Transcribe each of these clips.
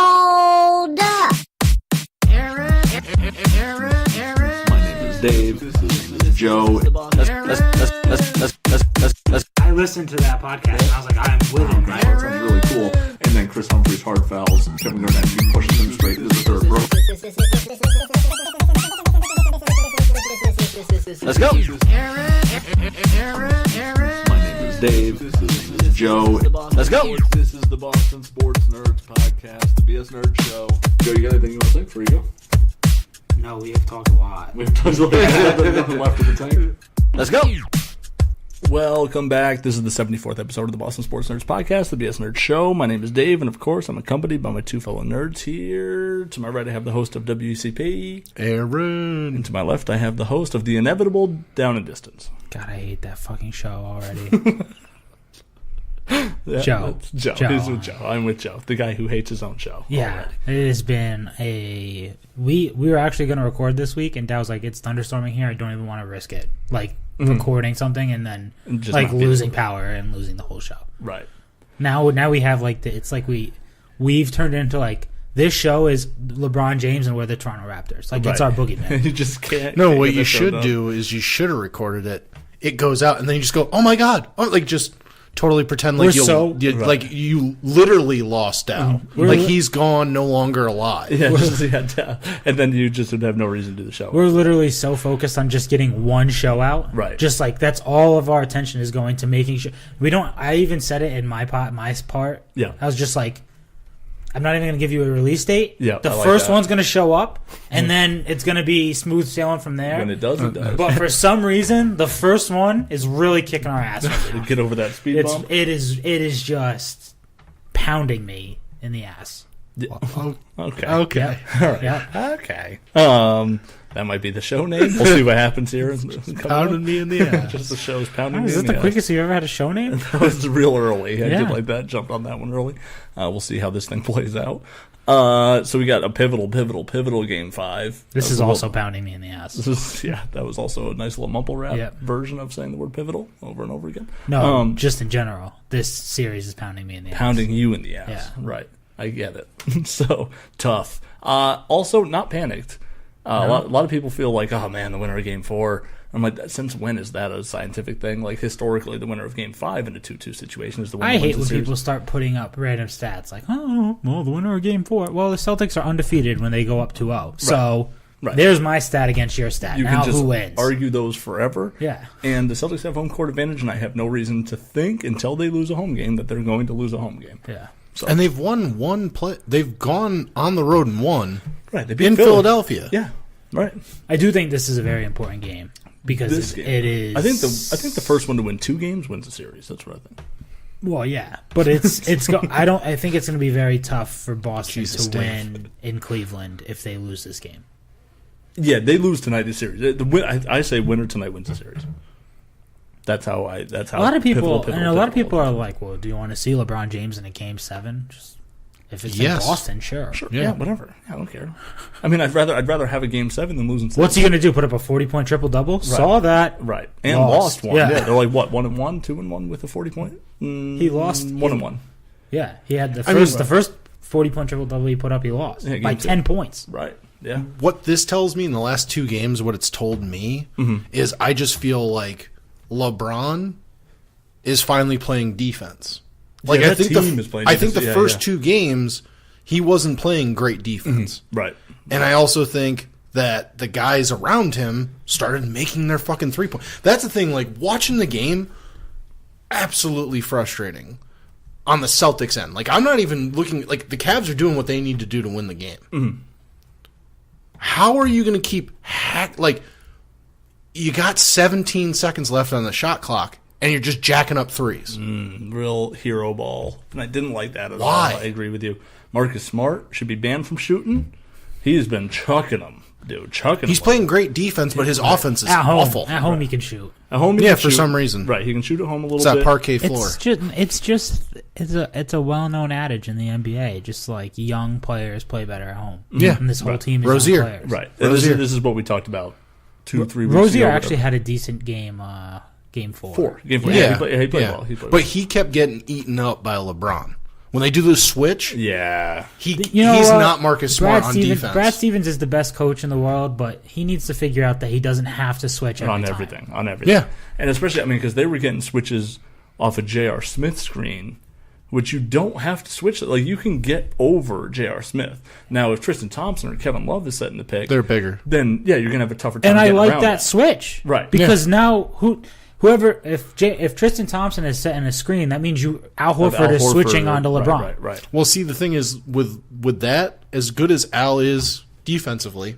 Hold up. My name is Dave. This is Joe. I listened to that podcast and I was like, I'm with it. That sounds really cool. And then Chris Humphrey's hard fouls. Kevin Garnett pushes him straight into the third row. Let's go. My name is Dave. This is Joe. Let's go. This is the Boston Sports Nerds Podcast, the B.S.N Show. Joe, you got anything you want to say before you go? No, we have talked a lot. We've talked a lot. There's nothing left of the tank. Let's go. Welcome back. This is the 74th episode of the Boston Sports Nerds Podcast, the B.S. Nerd Show. My name is Dave, and of course, I'm accompanied by my two fellow nerds here. To my right, I have the host of WCP, Aaron. And to my left, I have the host of the inevitable Down and Distance. God, I hate that fucking show already. Yeah, Joe. Joe. He's with Joe. I'm with Joe, the guy who hates his own show. Yeah, already. it has been a... We were actually going to record this week, and Dad was like, it's thunderstorming here. I don't even want to risk it. Like, recording something and then Just like losing power and losing the whole show. Right. Now we have like it's like we've turned into like this show is LeBron James and we're the Toronto Raptors. Like it's our boogeyman. You just can't. No, what you should do is you should have recorded it. It goes out and then you just go, "Oh my god!" Oh, like just totally pretend like like you literally lost out. Like he's gone, no longer alive. Yeah, and then you just would have no reason to do the show. We're literally so focused on just getting one show out. Right. Just like that's all of our attention is going to making sure we don't. I even said it in my part. Yeah. I was just like, I'm not even going to give you a release date. Yeah, the first one's going to show up, and then it's going to be smooth sailing from there. When it does, it does. But for some reason, the first one is really kicking our ass right now. Get over that speed bump. It is just pounding me in the ass. Yeah. Okay. Okay. Yep. All right. Yep. Okay. That might be the show name. We'll see what happens here. Pounding me in the ass. Just the show's pounding me Is in that the the ass. quickest you've ever had a show name? That was real early. I Yeah. did like that. Jumped on that one early. We'll see how this thing plays out. So we got a pivotal game 5. This is also pounding me in the ass. That was also a nice little mumble rap Yep. version of saying the word pivotal over and over again. No, just in general. This series is pounding me in the ass. Pounding you in the ass. Yeah. Right. I get it. So tough. Also, not panicked. A lot of people feel like, oh man, the winner of Game 4. I'm like, since when is that a scientific thing? Like historically, the winner of Game 5 in a 2-2 situation is the winner. I hate when people start putting up random stats like, oh, well, the winner of Game 4. Well, the Celtics are undefeated when they go up 2-0. So there's my stat against your stat. You now can just who wins? argue those forever. Yeah. And the Celtics have home court advantage, and I have no reason to think until they lose a home game that they're going to lose a home game. Yeah. So. And they've won one play. They've gone on the road and won. Right. They beat in Philly. Philadelphia. Yeah. Right. I do think this is a very important game because it is. I think the first one to win 2 games wins the series. That's what I think. Well, yeah, but I think it's going to be very tough for Boston to win in Cleveland if they lose this game. Yeah, they lose tonight. The series. I say winner tonight wins the series. That's how. A lot of people are like, well, do you want to see LeBron James in a Game 7? Just if it's in Boston, sure. Yeah, whatever. I don't care. I mean, I'd rather have a Game 7 than losing. What's he going to do? Put up a 40-point triple-double? Right. Saw that. Right. And lost one. Yeah, they're like, what, 1-1, 2-1 with a 40-point? He lost 1-1. Yeah, he had the first 40-point triple-double he put up, he lost by 10 points. Right. Yeah. What this tells me in the last 2 games, what it's told me, is I just feel like LeBron is finally playing defense. Like I think the first 2 games he wasn't playing great defense. Right. And I also think that the guys around him started making their fucking 3-point. That's the thing, like watching the game, absolutely frustrating on the Celtics end. Like I'm not even looking, like the Cavs are doing what they need to do to win the game. How are you going to keep like you got 17 seconds left on the shot clock and you're just jacking up threes. Real hero ball. And I didn't like that at all. Why? I agree with you. Marcus Smart should be banned from shooting. He's been chucking them, dude. He's playing great defense, but his offense is awful. At home he can shoot. At home he can shoot. For some reason. Right, he can shoot at home a little bit. It's that parquet floor. It's a well-known adage in the NBA. Just like young players play better at home. Yeah. And this whole team is Rozier. young players. Right. This is what we talked about 2-3 weeks ago. Rozier actually had a decent game, Game 4. Game 4. Yeah. He played well. But he kept getting eaten up by LeBron. When they do the switch, Yeah. he's not Marcus Smart on defense. Brad Stevens is the best coach in the world, but he needs to figure out that he doesn't have to switch On time. everything. Yeah. And especially, because they were getting switches off of J.R. Smith's screen, which you don't have to switch. Like, you can get over J.R. Smith. Now, if Tristan Thompson or Kevin Love is setting the pick, They're bigger. then, yeah, you're going to have a tougher time And I getting like around that switch. Right. Because now, whoever, if Tristan Thompson is setting a screen, that means Al Horford is switching onto LeBron. Right. Well, see, the thing is, with that, as good as Al is defensively,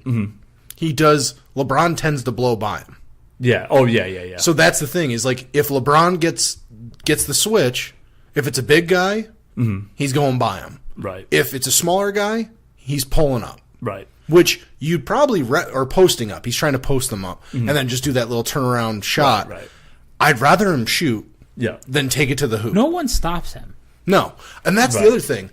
LeBron tends to blow by him. Yeah. Oh, yeah. So that's the thing, is like, if LeBron gets the switch, if it's a big guy, he's going by him. Right. If it's a smaller guy, he's pulling up. Right. Which you'd probably or posting up. He's trying to post them up and then just do that little turnaround shot. Right. I'd rather him shoot Yeah. than take it to the hoop. No one stops him. No. And that's Right. the other thing.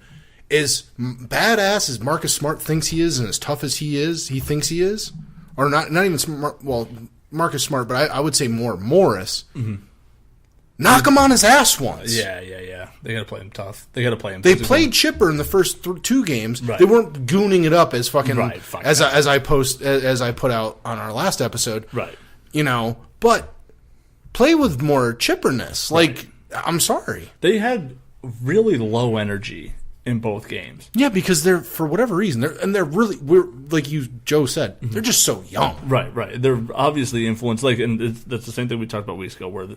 Is badass as Marcus Smart thinks he is and as tough as he thinks he is, or not even Smart, well, Marcus Smart, but I would say more Morris. Knock him on his ass once. Yeah. They got to play him tough. They got to play him. They played chipper in the first 2 games. Right. They weren't gooning it up as fucking Right, as I put out on our last episode. Right. But play with more chipperness. Like, I'm sorry. They had really low energy in both games. Yeah, because they're, for whatever reason, we're like Joe said, they're just so young. Right. They're obviously influenced, and that's the same thing we talked about weeks ago, where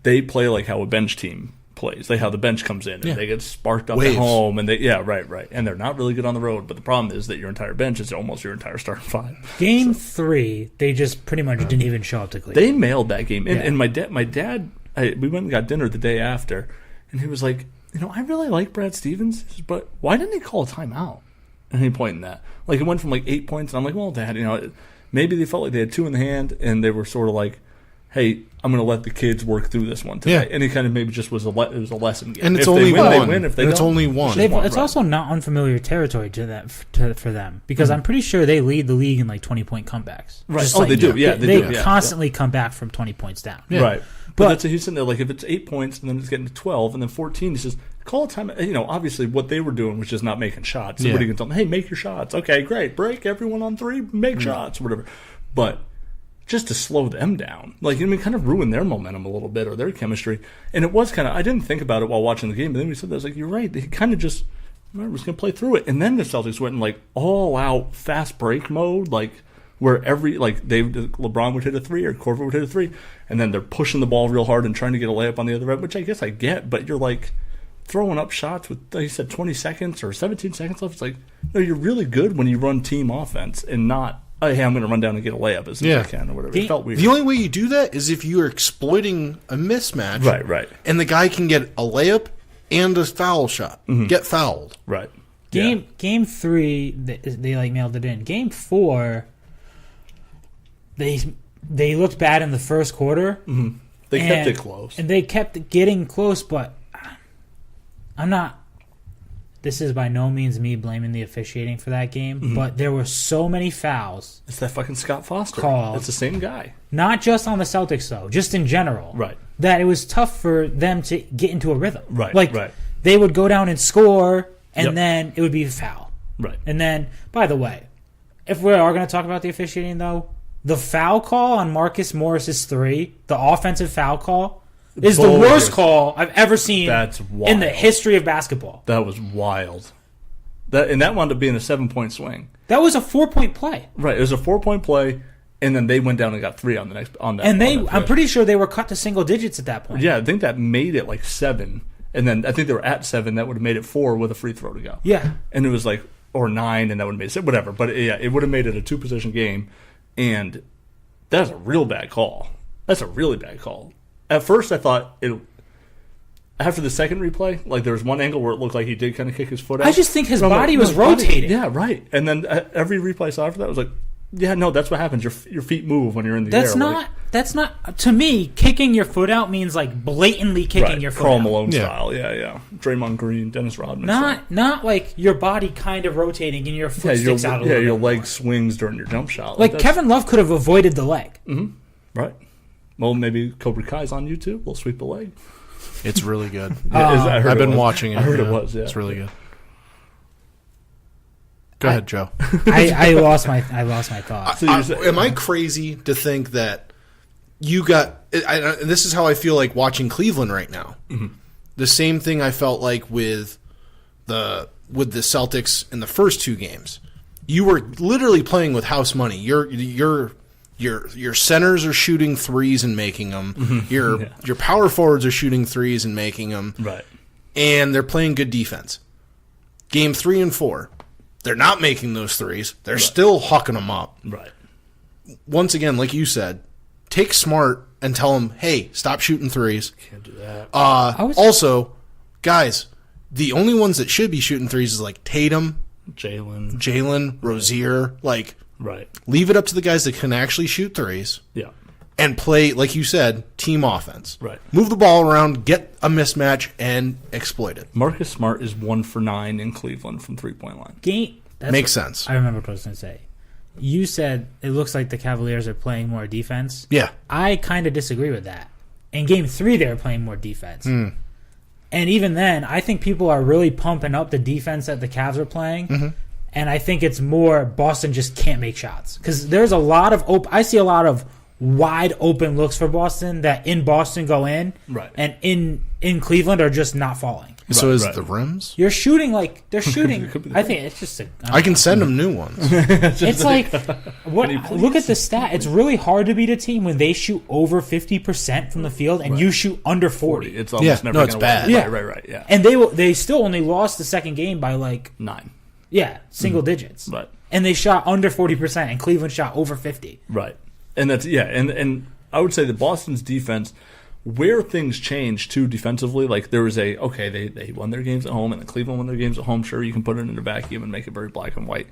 they play like how a bench team plays, like how the bench comes in and they get sparked up Waves. at home, and right, and they're not really good on the road. But the problem is that your entire bench is almost your entire starting 5. Game 3, they just pretty much didn't even show up to Cleveland. They mailed that game, and my dad, we went and got dinner the day after, and he was like, I really like Brad Stevens, but why didn't he call a timeout? And he pointed that. Like, it went from 8 points, and I'm like, well, Dad, maybe they felt like they had 2 in the hand, and they were sort of like, hey, I'm going to let the kids work through this one today. Yeah. And he kind of maybe just was a lesson game. And it's if only they win, one. they win. If they It's don't, only one. It's also not unfamiliar territory for them, because I'm pretty sure they lead the league in 20-point comebacks. Right. Just They do. Yeah, they do. Yeah. constantly come back from 20 points down. Yeah. Right. But But that's he's sitting there, like, if it's 8 points and then it's getting to 12 and then 14, he says, call a time. Obviously what they were doing was just not making shots. Somebody can tell them, hey, make your shots. Okay, great. Break everyone on 3, make shots, whatever. But just to slow them down, kind of ruin their momentum a little bit or their chemistry. And it was kind of, I didn't think about it while watching the game, but then we said that, I was like, you're right. They kind of just, was going to play through it. And then the Celtics went in all out fast break mode, where LeBron would hit a 3 or Korver would hit a 3, and then they're pushing the ball real hard and trying to get a layup on the other end, which I guess I get, but you're throwing up shots with, like you said, 20 seconds or 17 seconds left. It's like, no, you're really good when you run team offense and not, oh, hey, I'm going to run down and get a layup as soon as I can or whatever. It felt weird. The only way you do that is if you're exploiting a mismatch. Right. And the guy can get a layup and a foul shot. Get fouled. Right. Game 3, they mailed it in. Game 4, they looked bad in the first quarter. Mm-hmm. They kept it close. And they kept getting close, but I'm not... This is by no means me blaming the officiating for that game, but there were so many fouls. It's that fucking Scott Foster. Called. It's the same guy. Not just on the Celtics, though, just in general. Right. That it was tough for them to get into a rhythm. Right. They would go down and score, and then it would be a foul. Right. And then, by the way, if we are going to talk about the officiating, though, the foul call on Marcus Morris's 3, the offensive foul call, is the worst call I've ever seen in the history of basketball. That was wild. That wound up being a 7-point swing. That was a 4-point play. Right. It was a 4-point play, and then they went down and got 3 on the next on that. And I'm pretty sure they were cut to single digits at that point. Yeah, I think that made it 7, and then I think they were at 7. That would have made it 4 with a free throw to go. Yeah. And it was or 9, and that would have made it 6, whatever. But it would have made it a 2-possession game, and that's a real bad call. That's a really bad call. At first, I thought after the second replay, there was one angle where it looked like he did kind of kick his foot out. I just think his body was rotating. Yeah, right. And then every replay I saw after that was that's what happens. Your feet move when you're in the air. That's not, to me, kicking your foot out means blatantly kicking your foot Karl out. Malone style. Yeah. Draymond Green, Dennis Rodman. Not your body kind of rotating and your foot sticks out a little bit. Your leg swings during your jump shot. Kevin Love could have avoided the leg. Mm-hmm. Right. Well, maybe Cobra Kai's on YouTube. We'll sweep the leg. It's really good. I've been watching it. I heard it was. Yeah, it's really good. Go ahead, Joe. I lost my thought. Am I crazy to think that you got? And this is how I feel like watching Cleveland right now. Mm-hmm. The same thing I felt like with the Celtics in the first two games. You were literally playing with house money. Your centers are shooting threes and making them. Mm-hmm. Your power forwards are shooting threes and making them. Right. And they're playing good defense. Game 3 and 4. They're not making those threes. They're still hucking them up. Right. Once again, like you said, take Smart and tell him, hey, stop shooting threes. Can't do that. Also, guys, the only ones that should be shooting threes is like Tatum, Jalen, Rozier. Like, right. Leave it up to the guys that can actually shoot threes. Yeah. And play, like you said, team offense. Right. Move the ball around, get a mismatch, and exploit it. Marcus Smart is 1 for 9 in Cleveland from 3-point line. Makes sense. I remember what I was going to say. You said it looks like the Cavaliers are playing more defense. Yeah. I kind of disagree with that. In Game 3, they were playing more defense. And even then, I think people are really pumping up the defense that the Cavs are playing. Mm-hmm. And I think it's more Boston just can't make shots. Because there's a lot of I see a lot of wide open looks for Boston that in Boston go in, right, and in Cleveland are just not falling. So is it the rims? You're shooting like they're shooting. I think it's just. I can send them new ones. It's like what? Look at the stat. It's really hard to beat a team when they shoot over 50% from the field and you shoot under 40. It's almost never. No, it's bad. Yeah, right. Yeah, and they still only lost the second game by like 9. Yeah, single digits. Right, and they shot under 40%, and Cleveland shot over 50. Right. And that's and I would say that Boston's defense, where things changed too defensively, like there was they won their games at home and the Cleveland won their games at home. Sure, you can put it in a vacuum and make it very black and white.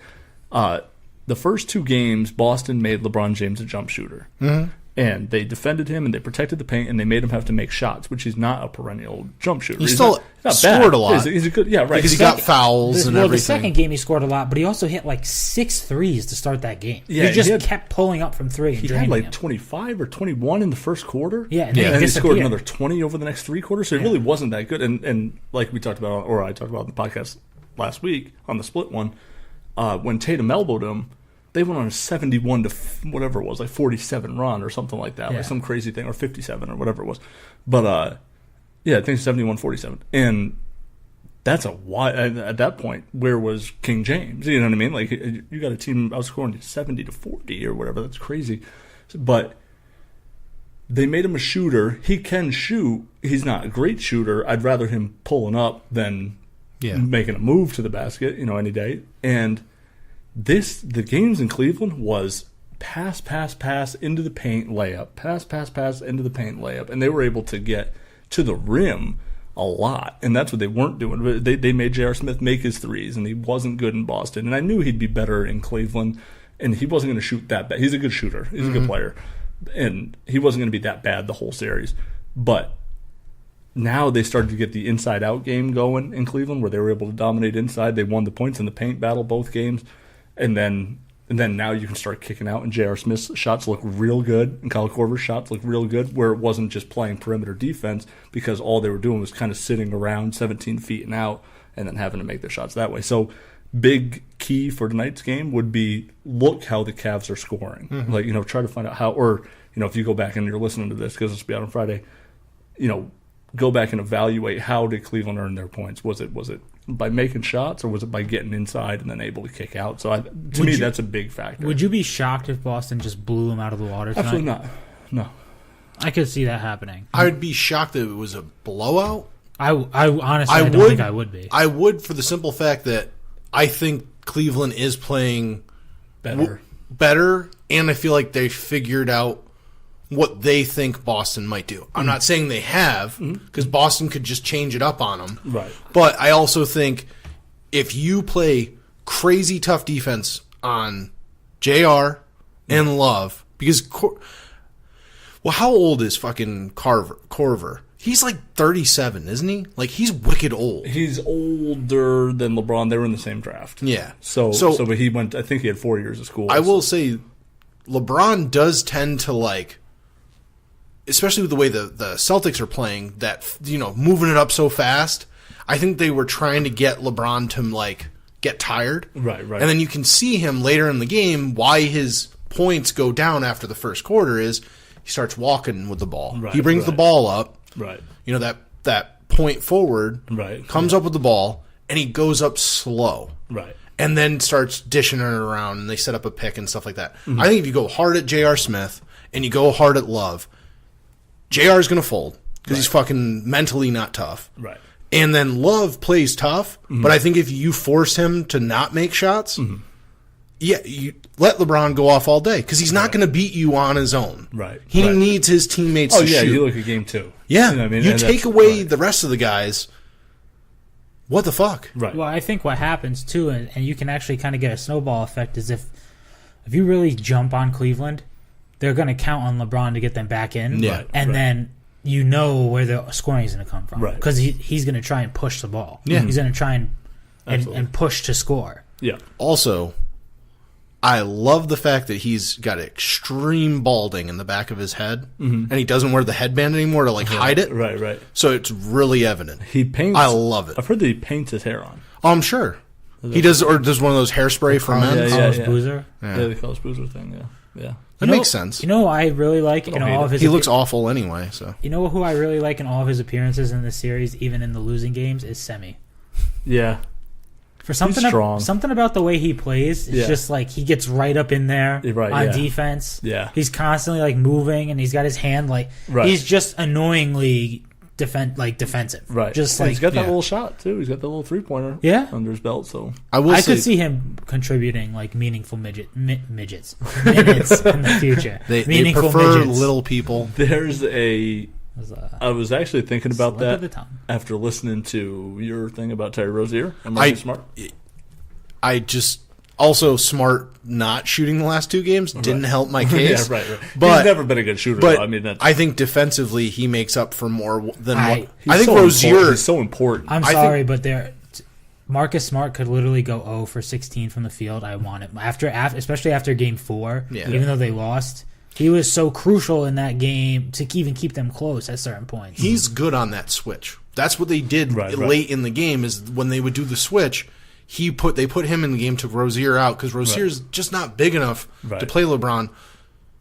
The first 2 games, Boston made LeBron James a jump shooter. Mm-hmm. And they defended him, and they protected the paint, and they made him have to make shots, which he's not a perennial jump shooter. He's not scored a lot. He's a good, yeah, right. Because he got fouls and everything. The second game he scored a lot, but he also hit like 6 threes to start that game. Yeah, he just kept pulling up from 3 and he draining had like him. 25 or 21 in the first quarter. Yeah, and then he scored another 20 over the next 3 quarters, so it really wasn't that good. And like we talked about, or I talked about in the podcast last week on the split one, when Tatum elbowed him, they went on a 71 to whatever it was, like 47 run or something like that, like some crazy thing, or 57 or whatever it was. But I think 71-47, and that's a wide. At that point, where was King James? You know what I mean? Like you got a team outscoring 70-40 or whatever. That's crazy. But they made him a shooter. He can shoot. He's not a great shooter. I'd rather him pulling up than making a move to the basket. Any day. And the games in Cleveland was pass into the paint, layup, pass into the paint, layup, and they were able to get to the rim a lot, and that's what they weren't doing. They made J.R. Smith make his threes, and he wasn't good in Boston, and I knew he'd be better in Cleveland, and he wasn't going to shoot that bad. He's a good shooter. He's a good player, and he wasn't going to be that bad the whole series, but now they started to get the inside-out game going in Cleveland, where they were able to dominate inside. They won the points in the paint battle both games. And then now you can start kicking out, and J.R. Smith's shots look real good, and Kyle Korver's shots look real good, where it wasn't just playing perimeter defense, because all they were doing was kind of sitting around 17 feet and out and then having to make their shots that way. So big key for tonight's game would be look how the Cavs are scoring. Mm-hmm. Like, try to find out how, or, if you go back and you're listening to this, because this will be out on Friday, go back and evaluate how did Cleveland earn their points. Was it by making shots, or was it by getting inside and then able to kick out? So to me, that's a big factor. Would you be shocked if Boston just blew them out of the water tonight? Absolutely not. No. I could see that happening. I would be shocked if it was a blowout. I honestly don't think I would be. I would, for the simple fact that I think Cleveland is playing better, and I feel like they figured out what they think Boston might do. I'm not saying they have, because Boston could just change it up on them. Right. But I also think if you play crazy tough defense on JR and Love, because how old is fucking Korver? He's like 37, isn't he? Like, he's wicked old. He's older than LeBron. They were in the same draft. Yeah. So but he went, I think he had 4 years of school. I will say LeBron does tend to, like, especially with the way the Celtics are playing, that, moving it up so fast, I think they were trying to get LeBron to, like, get tired. Right. And then you can see him later in the game, why his points go down after the first quarter is he starts walking with the ball. Right, he brings the ball up. Right. That point forward. Right. Comes up with the ball, and he goes up slow. Right. And then starts dishing it around, and they set up a pick and stuff like that. I think if you go hard at J.R. Smith and you go hard at Love, J.R. is going to fold because he's fucking mentally not tough. Right. And then Love plays tough, but I think if you force him to not make shots, you let LeBron go off all day because he's not going to beat you on his own. Right. He needs his teammates to shoot. You look at game 2. Yeah. You know what I mean? You take away the rest of the guys, what the fuck? Right. Well, I think what happens, too, and you can actually kind of get a snowball effect, is if you really jump on Cleveland, they're going to count on LeBron to get them back in. Yeah. And then you know where the scoring is going to come from. Right. Because he's going to try and push the ball. Yeah. He's going to try and push to score. Yeah. Also, I love the fact that he's got extreme balding in the back of his head, and he doesn't wear the headband anymore to, like, hide it. Right. So it's really evident. He paints. I love it. I've heard that he paints his hair on. Oh, I'm sure. He does, or does one of those hairspray for men. Carlos Boozer. Yeah, the Carlos Boozer thing, yeah. That makes sense. You know who I really like in all of his... He looks awful anyway, so... You know who I really like in all of his appearances in this series, even in the losing games, is Semi. Yeah. For something, something about the way he plays, it's just like he gets right up in there on defense. Yeah. He's constantly like moving, and he's got his hand like... He's just annoyingly defensive. Right. Just and like... he's got that little shot, too. He's got that little three-pointer under his belt, so... I could see him contributing like meaningful midgets minutes in the future. They prefer midgets. Little people. There's I was actually thinking about that after listening to your thing about Terry Rozier and Marcus Smart. I just... Also, Smart not shooting the last 2 games didn't help my case. Right. But he's never been a good shooter. But though. I mean, I think defensively he makes up for more than what. I think so Rozier is so important. I'm sorry, but Marcus Smart could literally go 0 for 16 from the field. I want it especially after Game 4. Yeah. Even though they lost, he was so crucial in that game to even keep them close at certain points. He's good on that switch. That's what they did late in the game. Is when they would do the switch. They put him in the game, took Rozier out because Rozier's just not big enough to play LeBron.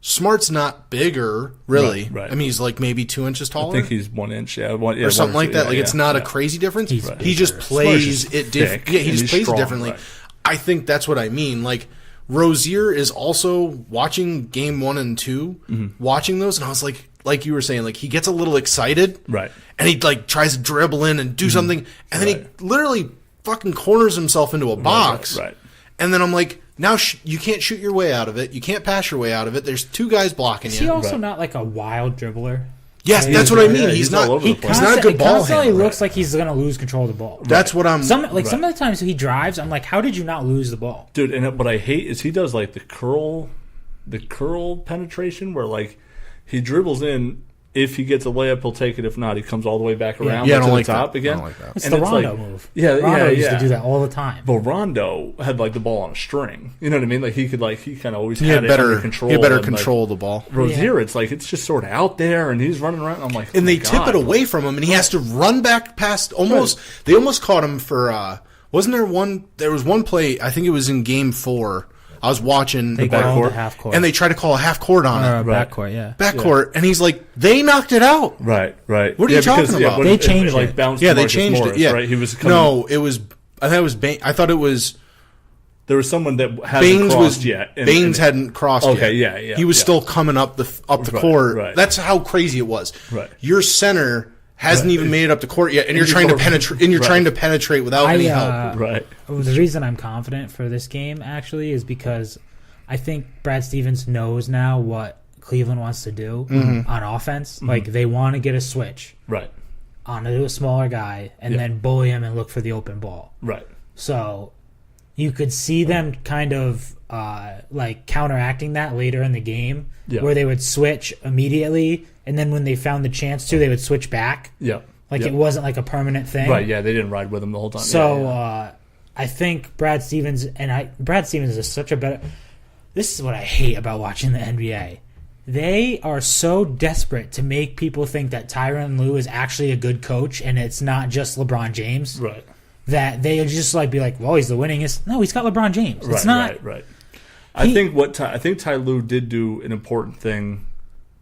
Smart's not bigger, really. Right. I mean, he's like maybe 2 inches taller. I think he's 1 inch, or something like that. It's not a crazy difference. He just plays it differently. Yeah, he just plays it differently. Right. I think that's what I mean. Like Rozier is also watching game 1 and 2, watching those, and I was like you were saying, like he gets a little excited, right? And he like tries to dribble in and do something, and then he literally fucking corners himself into a box. Right. And then I'm like, now you can't shoot your way out of it. You can't pass your way out of it. There's 2 guys blocking you. Is he also not like a wild dribbler? Yes, that's what I mean. He's not a good ball handler. He looks like he's going to lose control of the ball. That's what I'm... Some of the times he drives, I'm like, how did you not lose the ball? Dude, and what I hate is he does like the curl penetration where like he dribbles in. If he gets a layup, he'll take it. If not, he comes all the way back around to the top again. I don't like that. It's the Rondo move. Rondo used to do that all the time. But Rondo had like the ball on a string. You know what I mean? Like he kind of always had it under control. He had better control of the ball. Rozier, it's like it's just sort of out there, and he's running around. I'm like, and they tip it away from him, and he has to run back past. They almost caught him for. Wasn't there one? There was one play. I think it was in Game 4. I was watching the half court, and they tried to call a half court on it. Backcourt, backcourt, and he's like, they knocked it out. Right. What are you talking about? They changed it. Like bounced. They changed it. Yeah, right. He was it was. I thought it was Baines. I thought it was. There was someone that hadn't crossed yet. Baines hadn't crossed yet. Okay, yeah. He was still coming up the court. Right. That's how crazy it was. Right. Your center hasn't even made it up the court yet, and you're trying to penetrate. And you're trying to penetrate without any help. Right. The reason I'm confident for this game actually is because I think Brad Stevens knows now what Cleveland wants to do on offense. Like they want to get a switch onto a smaller guy and then bully him and look for the open ball. Right. So you could see them kind of like counteracting that later in the game where they would switch immediately, and then when they found the chance to, they would switch back. Yeah. Like it wasn't like a permanent thing. Right, yeah, they didn't ride with him the whole time. So I think Brad Stevens is such a better... This is what I hate about watching the NBA. They are so desperate to make people think that Tyronn Lue is actually a good coach and it's not just LeBron James. Right. That they just be like, well, he's the winningest. No, he's got LeBron James. It's not. Right. I think Ty Lue did do an important thing.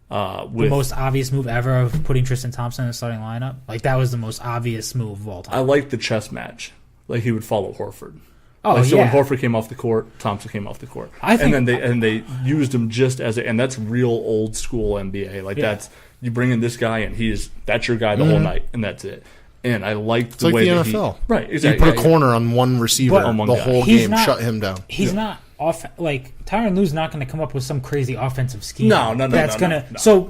With the most obvious move ever of putting Tristan Thompson in the starting lineup. Like, that was the most obvious move of all time. I like the chess match. Like, he would follow Horford. Oh, So when Horford came off the court, Thompson came off the court. And they used him just as and that's real old school NBA. Like, that's, you bring in this guy and that's your guy the whole night, and that's it. And I like the way the that NFL. Right, exactly. You put a corner on one receiver the whole game, shut him down. He's not Tyronn Lue's not going to come up with some crazy offensive scheme. No. So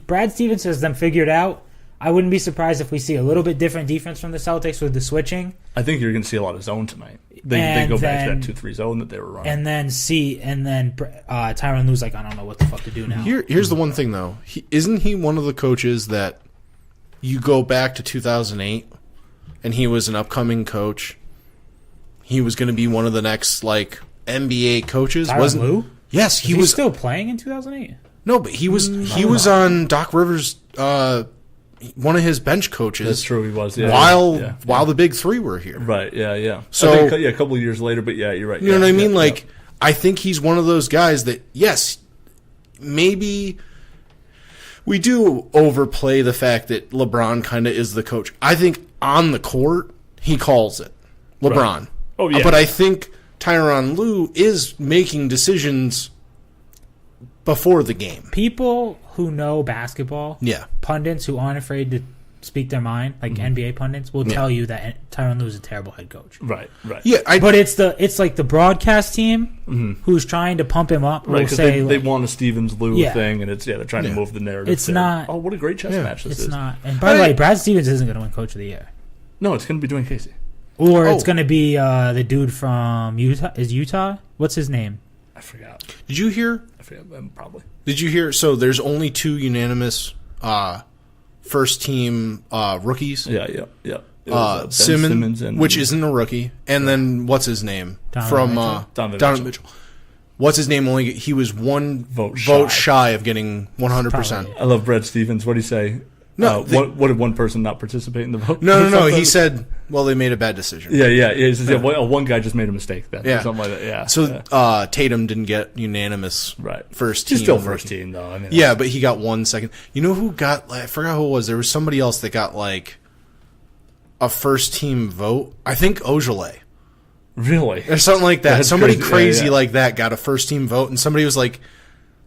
Brad Stevens has them figured out. I wouldn't be surprised if we see a little bit different defense from the Celtics with the switching. I think you're going to see a lot of zone tonight. They go back to that 2-3 zone that they were running. And then Tyronn Lue's like, I don't know what the fuck to do now. Here's the one thing, though. Isn't he one of the coaches that you go back to 2008 and he was an upcoming coach? He was going to be one of the next, NBA coaches. Tyronn Lue? Yes, he was still playing in 2008. No, but he was on Doc Rivers' one of his bench coaches. That's true, he was. Yeah, while the big three were here. Right. Yeah. So I think, a couple of years later, but yeah, you're right. You know what I mean? I think he's one of those guys that maybe we do overplay the fact that LeBron kind of is the coach. I think on the court he calls it. LeBron. Right. Oh yeah. But I think Tyronn Lue is making decisions before the game. People who know basketball, pundits who aren't afraid to speak their mind, like NBA pundits, will tell you that Tyronn Lue is a terrible head coach. Right. Yeah, but it's like the broadcast team who's trying to pump him up. Right, because they want a Stevens Lue thing, and they're trying to move the narrative. It's not. Oh, what a great chess match this is! It's not. And by the way, Brad Stevens isn't going to win Coach of the Year. No, it's going to be Dwayne Casey. Or it's going to be the dude from Utah. Is Utah? What's his name? I forgot. Did you hear? I forgot. Probably. Did you hear? So there's only 2 unanimous first team rookies. Yeah. Simmons, and which isn't a rookie, and then what's his name Donovan Mitchell. What's his name? He was one vote shy of getting 100%. I love Brad Stevens. What did he say? No, what did one person not participate in the vote? No. He said, "Well, they made a bad decision." Yeah. One guy just made a mistake then. Yeah, or something like that. Yeah. So Tatum didn't get unanimous first team. He's still first team though. I mean, but he got 1 second. You know who got? I forgot who it was. There was somebody else that got a first team vote. I think Ojale. Really? Or something like that. Somebody crazy like that got a first team vote, and somebody was like,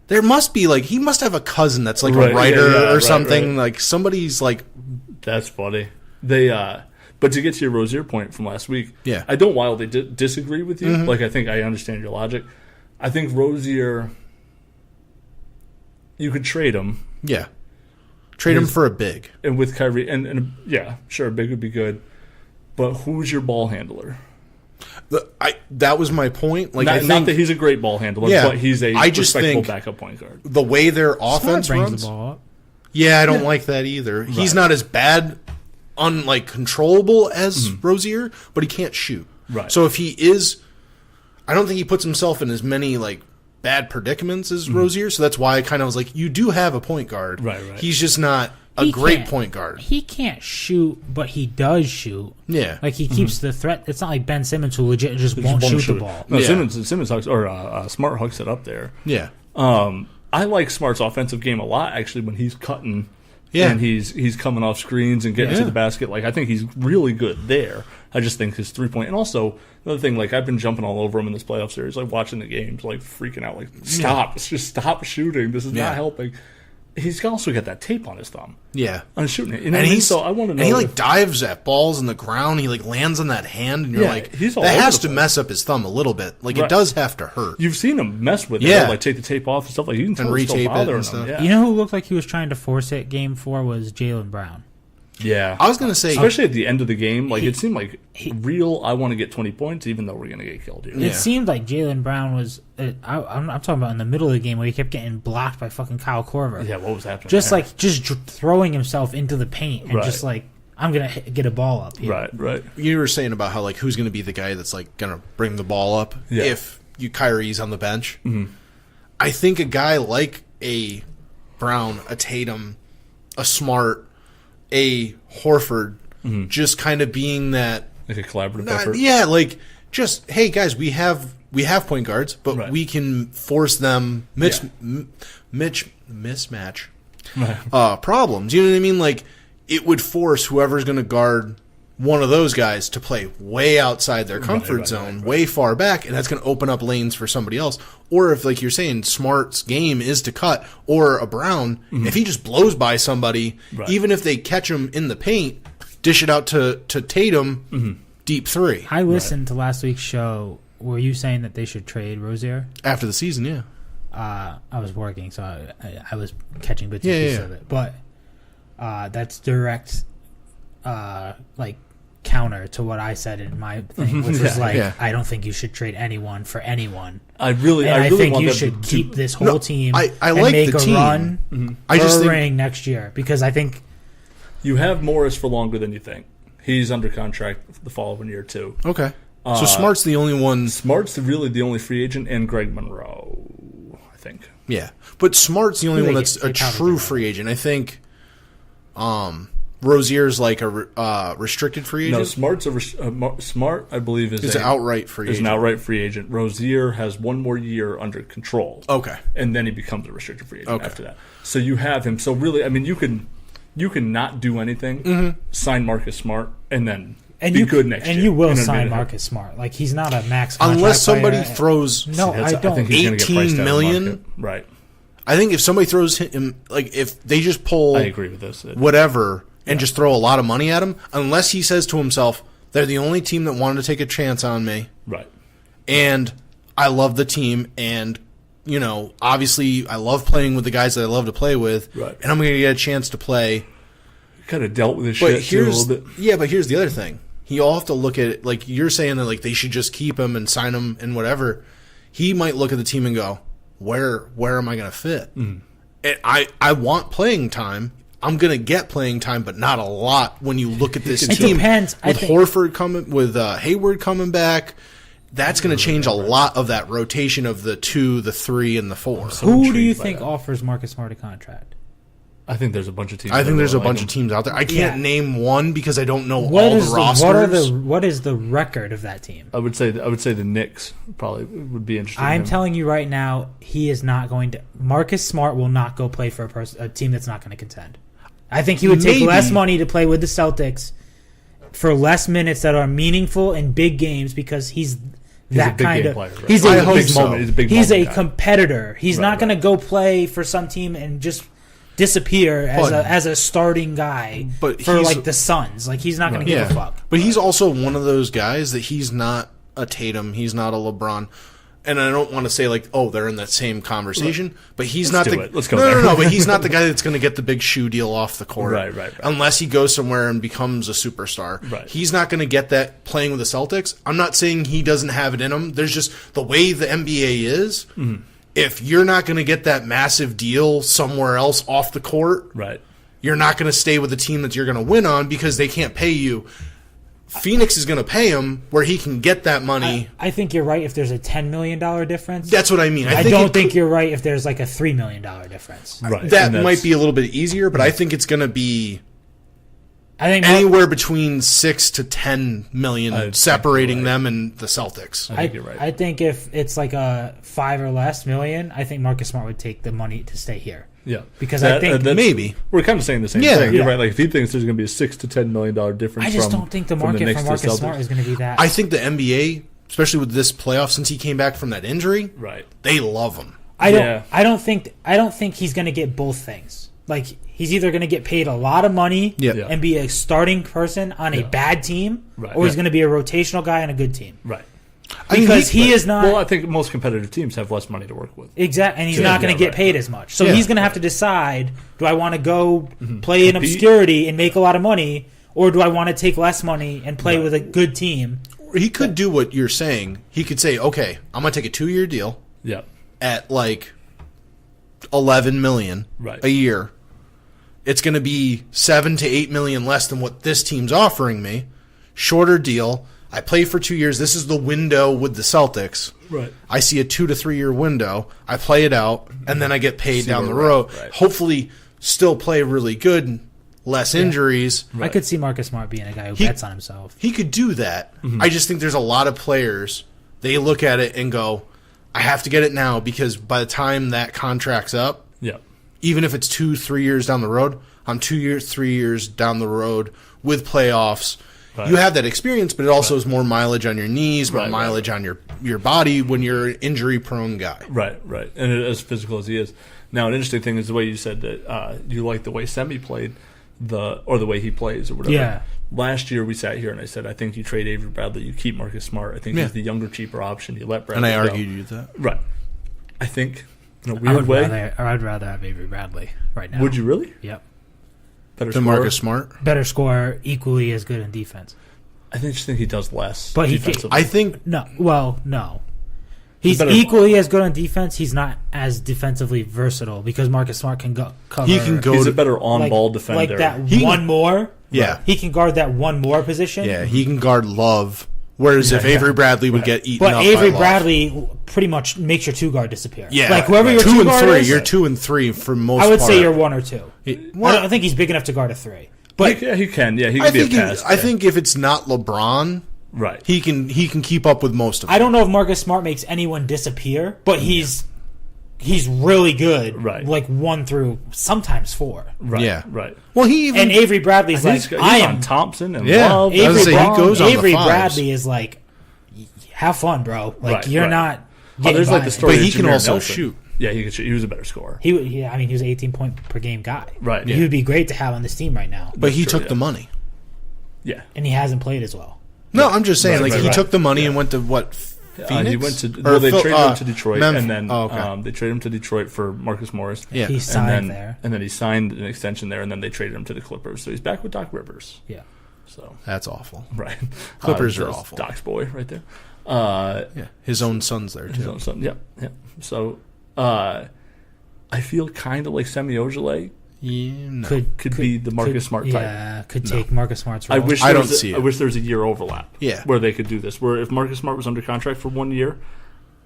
there must be he must have a cousin that's a writer or something. Right. Somebody's That's funny. They but to get to your Rozier point from last week, I don't wildly disagree with you. I think I understand your logic. I think Rozier, you could trade him. Yeah. Trade him for a big. And with Kyrie and sure, a big would be good. But who's your ball handler? That was my point. Not that he's a great ball handler, but he's a respectable backup point guard. The way their offense runs, the ball up. Yeah, I don't like that either. Right. He's not as bad, controllable as Rozier, but he can't shoot. Right. So if he is, I don't think he puts himself in as many bad predicaments as Rozier. So that's why I kind of was like, you do have a point guard. Right. He's just not a great point guard. He can't shoot, but he does shoot. Yeah. He keeps the threat. It's not like Ben Simmons who legit just won't shoot the ball. No, Simmons hooks, or Smart hooks it up there. Yeah. I like Smart's offensive game a lot, actually, when he's cutting and he's coming off screens and getting to the basket. I think he's really good there. I just think his 3-point. And also, another thing, I've been jumping all over him in this playoff series, watching the games, freaking out, stop. Just stop shooting. This is not helping. He's also got that tape on his thumb. Yeah. On shooting it. And so I want to know. And he dives at balls in the ground. He lands on that hand. And you're he's all that has to mess up his thumb a little bit. It does have to hurt. You've seen him mess with it. Take the tape off and stuff. You can tell it's still bothering him. Yeah. You know who looked like he was trying to force it game 4 was Jaylen Brown. Yeah. I was going to say. Especially at the end of the game. It seemed I want to get 20 points even though we're going to get killed here. It seemed like Jaylen Brown was. I'm talking about in the middle of the game where he kept getting blocked by fucking Kyle Korver. Yeah, what was happening? Just throwing himself into the paint and I'm going to get a ball up here. Right. You were saying about how who's going to be the guy that's going to bring the ball up if Kyrie's on the bench. Mm-hmm. I think a guy a Brown, a Tatum, a Smart, a Horford, just kind of being that like a collaborative effort. Yeah, like just hey guys, we have point guards, but we can force them mismatch problems. You know what I mean? Like it would force whoever's going to guard one of those guys to play way outside their comfort zone, way far back, and that's going to open up lanes for somebody else. Or if, like you're saying, Smart's game is to cut, or a Brown, if he just blows by somebody, even if they catch him in the paint, dish it out to Tatum, deep three. I listened to last week's show. Were you saying that they should trade Rozier? After the season, yeah. I was working, so I was catching bits and pieces of it. But that's direct, like, counter to what I said in my thing, which was I don't think you should trade anyone for anyone. I think you should keep this whole team I and like make the a team. run I just for a think ring next year, because I think you have Morris for longer than you think. He's under contract the following year too. Okay. So Smart's the only one. Smart's really the only free agent, and Greg Monroe, I think. Yeah, but Smart's the only one that's a true free agent. I think Rozier's like a restricted free agent. No, Smart's Smart, I believe, is an outright free agent. Is an outright free agent. Rozier has one more year under control. Okay, and then he becomes a restricted free agent after that. So you have him. So really, I mean, you can not do anything. Sign Marcus Smart, and then. And be good next year. And you will sign Marcus Smart. Like, he's not a max contract unless somebody player. throws I don't. I think he's 18 million. Right. I think if somebody throws him, like if they just pull, I agree with this. Whatever, and just throw a lot of money at him, unless he says to himself, "They're the only team that wanted to take a chance on me." Right. And I love the team, and obviously, I love playing with the guys that I love to play with, right. And I'm going to get a chance to play. Kind of dealt with this shit too, a little bit. Yeah, but here's the other thing. You all have to look at it like you're saying that like they should just keep him and sign him and whatever. He might look at the team and go, where am I going to fit? And I want playing time. I'm going to get playing time, but not a lot when you look at this team. Depends. With Horford coming, with Hayward coming back, that's going to change a lot of that rotation of the 2, the 3, and the 4. Who do you think offers Marcus Smart a contract? I think there's a bunch of teams. I think there's a bunch of teams out there. I can't name one because I don't know all the rosters. What is the record of that team? I would say the Knicks probably would be interested. I'm telling you right now, he is not going to. Marcus Smart will not go play for a team that's not going to contend. I think he would take less money to play with the Celtics for less minutes that are meaningful in big games because he's that kind of player, right? He's a competitor. He's not going to go play for some team and just disappear as a starting guy for like the Suns. Like he's not going to give a fuck. But he's also one of those guys that he's not a Tatum, he's not a LeBron. And I don't want to say like, oh, they're in that same conversation, but he's not the Let's go there. No, but he's not the guy that's going to get the big shoe deal off the court. Right. Unless he goes somewhere and becomes a superstar. Right. He's not going to get that playing with the Celtics. I'm not saying he doesn't have it in him. There's just the way the NBA is. Mm-hmm. If you're not going to get that massive deal somewhere else off the court, right, you're not going to stay with the team that you're going to win on because they can't pay you. Phoenix is going to pay him where he can get that money. I think you're right if there's a $10 million difference. That's what I mean. I don't think you're right if there's like a $3 million difference. Right. That might be a little bit easier, but I think it's going to be anywhere between 6 to 10 million separating them and the Celtics. I think you're right. I think if it's like a 5 or less million, I think Marcus Smart would take the money to stay here. Yeah, because I think maybe we're kind of saying the same thing. You're right. Like if he thinks there's going to be a $6 to $10 million difference, I just don't think the market for Marcus Smart is going to be that. I think the NBA, especially with this playoff, since he came back from that injury, right, they love him. I don't think he's going to get both things. Like he's either going to get paid a lot of money and be a starting person on a bad team, or he's going to be a rotational guy on a good team. Right. Because he is not. Well, I think most competitive teams have less money to work with. Exactly, and he's not going to get paid as much. So he's going to have to decide: do I want to go play in obscurity and make a lot of money, or do I want to take less money and play with a good team? He could do what you're saying. He could say, "Okay, I'm going to take a 2-year deal at like $11 million a year. It's going to be $7 to $8 million less than what this team's offering me. Shorter deal. I play for 2 years. This is the window with the Celtics. Right. I see a 2 to 3 year window. I play it out, and then I get paid down the road. Right. Hopefully, still play really good, less injuries. Right. I could see Marcus Smart being a guy who bets on himself. He could do that. I just think there's a lot of players, they look at it and go, I have to get it now because by the time that contract's up, even if it's 2-3 years down the road, I'm 2 years, 3 years down the road with playoffs. Right. You have that experience, but it also is more mileage on your knees, more mileage on your body when you're an injury-prone guy. Right. And as physical as he is. Now, an interesting thing is the way you said that you like the way Semi played, or the way he plays or whatever. Yeah. Last year we sat here and I said, I think you trade Avery Bradley, you keep Marcus Smart. I think he's the younger, cheaper option. You let Bradley go. And I go. argued you that. Right. I think in a weird way. I'd rather have Avery Bradley right now. Would you really? Yep. Better than scorer? Marcus Smart? Better scorer, equally as good in defense. I just think he does less. But no. He's equally as good on defense. He's not as defensively versatile because Marcus Smart can cover. He's a better on-ball defender. Like that one more. Yeah. He can guard that one more position. Yeah, he can guard Love. Whereas if Avery Bradley would get eaten up by Avery Bradley pretty much makes your 2 guard disappear. Yeah. Like whoever your 2 2 and guard 3. is, You're 2 and 3 for most part. I would say you're 1 or 2. I don't think he's big enough to guard a 3. But he can. Yeah, he can be a pass. I think if it's not LeBron, right, he can keep up with most of them. I don't know if Marcus Smart makes anyone disappear, but he's really good. Right, like 1 through sometimes 4. Right, yeah, right. Well, and Avery Bradley's like he's on Thompson and Love. Avery Bradley is like, have fun, bro. Like you're not. There's like the story, but he can also shoot. Yeah, he could shoot. He was a better scorer. He was an 18-point per game guy. Right. He would be great to have on this team right now. But he took the money. Yeah. And he hasn't played as well. No, I'm just saying, he took the money and went to what? Phoenix? He went to. They traded him to Detroit, and then they traded him to Detroit for Marcus Morris. Yeah. He signed there, and then he signed an extension there, and then they traded him to the Clippers. So he's back with Doc Rivers. Yeah. So that's awful. Right. Clippers are awful. Doc's boy, right there. Yeah, his own son's there too. His own son. Yep. So, I feel kind of like Semi Ojeleye. Yeah, no. Could be the Marcus Smart type. Yeah, could take Marcus Smart's role. I wish there was a year overlap. Yeah. Where they could do this. Where if Marcus Smart was under contract for 1 year,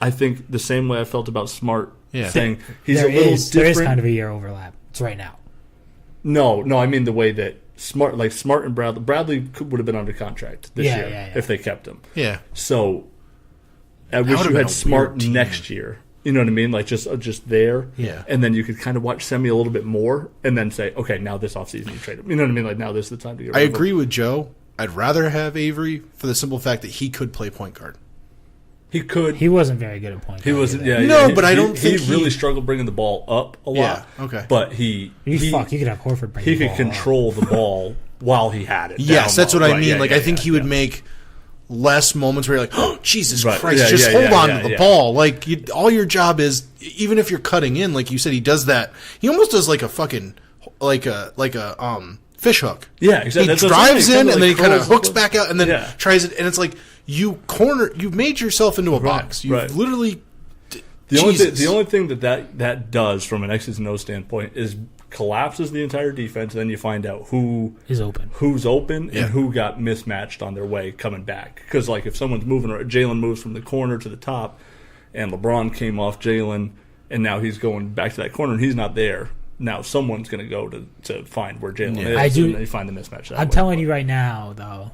I think the same way I felt about Smart saying he's a little different. There is kind of a year overlap. It's right now. No, I mean the way that Smart and Bradley would have been under contract this year if they kept him. Yeah. So I wish you had Smart next year. You know what I mean? Like just there. Yeah. And then you could kind of watch Semi a little bit more and then say, okay, now this offseason you trade him. You know what I mean? Like now this is the time to get rid of him. I agree with Joe. I'd rather have Avery for the simple fact that he could play point guard. He could. He wasn't very good at point guard. He wasn't. Yeah. No, but I don't think he really struggled bringing the ball up a lot. Yeah. Okay. But you could have Horford bring the ball. He could control the ball while he had it. Yes, that's what I mean. I think he would make less moments where you're like, oh, Jesus Christ, hold on to the ball. Like, all your job is, even if you're cutting in, like you said, he does that. He almost does like a fucking, like a fish hook. Yeah, exactly. He drives in and then he kind of hooks back out and then tries it. And it's like, you've made yourself into a box. You've literally. The only thing that does from an X's and O's standpoint is collapses the entire defense, and then you find out who's open, and who got mismatched on their way coming back. Because like if someone's moving, or Jalen moves from the corner to the top, and LeBron came off Jalen, and now he's going back to that corner, and he's not there. Now someone's going to go to find where Jalen is, and they find the mismatch. I'm telling you right now, though,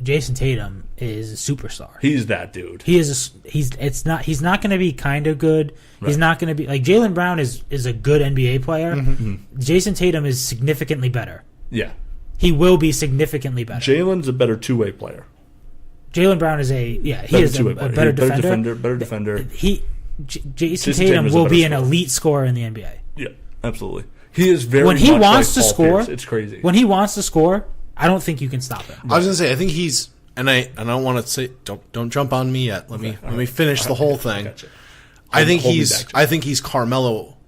Jason Tatum is a superstar. He's that dude. He's not going to be kind of good. Right. He's not going to be like Jaylen Brown is a good NBA player. Mm-hmm. Jason Tatum is significantly better. Yeah, he will be significantly better. Jalen's a better two-way player. Jaylen Brown is a better defender. Better defender. Jason Tatum will be an elite scorer in the NBA. Yeah, absolutely. He is very when he much wants like to Paul score. Pierce. It's crazy. When he wants to score, I don't think you can stop him. I was gonna say I think he's and I don't want to say don't jump on me yet. Let me finish the whole thing. Gotcha. I think he's Carmelo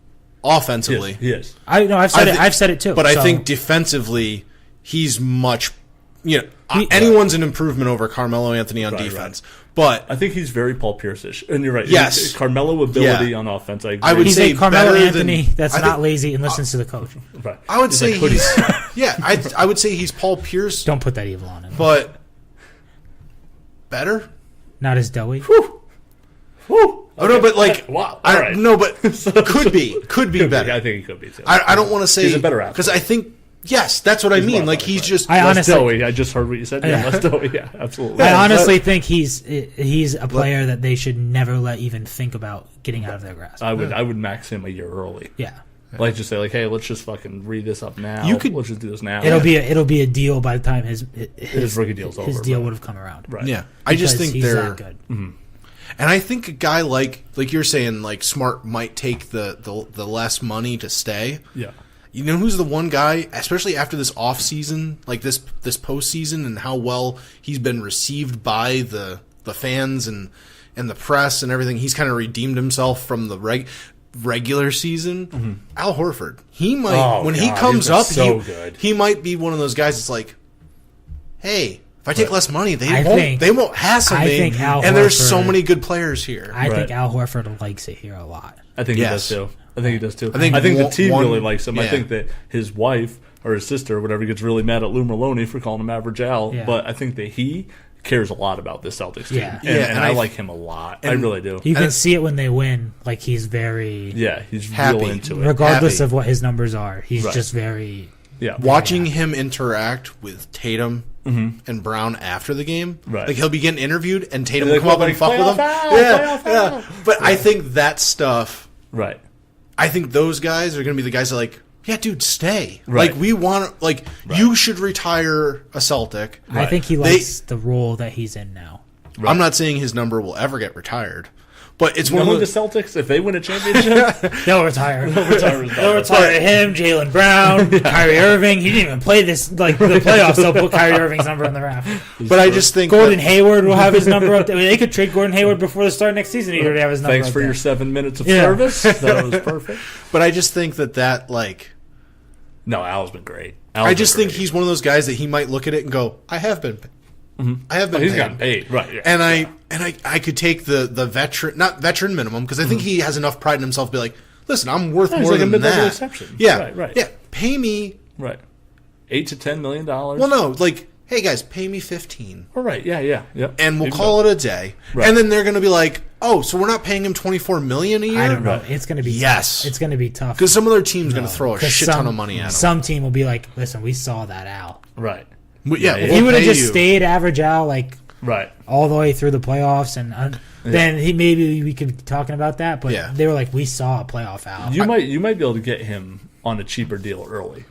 offensively. He is. I've said it too. But I think defensively he's much. Anyone's an improvement over Carmelo Anthony on defense. Right. But I think he's very Paul Pierce-ish. And you're right. Yes. Carmelo ability on offense. I agree. I would he's say a Carmelo Anthony that's not lazy and listens to the coach. Right. I would say I would say he's Paul Pierce. Don't put that evil on him. But better. Not as doughy. Whew. Oh no, but like, wow. I, Right. no, but could be better. I think he could be too. I don't want to say he's a better athlete because I think yes, that's what I mean. Like he's just less doughy. I just heard what you said. Yeah, less doughy. Yeah, absolutely. I honestly think he's a player that they should never let even think about getting out of their grasp. I would max him a year early. Yeah. Like just say like, hey, let's just fucking read this up now. Let's just do this now. It'll be a deal by the time his rookie deal's over. His deal would have come around. Right. Yeah. I just think he's they're that good. Mm-hmm. And I think a guy like you're saying, like Smart might take the less money to stay. Yeah. You know who's the one guy, especially after this off season, like this postseason, and how well he's been received by the fans and the press and everything. He's kind of redeemed himself from the regular season. Mm-hmm. Al Horford, he might he comes up, good. He might be one of those guys that's like, hey. If I take less money, they won't hassle me. And there's so many good players here. I think Al Horford likes it here a lot. I think he does too. I think I think the team really likes him. Yeah. I think that his wife or his sister or whatever gets really mad at Lou Merlone for calling him Average Al. Yeah. But I think that he cares a lot about this Celtics team. Yeah. And I like him a lot. I really do. You can see it when they win. Like he's very he's happy. real into it. Regardless of what his numbers are. He's just very watching him interact with Tatum and Brown after the game. Right. Like he'll be getting interviewed and Tatum will come up and fuck with him. But I think that stuff I think those guys are gonna be the guys that like, yeah, dude, stay. Right. Like we want you should retire a Celtic. I think he likes the role that he's in now. Right. I'm not saying his number will ever get retired. But it's one of the Celtics, if they win a championship, they'll retire. They'll retire him, Jaylen Brown, Kyrie Irving. He didn't even play this the playoffs. They'll put Kyrie Irving's number in the draft. But I just think Gordon Hayward will have his number up there. I mean, they could trade Gordon Hayward before the start next season. He'd already have his number. Thanks for your 7 minutes of service. That was perfect. But I just think that like, no, Al's been great. I just think he's one of those guys that he might look at it and go, I have been. I have been. He's gotten paid, right? Yeah. And I could take the veteran, not veteran minimum, because I think he has enough pride in himself to be like, listen, I'm worth more than that. Exception. Yeah, right. Yeah, pay me $8 to $10 million. Well, no, like, hey guys, pay me 15. All right, yeah. And we'll call it a day. Right. And then they're going to be like, oh, so we're not paying him $24 million a year. I don't know. It's going to be tough. It's going to be tough because some other team's going to throw a shit ton of money at him. Some team will be like, listen, we saw that Al. Right. If he would have just stayed average Al, like. Right. All the way through the playoffs, and then maybe we could be talking about that. But they were like, we saw a playoff Al. You might be able to get him on a cheaper deal early.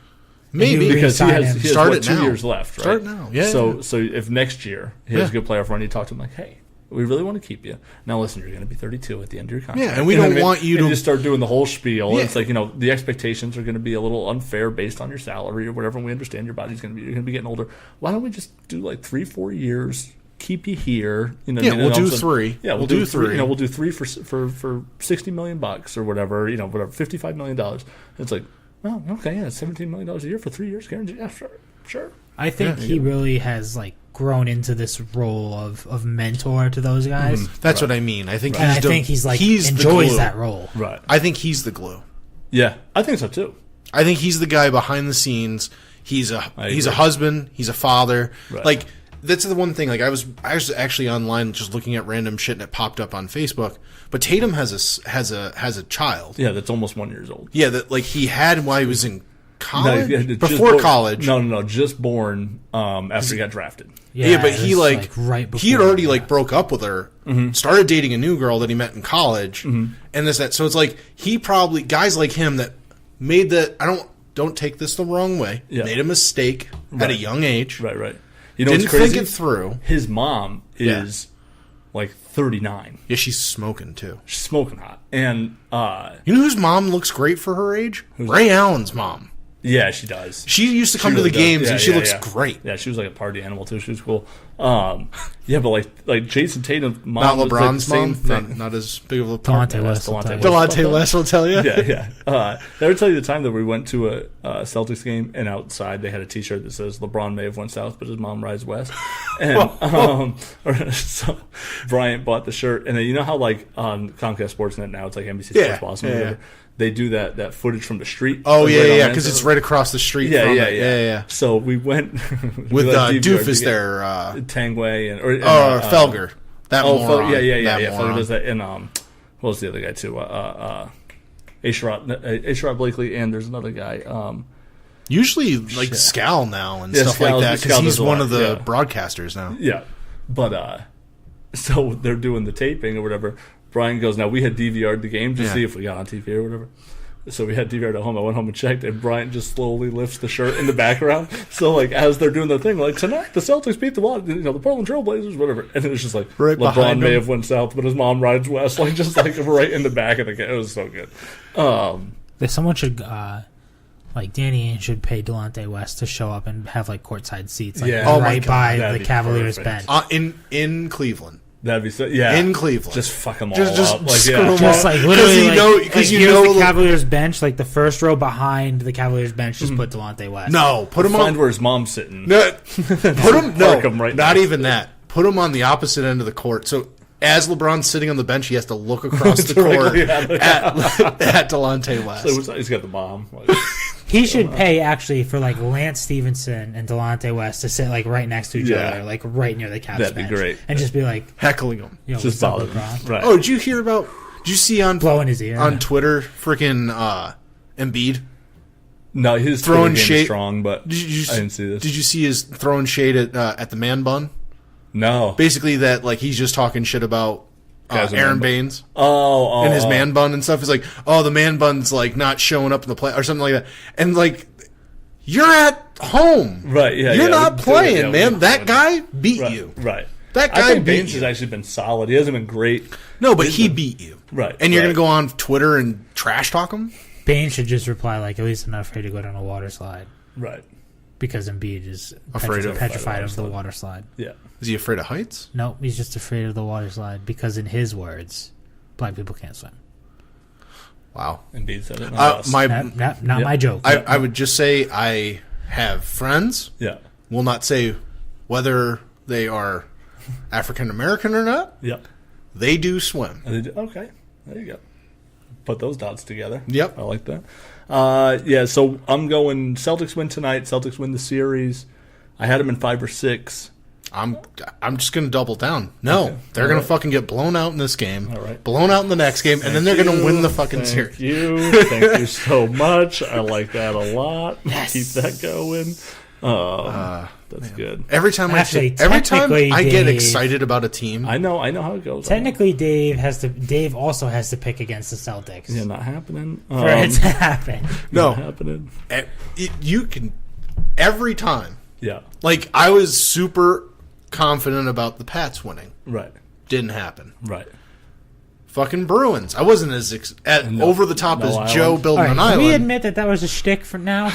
Maybe because he has 2 years left. Right? Start now. Yeah. So if next year he has a good playoff run, you talk to him like, hey, we really want to keep you. Now listen, you're going to be 32 at the end of your contract. Yeah, and we don't want you to just start doing the whole spiel. Yeah. It's like, the expectations are going to be a little unfair based on your salary or whatever. And we understand your body's going to be you're going to be getting older. Why don't we just do like 3-4 years? Keep you here. We'll do 3. Yeah, we'll do 3. We'll do 3 for $60 million or whatever. Whatever, $55 million. It's like, well, okay, yeah, $17 million a year for 3 years, guaranteed. Yeah, sure. I think he really has like grown into this role of mentor to those guys. That's what I mean. I think he enjoys that role. Right. I think he's the glue. Yeah, I think so too. I think he's the guy behind the scenes. He's a husband. He's a father. Right. Like. That's the one thing. Like I was actually online just looking at random shit and it popped up on Facebook. But Tatum has a child. Yeah, that's almost 1 year old. Yeah, that like he had while he was in college. No, before college. No, just born after he got drafted. Yeah, but he right before he had already broke up with her, started dating a new girl that he met in college, and that. So it's like he probably guys like him that made that. Don't take this the wrong way. Yeah. Made a mistake at a young age. Right. Didn't think it through. His mom is like 39. Yeah, she's smoking too. She's smoking hot. And you know whose mom looks great for her age? Ray Allen's mom. Yeah, she does. She used to come to the games and she looks great. Yeah, she was like a party animal too. She was cool. Yeah, but like Jason Tatum's mom, not LeBron's was like the same mom, not as big of a Delonte West will tell you. Yeah. I would tell you the time that we went to a Celtics game and outside they had a T-shirt that says LeBron may have went south, but his mom rides west. And so Bryant bought the shirt, and then you know how like on Comcast Sportsnet now it's like NBC Sports Boston or whatever. They do that footage from the street. Oh yeah, because it's right across the street. Yeah. So we went with Doofus there. Tangway and Felger. That moron. Yeah. Moron. Felger does that. And what was the other guy too? Ashrod Blakely, and there's another guy. Usually like Scal now and stuff like that because he's one of the broadcasters now. Yeah, but so they're doing the taping or whatever. Brian goes, now we had DVR'd the game to see if we got on TV or whatever. So we had DVR'd at home. I went home and checked, and Bryant just slowly lifts the shirt in the background. So, like, as they're doing their thing, like, tonight the Celtics beat the Portland Trailblazers, whatever. And then it's just like, right LeBron may have went south, but his mom rides west. Like, just, like, right in the back of the game. It was so good. Someone should, like, Danny Ainge should pay Delonte West to show up and have, like, courtside seats. Like, right by the Cavaliers bench. In Cleveland. That'd be so, in Cleveland. Just fuck them all just up. Like, just like literally, because you know the Cavaliers bench, like the first row behind the Cavaliers bench, just put Delonte West. No, put him on. Find where his mom's sitting. No, put him. No, right not even that. Put him on the opposite end of the court. So as LeBron's sitting on the bench, he has to look across the court at Delonte West. So he's got the bomb. He should pay actually for like Lance Stevenson and Delonte West to sit like right next to each other, like right near the Cavs bench. That'd be great. And just be like heckling him. Just bother him. Right. Oh, did you hear about? Did you see on blowing his ear on Twitter? Freaking Embiid. No, his throwing shade strong, but I didn't see this. Did you see his throwing shade at the man bun? No. Basically, that like he's just talking shit about Aaron Baines. And his man bun and stuff. Is like, the man bun's like not showing up in the play or something like that. And like, you're at home, right? Yeah, you're not playing, man. That guy beat you, right? That guy I think beat Baines you. has actually been solid. He hasn't been great. No, but he beat you, right? And you're gonna go on Twitter and trash talk him. Baines should just reply like, "At least I'm not afraid to go down a water slide," right? Because Embiid is petrified of the water slide. Yeah. Is he afraid of heights? No, he's just afraid of the water slide because, in his words, black people can't swim. Wow. Embiid said it. Not my joke. I would just say I have friends. Yeah. Will not say whether they are African American or not. Yep. They do swim. Okay. There you go. Put those dots together. Yep. I like that. So I'm going Celtics win tonight. Celtics win the series. I had them in 5 or 6. I'm just going to double down. No, they're going to fucking get blown out in this game. All right. Blown out in the next game, and then they're going to win the fucking series. Thank you so much. I like that a lot. Yes. Keep that going. That's good. Every time I get excited about a team, I know how it goes. Technically, Dave also has to pick against the Celtics. Yeah, not happening. For it to happen. No, not happening. You can every time. Yeah. Like I was super confident about the Pats winning. Right. Didn't happen. Right. Fucking Bruins. I wasn't as over the top as Joe building an island. Can we admit that was a shtick for now?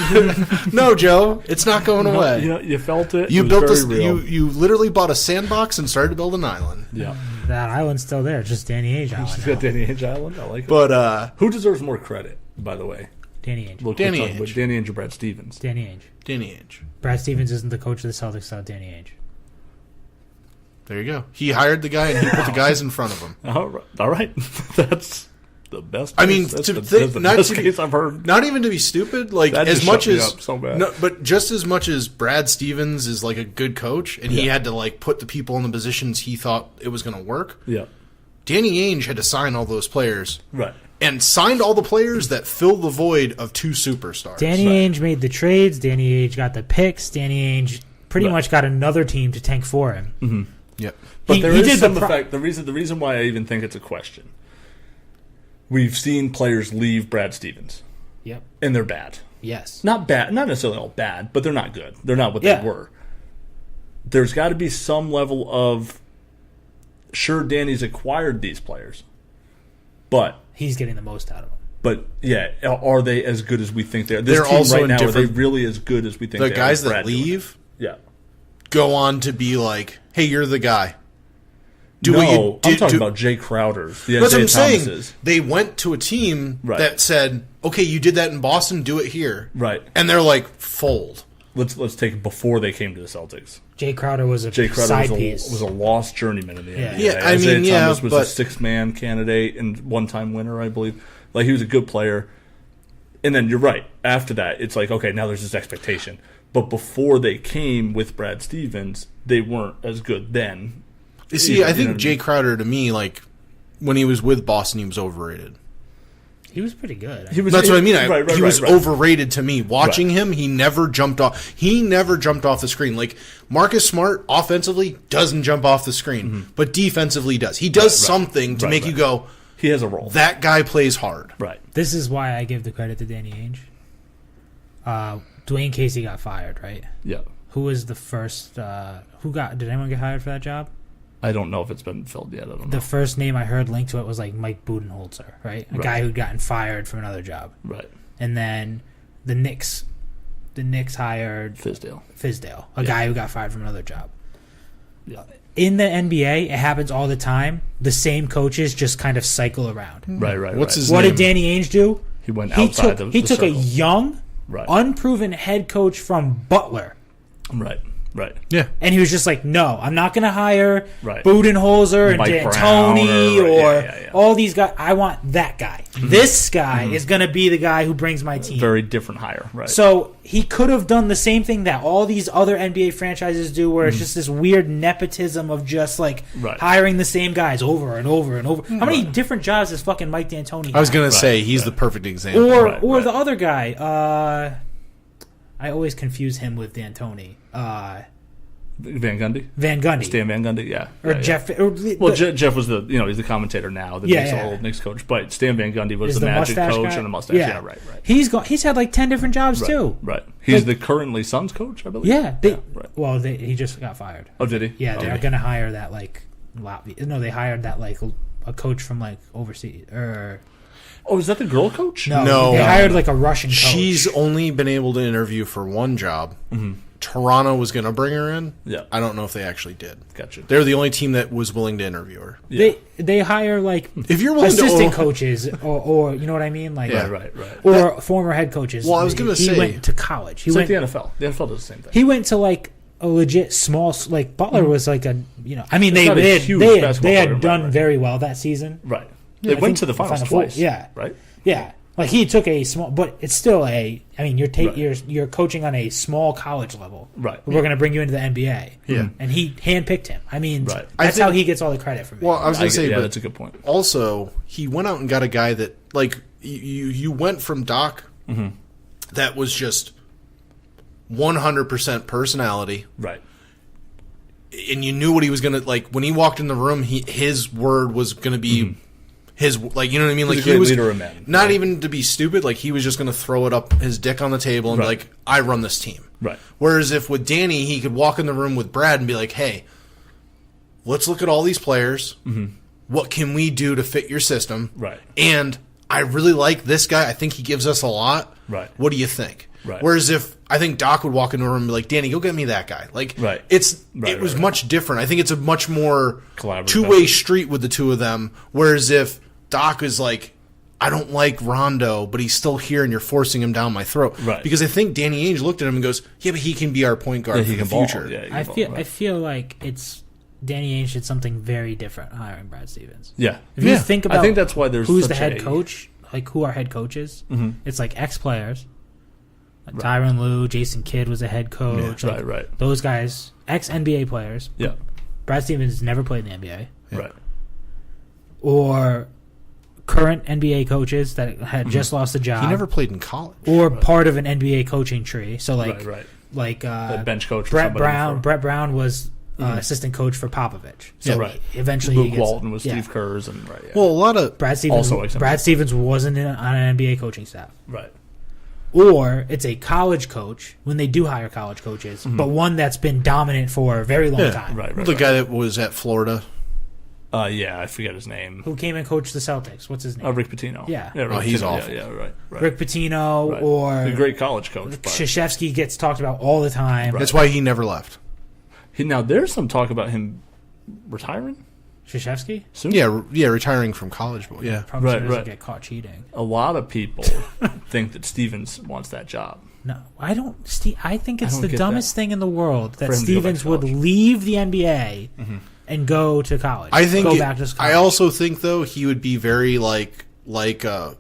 No, Joe, it's not going away. You felt it. You built this. You literally bought a sandbox and started to build an island. Yeah. That island's still there. It's just Danny Ainge Island. She's got Danny Ainge Island. I like it. But who deserves more credit, by the way? Danny Ainge. Danny Ainge. Danny Ainge or Brad Stevens? Danny Ainge. Danny Ainge. Brad Stevens isn't the coach of the Celtics without Danny Ainge. There you go. He hired the guy and he put the guys in front of him. All right. That's the best. I mean, that's the best case I've heard. Not even to be stupid, like that as much as so bad. No, but just as much as Brad Stevens is like a good coach, and he had to like put the people in the positions he thought it was going to work. Yeah. Danny Ainge had to sign all those players, right? And signed all the players that fill the void of 2 superstars. Danny Ainge made the trades. Danny Ainge got the picks. Danny Ainge pretty much got another team to tank for him. Mm-hmm. Yep. But there is some effect. The reason why I even think it's a question. We've seen players leave Brad Stevens. Yep. And they're bad. Yes. Not bad. Not necessarily all bad, but they're not good. They're not what they were. There's got to be some level of, sure, Danny's acquired these players, but he's getting the most out of them. But yeah, are they as good as we think they are? They're also right now, are they really as good as we think they are? The guys that leave, go on to be like, "Hey, you're the guy." I'm talking about Jay Crowder's. That's what I'm saying. They went to a team that said, "Okay, you did that in Boston, do it here." Right. And they're like, "Fold." Let's take it before they came to the Celtics. Jay Crowder was a side piece. Was a lost journeyman in the NBA. Yeah, I mean, Thomas was a 6-man candidate and one-time winner, I believe. Like, he was a good player. And then you're right. After that, it's like, okay, now there's this expectation. But before they came with Brad Stevens, they weren't as good then. You see, I think Jay Crowder, to me, like, when he was with Boston, he was overrated. He was pretty good. That's what I mean. He was overrated to me. Watching him, he never jumped off. He never jumped off the screen. Like, Marcus Smart, offensively, doesn't jump off the screen, but defensively does. He does something to make you go, he has a role. That guy plays hard. Right. This is why I give the credit to Danny Ainge. Dwayne Casey got fired, right? Yeah. Who was the first? Did anyone get hired for that job? I don't know if it's been filled yet. I don't know. The first name I heard linked to it was like Mike Budenholzer, right? A guy who'd gotten fired from another job. Right. And then the Knicks hired Fizdale, a guy who got fired from another job. Yeah. In the NBA, it happens all the time. The same coaches just kind of cycle around. Right. What's his What name? did Danny Ainge do? He went outside the He took circle. a young, unproven head coach from Butler. Right. Yeah. And he was just like, no, I'm not going to hire Right. Budenholzer and Mike D'Antoni Brown or all these guys. I want that guy. This guy is going to be the guy who brings my team. Very different hire, right? So he could have done the same thing that all these other NBA franchises do, where it's just this weird nepotism of just like hiring the same guys over and over and over. How many different jobs does fucking Mike D'Antoni have? I was going to say, he's the perfect example. Or the other guy. I always confuse him with D'Antoni. Van Gundy? Stan Van Gundy, yeah. Or Jeff. Jeff was he's the commentator now, the old Knicks coach. But Stan Van Gundy was the Magic coach guy? and the mustache. Yeah, right. He's had like 10 different jobs too. Right. He's the currently Suns coach, I believe. Yeah. Well, he just got fired. Oh, did he? Yeah, they're going to hire that like Latvia. No, they hired that like a coach from like overseas. Oh, is that the girl coach? No. They hired like a Russian coach. She's only been able to interview for one job. Toronto was going to bring her in. Yeah. I don't know if they actually did. Gotcha. They're the only team that was willing to interview her. Yeah. They hire like if you're willing assistant coaches or you know what I mean, like right. Or former head coaches. Well, I was going to say he went to college. It's like the NFL. The NFL does the same thing. He went to like a legit small like Butler was like a I mean they had done very well that season. Right. They went to the finals twice. Yeah. Right. Yeah. Like he took a small, but it's still you're coaching on a small college level. Right. We're going to bring you into the NBA. Yeah. And he handpicked him. I mean, right. That's how he gets all the credit from me. Well, I was going to say, but that's a good point. Also, he went out and got a guy that, like, you went from Doc that was just 100% personality. Right. And you knew what he was going to, like, when he walked in the room, his word was going to be... His, like, you know what I mean? Like, he was leader of men. Not even to be stupid, like, he was just going to throw it up his dick on the table and be like, I run this team. Right. Whereas if with Danny, he could walk in the room with Brad and be like, hey, let's look at all these players. What can we do to fit your system? Right. And I really like this guy. I think he gives us a lot. Right. What do you think? Right. Whereas if I think Doc would walk into a room and be like, Danny, go get me that guy. Like, it was much different. I think it's a much more two-way street with the two of them. Whereas if Doc is like, I don't like Rondo, but he's still here and you're forcing him down my throat. Right. Because I think Danny Ainge looked at him and goes, yeah, but he can be our point guard for the future. Yeah, I feel like it's Danny Ainge did something very different hiring Brad Stevens. Yeah. If you think about I think that's why there's who's the head coach, like who are head coaches, it's like ex-players. Like Tyronn Lue, Jason Kidd was a head coach. Yeah, right. Those guys, ex-NBA players. Yeah. Brad Stevens never played in the NBA. Right. Or current NBA coaches that had just lost a job. He never played in college. Or part of an NBA coaching tree. So like the bench coach. Brett Brown was assistant coach for Popovich. So eventually Luke Walton was Steve Kerr's and Well, a lot of Brad Stevens wasn't on an NBA coaching staff. Right. Or it's a college coach when they do hire college coaches, but one that's been dominant for a very long time. Right. The guy that was at Florida. I forget his name. Who came and coached the Celtics? What's his name? Rick Pitino. Yeah. He's awful. Yeah, right. Rick Pitino or a great college coach. Krzyzewski gets talked about all the time. That's why he never left. Now there's some talk about him retiring. Krzyzewski? Soon? Yeah, retiring from college. But yeah, probably doesn't get caught cheating. A lot of people think that Stevens wants that job. No, I don't. I think it's the dumbest thing in the world that Stevens would leave the NBA and go to college. I think go back to college. I also think though he would be very like Bill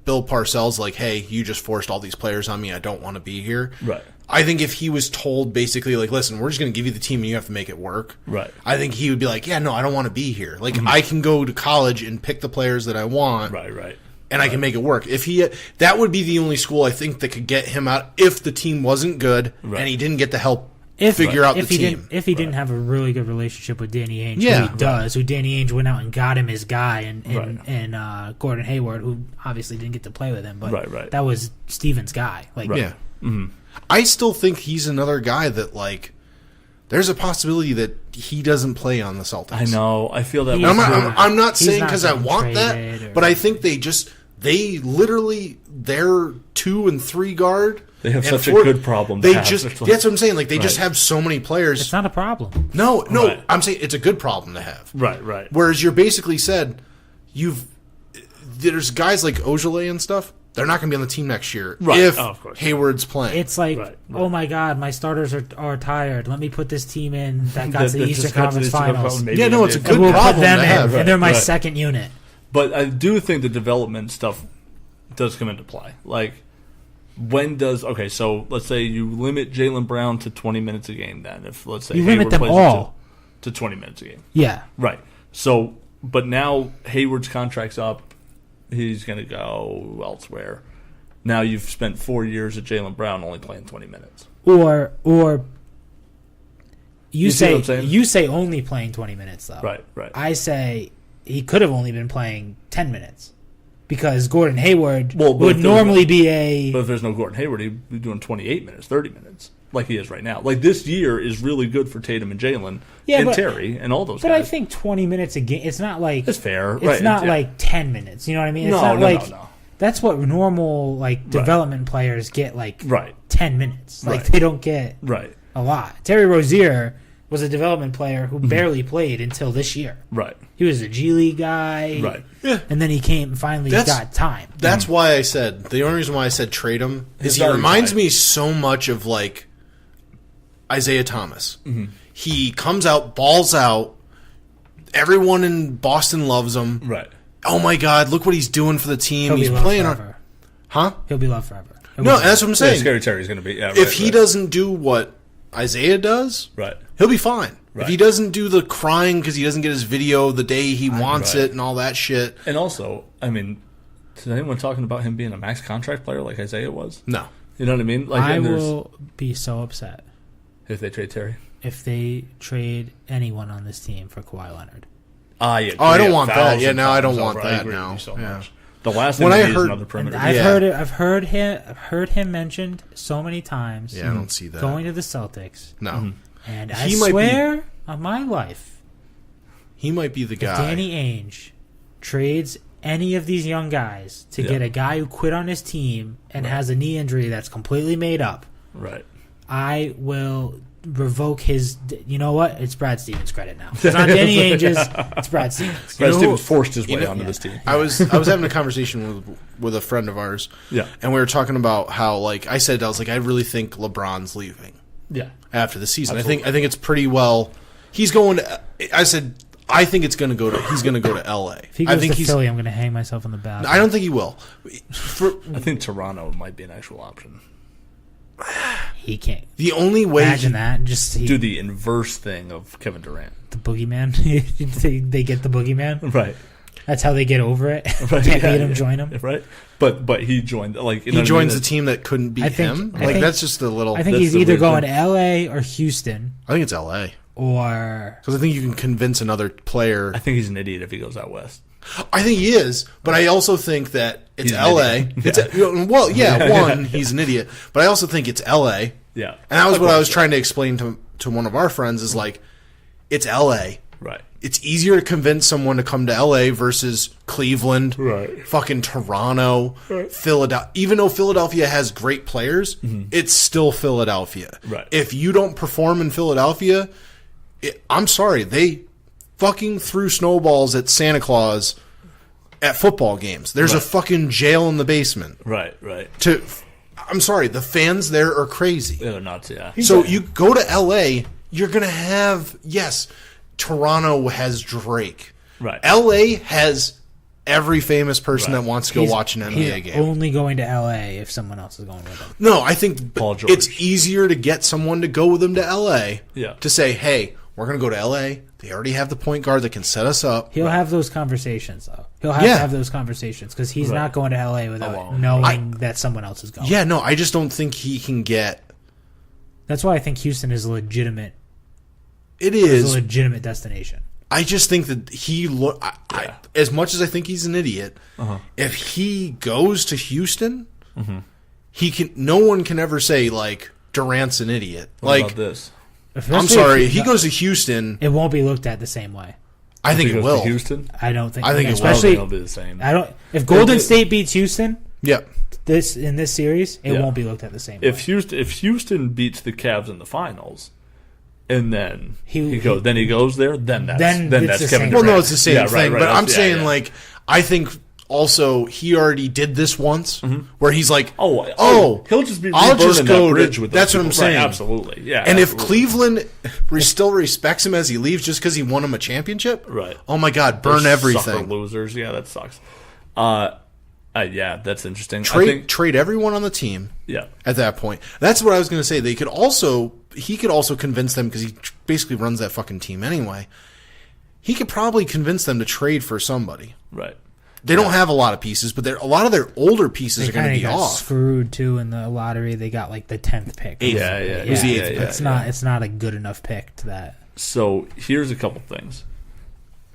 Parcells, like, hey, you just forced all these players on me. I don't want to be here. Right. I think if he was told basically, like, listen, we're just going to give you the team and you have to make it work. Right. I think he would be like, yeah, no, I don't want to be here. Like, I can go to college and pick the players that I want. Right. And I can make it work. That would be the only school I think that could get him out if the team wasn't good and he didn't get the help figure out the team. If he didn't have a really good relationship with Danny Ainge, who he does, who Danny Ainge went out and got him his guy, and Gordon Hayward, who obviously didn't get to play with him, but that was Steven's guy. Like, yeah. Mm-hmm. I still think he's another guy that, like, there's a possibility that he doesn't play on the Celtics. I know. I feel that. I'm not saying because I want that, but I think they literally, their 2 and 3 guard. They have such a good problem. That's what I'm saying. Like, they just have so many players. It's not a problem. No. I'm saying it's a good problem to have. Right. Whereas you're basically said, there's guys like Ojale and stuff. They're not going to be on the team next year if Hayward's playing. It's like, oh my God, my starters are tired. Let me put this team in that got to the Eastern Conference Finals. It's a good problem to have. And they're my second unit. But I do think the development stuff does come into play. Like, so let's say you limit Jaylen Brown to 20 minutes a game then. If, let's say, you Hayward limit them plays all to 20 minutes a game. Yeah. Right. So, but now Hayward's contract's up. He's going to go elsewhere. Now you've spent 4 years at Jaylen Brown only playing 20 minutes. Or you say only playing 20 minutes though. Right. I say he could have only been playing 10 minutes because Gordon Hayward would normally be But if there's no Gordon Hayward, he'd be doing 28 minutes, 30 minutes. Like he is right now. Like, this year is really good for Tatum and Jaylen and Terry and all those guys. But I think 20 minutes a game, it's not like... It's fair. It's not like 10 minutes. You know what I mean? It's no. That's what normal development players get, 10 minutes. They don't get a lot. Terry Rozier was a development player who barely played until this year. Right. He was a G League guy. Right. Yeah. And then he finally got time. That's why I said... The only reason why I said trade him is he reminds me so much of, Isaiah Thomas. Mm-hmm. He comes out, balls out. Everyone in Boston loves him. Right. Oh my God! Look what he's doing for the team. He's playing forever. Huh? He'll be loved forever. That's what I'm saying. Yeah, Scary Terry's going to be. Yeah, if he doesn't do what Isaiah does, he'll be fine. Right. If he doesn't do the crying because he doesn't get his video the day he wants it and all that shit. And also, I mean, is anyone talking about him being a max contract player like Isaiah was? No. You know what I mean? I will be so upset. If they trade Terry? If they trade anyone on this team for Kawhi Leonard. I don't want that. Yeah, no, I don't want that now. So much. The last thing is another perimeter. I've heard him mentioned so many times. Yeah, I don't see that. Going to the Celtics. No. Mm-hmm. And I swear on my life, he might be the guy. If Danny Ainge trades any of these young guys to get a guy who quit on his team and has a knee injury that's completely made up. Right. I will revoke his... You know what? It's Brad Stevens' credit now. It's not Danny Ainge's. It's Brad Stevens. Brad Stevens forced his way onto this team. I was having a conversation with a friend of ours. Yeah. And we were talking about how, I said, I really think LeBron's leaving. Yeah. After the season. Absolutely. I think it's pretty well... He's going to... I said... I think he's going to go to L.A. If he goes to Philly, I'm going to hang myself on the bathroom. I don't think he will. I think Toronto might be an actual option. He can't. The only way... Imagine that. Just do the inverse thing of Kevin Durant. The boogeyman. they get the boogeyman. Right. That's how they get over it. Right. Can't beat him, join him. Right. But he joined... he joins a team that couldn't beat him? That's just a little... I think he's either going to L.A. or Houston. I think it's L.A. Or... Because I think you can convince another player... I think he's an idiot if he goes out west. I think he is, but I also think that it's L.A. He's an idiot. But I also think it's L.A. Yeah. And that was what I was trying to explain to one of our friends is it's L.A. Right. It's easier to convince someone to come to L.A. versus Cleveland, fucking Toronto, Philadelphia. Even though Philadelphia has great players, it's still Philadelphia. Right. If you don't perform in Philadelphia... I'm sorry, they fucking threw snowballs at Santa Claus at football games. There's a fucking jail in the basement. Right. I'm sorry, the fans there are crazy. They're nuts, yeah. So you go to L.A., you're going to have, Toronto has Drake. Right. L.A. has every famous person that wants to go watch an NBA game. Only going to LA if someone else is going with him. No, I think Paul George. it's easier to get someone to go with them to LA to say, hey, we're going to go to LA. They already have the point guard that can set us up. He'll have those conversations, though. He'll have to have those conversations because he's not going to LA without knowing that someone else is going. Yeah, no, I just don't think he can get... That's why I think Houston is legitimate. It is. It's a legitimate destination. I just think that as much as I think he's an idiot, if he goes to Houston, no one can ever say, like, Durant's an idiot. What about this? I'm sorry, if he goes to Houston, it won't be looked at the same way. I think it will. Houston? I don't think. I think especially it'll be the same. If Golden State beats Houston, in this series, it won't be looked at the same way. If Houston beats the Cavs in the finals, and then he goes there, then that's Kevin Durant. Well, no, it's the same thing. Right, but I'm saying, like, I think also he already did this once, where he's like, he'll just be I'll just go that bridge with that's what I'm saying. Right, absolutely, yeah. And if Cleveland still respects him as he leaves just because he won him a championship, right? Oh my God, burn everything. Sucker losers, yeah, that sucks. Yeah, that's interesting. Trade everyone on the team. Yeah. At that point, that's what I was going to say. He could also convince them because he basically runs that fucking team anyway. He could probably convince them to trade for somebody. Right. They don't have a lot of pieces, but a lot of their older pieces are going to be off. Screwed too in the lottery. They got like the 10th pick. Yeah. It was the 8th pick. It's not a good enough pick to that. So here's a couple things.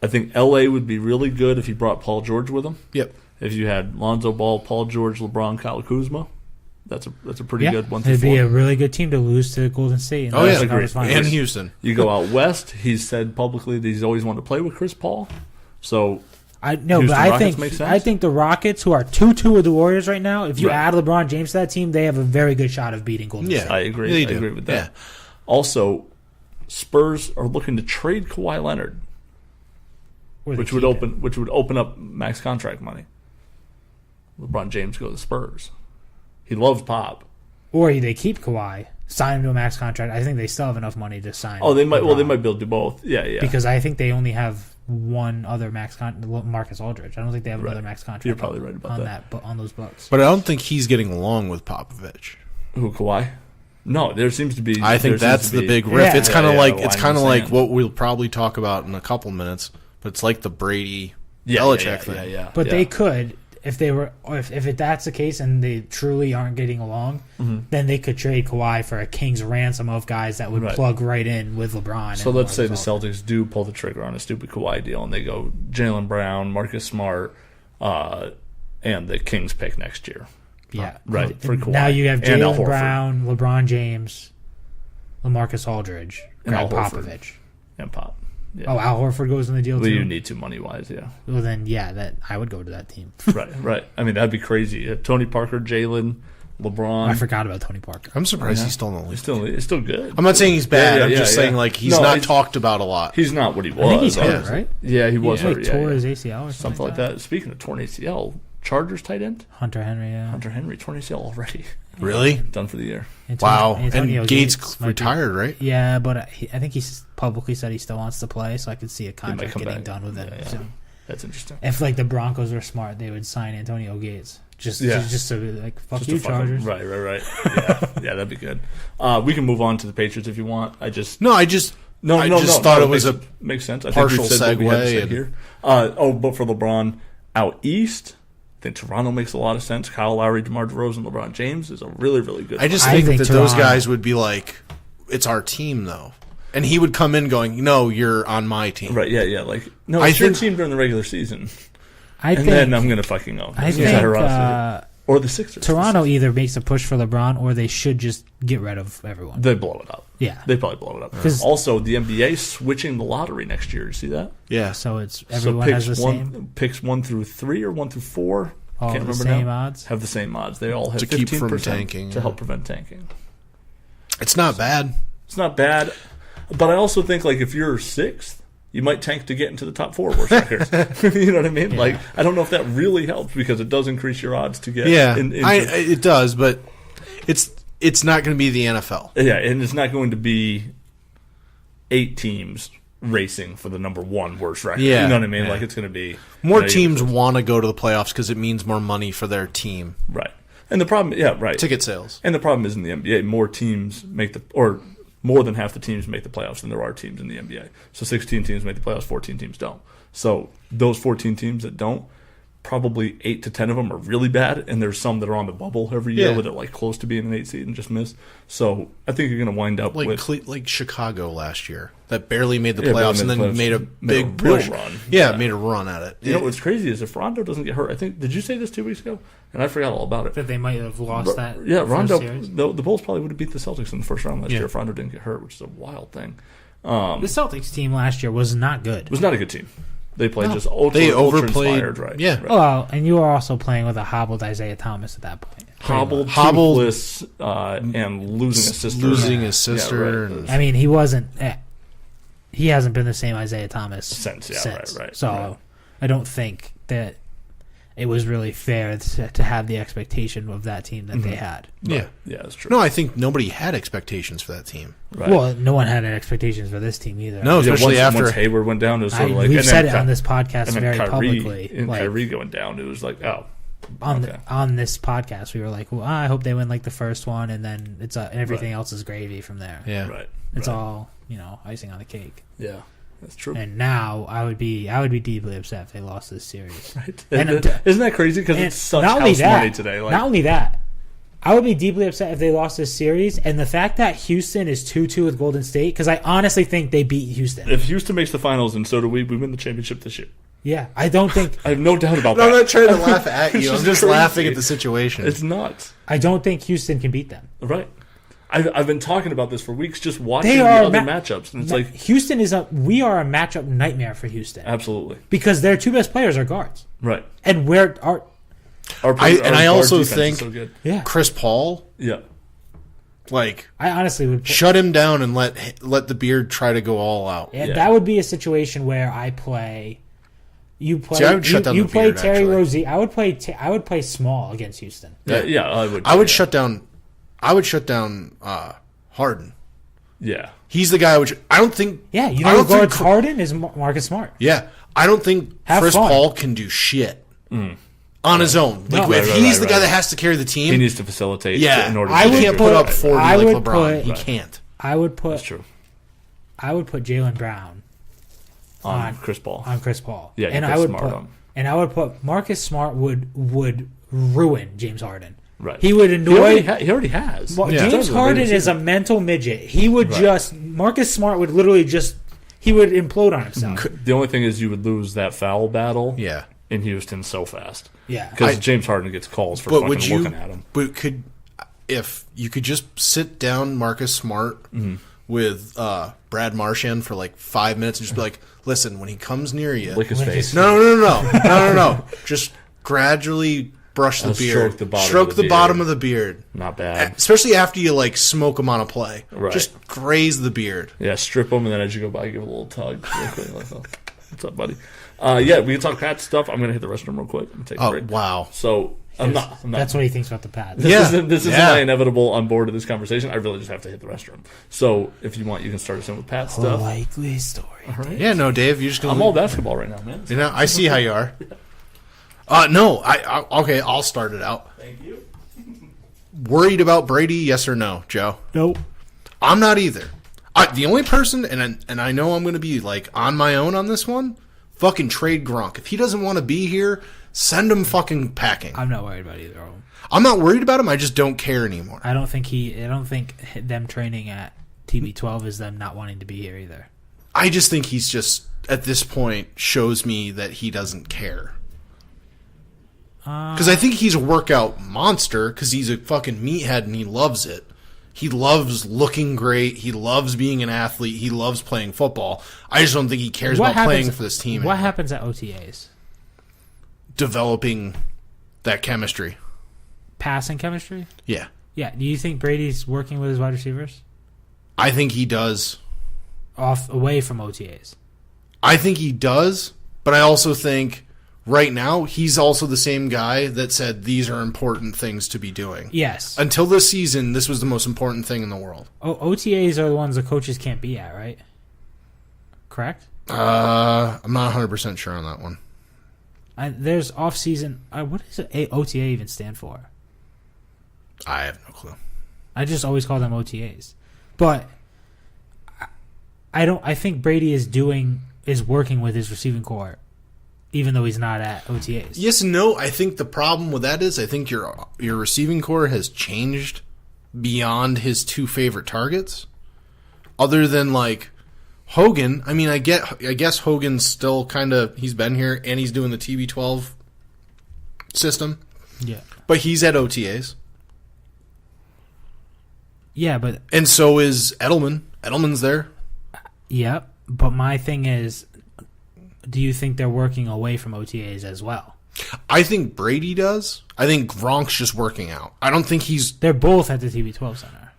I think LA would be really good if you brought Paul George with him. Yep. If you had Lonzo Ball, Paul George, LeBron, Kyle Kuzma, that's a pretty good 1 through 4. It'd be a really good team to lose to Golden State. And Houston. You go out west. He's said publicly that he's always wanted to play with Chris Paul. So I think the Rockets, who are 2-2 with the Warriors right now, if you add LeBron James to that team, they have a very good shot of beating Golden State. I agree. I agree with that. Yeah. Also, Spurs are looking to trade Kawhi Leonard, which would open up max contract money. LeBron James go to the Spurs. He loves Pop. Or they keep Kawhi, sign him to a max contract. I think they still have enough money to sign. Oh, they might. LeBron. Well, they might be able to do both. Yeah. Because I think they only have one other max contract, Marcus Aldridge. I don't think they have another max contract. You're probably right about that. But on those books. But I don't think he's getting along with Popovich. Who, Kawhi? No, there seems to be. I think that's the big riff. Yeah. It's kind of like what we'll probably talk about in a couple minutes. But it's like the Brady Belichick thing. Yeah. But they could. If that's the case and they truly aren't getting along, then they could trade Kawhi for a king's ransom of guys that would plug right in with LeBron. So let's say the Celtics do pull the trigger on a stupid Kawhi deal and they go Jaylen Brown, Marcus Smart, and the Kings pick next year. Yeah. Right, for Kawhi. Now you have Jaylen Brown, LeBron James, LaMarcus Aldridge, and Popovich. And Pop. Yeah. Oh, Al Horford goes in the deal too? You need to money-wise, yeah. Well, then, that I would go to that team. Right. I mean, that'd be crazy. Tony Parker, Jaylen, LeBron. I forgot about Tony Parker. I'm surprised he's still in the league. He's still good. I'm not saying he's bad. I'm just saying, like, he's not talked about a lot. He's not what he was. I think he's hurt, right? Yeah, he was hurt. He tore his ACL or something like that. Speaking of torn ACL, Chargers tight end? Hunter Henry, yeah. Hunter Henry, torn ACL already. Really? Done for the year. Wow. And Gates retired, right? Yeah, but I think he's publicly said he still wants to play, so I could see a contract getting done with him. So that's interesting. If the Broncos were smart, they would sign Antonio Gates. Just to be like, fuck you, Chargers. Right. Yeah, that'd be good. We can move on to the Patriots if you want. I just thought it was makes sense. Partial segue here. But for LeBron out east, I think Toronto makes a lot of sense. Kyle Lowry, DeMar DeRozan, LeBron James is a really, really good. I just think that Toronto, those guys would be like, it's our team though. And he would come in going, no, you're on my team. Right, yeah. Like, no, it's your team during the regular season. Then I'm going to fucking go. I think or the Sixers. Toronto either makes a push for LeBron or they should just get rid of everyone. They blow it up. Yeah. They probably blow it up. Also, the NBA switching the lottery next year. You see that? Yeah. So it's everyone has the same? Picks 1 through 3 or 1 through 4. All Can't the remember same now. odds? Have the same odds. They all have to 15% keep from tanking. To help prevent tanking. It's not bad. It's not bad. But I also think, like, if you're 6th, you might tank to get into the top 4 worst records. You know what I mean? Yeah. Like, I don't know if that really helps because it does increase your odds to get. Yeah, it does, but it's not going to be the NFL. Yeah, and it's not going to be 8 teams racing for the number one worst record. Yeah. You know what I mean? Yeah. Like, it's going to be... More teams want to go to the playoffs because it means more money for their team. Right. And the problem... Yeah, right. Ticket sales. And the problem is in the NBA, more teams make the... Or more than half the teams make the playoffs than there are teams in the NBA. So 16 teams make the playoffs, 14 teams don't. So those 14 teams that don't, probably 8 to 10 of them are really bad, and there's some that are on the bubble every year where they're like close to being an 8 seed and just miss. So I think you're going to wind up with like Chicago last year that barely made the playoffs and then made a big real push. run. Made a run at it. You know what's crazy is if Rondo doesn't get hurt, I think, did you say this 2 weeks ago? And I forgot all about it. That they might have lost that. Yeah, Rondo. Series. The Bulls probably would have beat the Celtics in the first round last year if Rondo didn't get hurt, which is a wild thing. The Celtics team last year was not good. It was not a good team. They played just they overplayed. overplayed. Right. Yeah. Right. Well, and you were also playing with a hobbled Isaiah Thomas at that point. Hobbled, toothless, and losing a sister. Losing his sister. Yeah, right. I mean, he wasn't. He hasn't been the same Isaiah Thomas since. Right. So I don't think that it was really fair to have the expectation of that team that they had. Yeah. Yeah, that's true. No, I think nobody had expectations for that team. Right. Well, no one had expectations for this team either. No, especially once Hayward went down, it was sort of like... We've said it on this podcast very Kyrie, publicly. And like, Kyrie going down, it was like, oh, on this podcast, we were like, well, I hope they win like the first one, and then it's everything else is gravy from there. Yeah. Right. It's all, icing on the cake. Yeah. That's true. And now I would be deeply upset if they lost this series. Right. And isn't that crazy? Because it's such house money today. Like, not only that, I would be deeply upset if they lost this series. And the fact that Houston is 2-2 with Golden State, because I honestly think they beat Houston. If Houston makes the finals, and so do we win the championship this year. Yeah, I don't think... I have no doubt about No, that. I'm not trying to laugh at you. I'm just crazy. laughing at the situation. It's nuts. I don't think Houston can beat them. Right. I've been talking about this for weeks, just watching They the are other matchups, and it's like Houston we are a matchup nightmare for Houston. Absolutely. Because their two best players are guards. Right. And I also think so good. Chris Paul, I honestly would shut him down and let the Beard try to go all out. Yeah, that would be a situation where I play. You play. See, I would shut down you the play Beard, Terry actually. Rozier. I would play small against Houston. Yeah, I would. I would shut down. I would shut down Harden. Yeah, he's the guy. I don't think. Yeah, who guards Harden is Marcus Smart. Yeah, I don't think Chris Paul can do shit on his own. Like if he's the guy that has to carry the team, he needs to facilitate. Yeah, in order he can't put up 40 like LeBron. He can't. That's true. I would put Jaylen Brown on Chris Paul. Yeah, and I would put Marcus Smart would ruin James Harden. Right. He would annoy. He already has. James Harden is a mental midget. He would Marcus Smart would literally he would implode on himself. The only thing is you would lose that foul battle. Yeah. In Houston so fast. Yeah. Because James Harden gets calls for fucking looking at him. But if you could just sit down Marcus Smart with Brad Marchand for like 5 minutes and just be like, listen, when he comes near you, lick his face. No. Just gradually brush the beard. Stroke the bottom of the beard. Not bad. Especially after you like smoke him on a play. Right. Just graze the beard. Yeah, strip him, and then as you go by, give it a little tug. Real quick, like, what's up, buddy? Yeah, we can talk Pats stuff. I'm going to hit the restroom real quick. I'm gonna take a break. Wow. So I'm not. That's what he thinks about the Pats. This isn't my inevitable on board of this conversation. I really just have to hit the restroom. So if you want, you can start us in with Pat stuff. Likely story. All right. Yeah, no, Dave, you're just going. I'm all basketball right now, man. You know, I see how you are. No, okay, I'll start it out. Thank you. Worried about Brady? Yes or no, Joe? Nope. I'm not either. The only person, and I know I'm going to be like on my own on this one. Fucking trade Gronk. If he doesn't want to be here, send him fucking packing. I'm not worried about either of them. I'm not worried about him. I just don't care anymore. I don't think them training at TB12 is them not wanting to be here either. I just think he's just at this point shows me that he doesn't care. Because I think he's a workout monster because he's a fucking meathead and he loves it. He loves looking great. He loves being an athlete. He loves playing football. I just don't think he cares about playing for this team. What happens at OTAs? Developing that chemistry. Passing chemistry? Yeah. Yeah. Do you think Brady's working with his wide receivers? I think he does. Away from OTAs? I think he does, but I also think right now he's also the same guy that said these are important things to be doing. Yes. Until this season, this was the most important thing in the world. OTAs are the ones the coaches can't be at, right? correct? I'm not 100% sure on that one. There's off-season. What does OTA even stand for? I have no clue. I just always call them OTAs. But I think Brady is working with his receiving core, even though he's not at OTAs. Yes and no. I think the problem with that is I think your receiving core has changed beyond his two favorite targets. Other than like Hogan, I mean, I guess Hogan's still kind of, he's been here and he's doing the TB12 system. Yeah. But he's at OTAs. Yeah, but... And so is Edelman. Edelman's there. Yeah, but my thing is, do you think they're working away from OTAs as well? I think Brady does. I think Gronk's just working out. I don't think he's... They're both at the TB12 Center.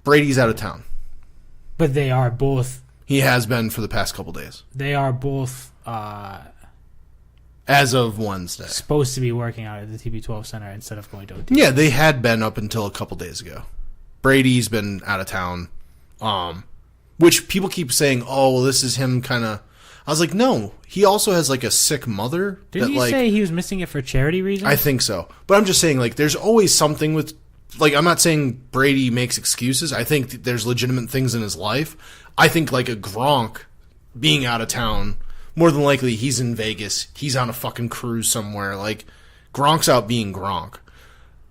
Brady's out of town. But they are both... He has been for the past couple days. They are both... as of Wednesday. Supposed to be working out at the TB12 Center instead of going to OTAs. Yeah, they had been up until a couple days ago. Brady's been out of town. Which people keep saying, oh, well, this is him kind of... I was like, no. He also has, like, a sick mother. Didn't you say he was missing it for charity reasons? I think so. But I'm just saying, like, there's always something with... Like, I'm not saying Brady makes excuses. I think there's legitimate things in his life. I think, like, a Gronk being out of town, more than likely he's in Vegas. He's on a fucking cruise somewhere. Like, Gronk's out being Gronk.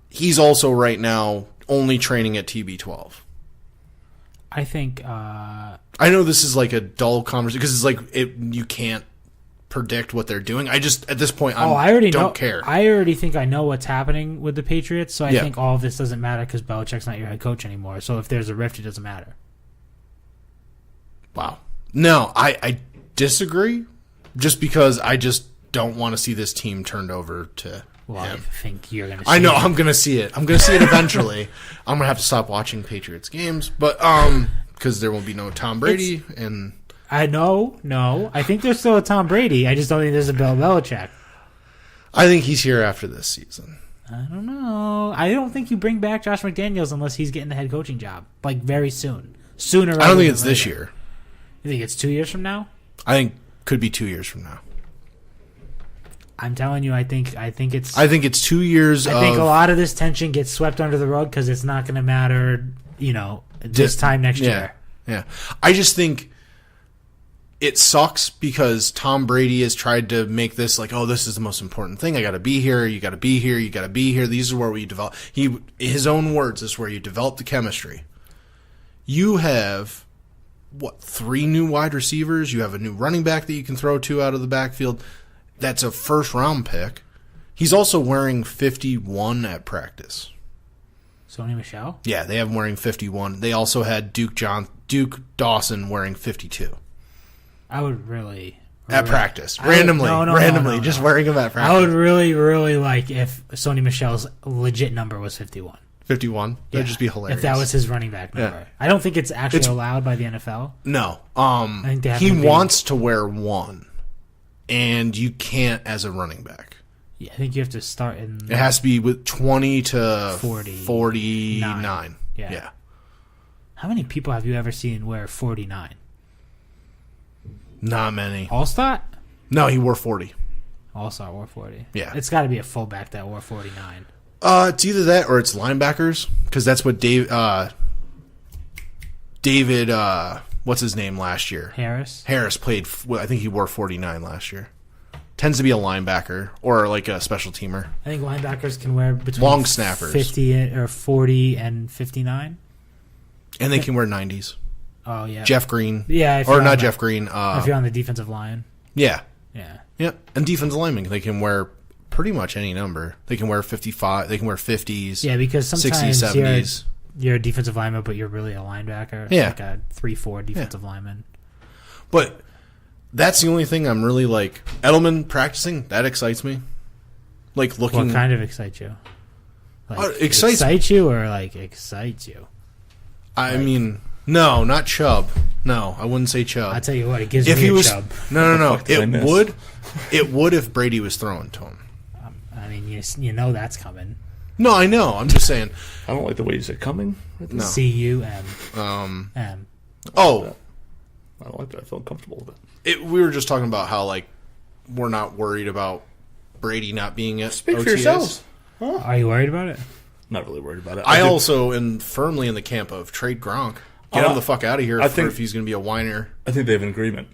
He's also, right now, only training at TB12. I think... I know this is like a dull conversation because it's like you can't predict what they're doing. I just at this point I already don't care. I already think I know what's happening with the Patriots, so I think all of this doesn't matter because Belichick's not your head coach anymore. So if there's a rift, it doesn't matter. Wow. No, I disagree. Just because I just don't want to see this team turned over to. Well, him. I think you're going to see it. I know, I'm going to see it. I'm going to see it eventually. I'm going to have to stop watching Patriots games, but because there won't be no Tom Brady. And I know, no. I think there's still a Tom Brady. I just don't think there's a Bill Belichick. I think he's here after this season. I don't know. I don't think you bring back Josh McDaniels unless he's getting the head coaching job, like very soon. Sooner rather I don't think than it's later. this year. You think it's 2 years from now? I think could be 2 years from now. I'm telling you, I think it's. I think it's 2 years. I think a lot of this tension gets swept under the rug because it's not going to matter, this time next year. Yeah. I just think it sucks because Tom Brady has tried to make this like, oh, this is the most important thing. I got to be here. You got to be here. You got to be here. These are where we develop. His own words, this is where you develop the chemistry. You have, 3 new wide receivers? You have a new running back that you can throw to out of the backfield. That's a first-round pick. He's also wearing 51 at practice. Sony Michel? Yeah, they have him wearing 51. They also had Duke Dawson wearing 52. I would really... At practice. Randomly. Just wearing him at practice. I would really, really like if Sony Michel's legit number was 51. 51? That'd just be hilarious. If that was his running back number. Yeah. I don't think it's actually allowed by the NFL. No. I think he wants to wear 1. And you can't as a running back. Yeah, I think you have to start in... It has to be with 20 to 49. Yeah. How many people have you ever seen wear 49? Not many. Allstott? No, he wore 40. Allstott wore 40. Yeah. It's got to be a fullback that wore 49. It's either that or it's linebackers, because that's what David, what's his name last year? Harris played, I think he wore 49 last year. Tends to be a linebacker or like a special teamer. I think linebackers can wear between long snappers 50 or 40 and 59. And they can wear 90s. Oh, yeah. Jeff Green. Yeah. Or not Jeff Green. If you're on the defensive line. Yeah. Yeah. Yeah. And defensive linemen, they can wear pretty much any number. They can wear 55. They can wear 50s. Yeah, because sometimes 60s, 70s. You're a defensive lineman, but you're really a linebacker. Yeah. Like a 3-4 defensive lineman. But that's the only thing I'm really like. Edelman practicing, that excites me. Like looking. What kind of excites you? Like, excites you or like excites you? I mean, no, not Chubb. No, I wouldn't say Chubb. I tell you what, it gives me a Chubb. No. It would. It would if Brady was throwing to him. I mean, you know that's coming. No, I know. I'm just saying. I don't like the way you said coming. No. C-U-M. M. Oh. I don't like that. I feel uncomfortable with it. We were just talking about how, like, we're not worried about Brady not being at Speak OTAs. for yourselves. Huh? Are you worried about it? Not really worried about it. I also am firmly in the camp of trade Gronk. Get him the fuck out of here if he's going to be a whiner. I think they have an agreement.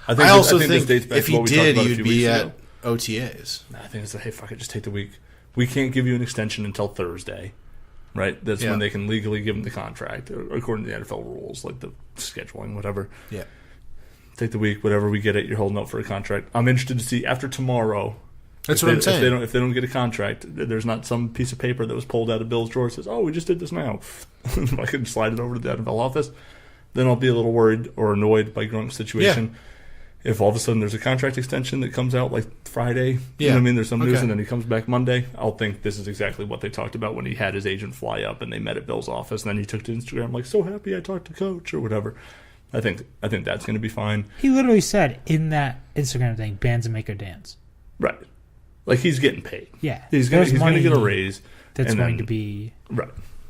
I also think if he did, he would be at OTAs. I think it's hey, fuck it, just take the week. We can't give you an extension until Thursday, right? That's when they can legally give him the contract, according to the NFL rules, like the scheduling, whatever. Yeah. Take the week, whatever we get it, you're holding out for a contract. I'm interested to see after tomorrow. That's what I'm saying. If they don't get a contract, there's not some piece of paper that was pulled out of Bill's drawer that says, "Oh, we just did this now." If I can slide it over to the NFL office, then I'll be a little worried or annoyed by Gronk's situation. Yeah. If all of a sudden there's a contract extension that comes out like Friday, you know what I mean? There's some news, and then he comes back Monday. I'll think this is exactly what they talked about when he had his agent fly up and they met at Bill's office, and then he took to Instagram like, "So happy I talked to Coach" or whatever. I think that's going to be fine. He literally said in that Instagram thing, "Bands and make her dance." Right, like he's getting paid. Yeah, he's going to get a raise. That's going to be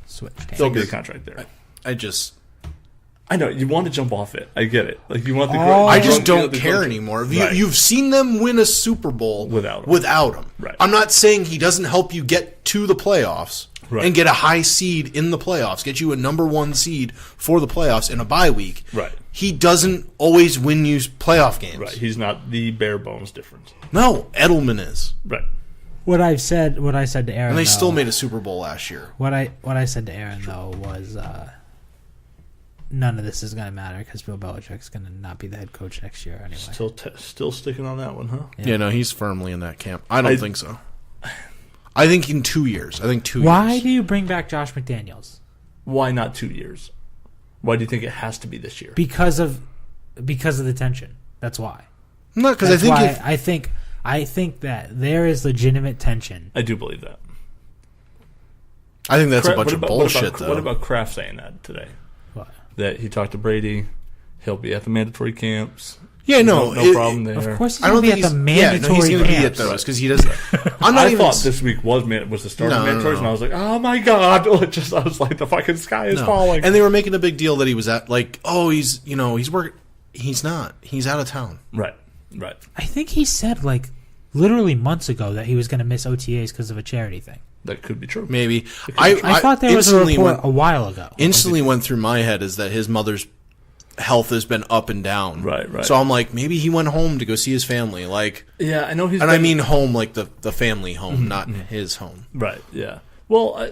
switched. They'll get a contract there. I know you want to jump off it. I get it. Like you want the. I just don't care anymore. You've seen them win a Super Bowl without him. Right. I'm not saying he doesn't help you get to the playoffs and get a high seed in the playoffs, get you a number 1 seed for the playoffs in a bye week. Right. He doesn't always win you playoff games. Right. He's not the bare bones difference. No, Edelman is. Right. What I said to Aaron, and they still made a Super Bowl last year. What I said to Aaron though was. None of this is going to matter because Bill Belichick's going to not be the head coach next year anyway. Still sticking on that one, huh? Yeah, no, he's firmly in that camp. I don't think so. I think in 2 years. Why do you bring back Josh McDaniels? Why not 2 years? Why do you think it has to be this year? Because of the tension. That's why. No, because I think that there is legitimate tension. I do believe that. I think that's a bunch of bullshit, though. What about Kraft saying that today? That he talked to Brady, he'll be at the mandatory camps. Yeah, no problem there. Of course, he's going to be at the mandatory camps. He's going to be at those because he does. I thought this week was the start of mandatories, and I was like, oh my god! I was like, the fucking sky is falling. And they were making a big deal that he was at he's working. He's not. He's out of town. Right. I think he said literally months ago that he was going to miss OTAs because of a charity thing. That could be true. Maybe. I thought there was a report a while ago. Instantly went through my head is that his mother's health has been up and down. Right. So I'm like, maybe he went home to go see his family. Yeah, I know he's. And I mean home like the family home, not his home. Right. Yeah. Well,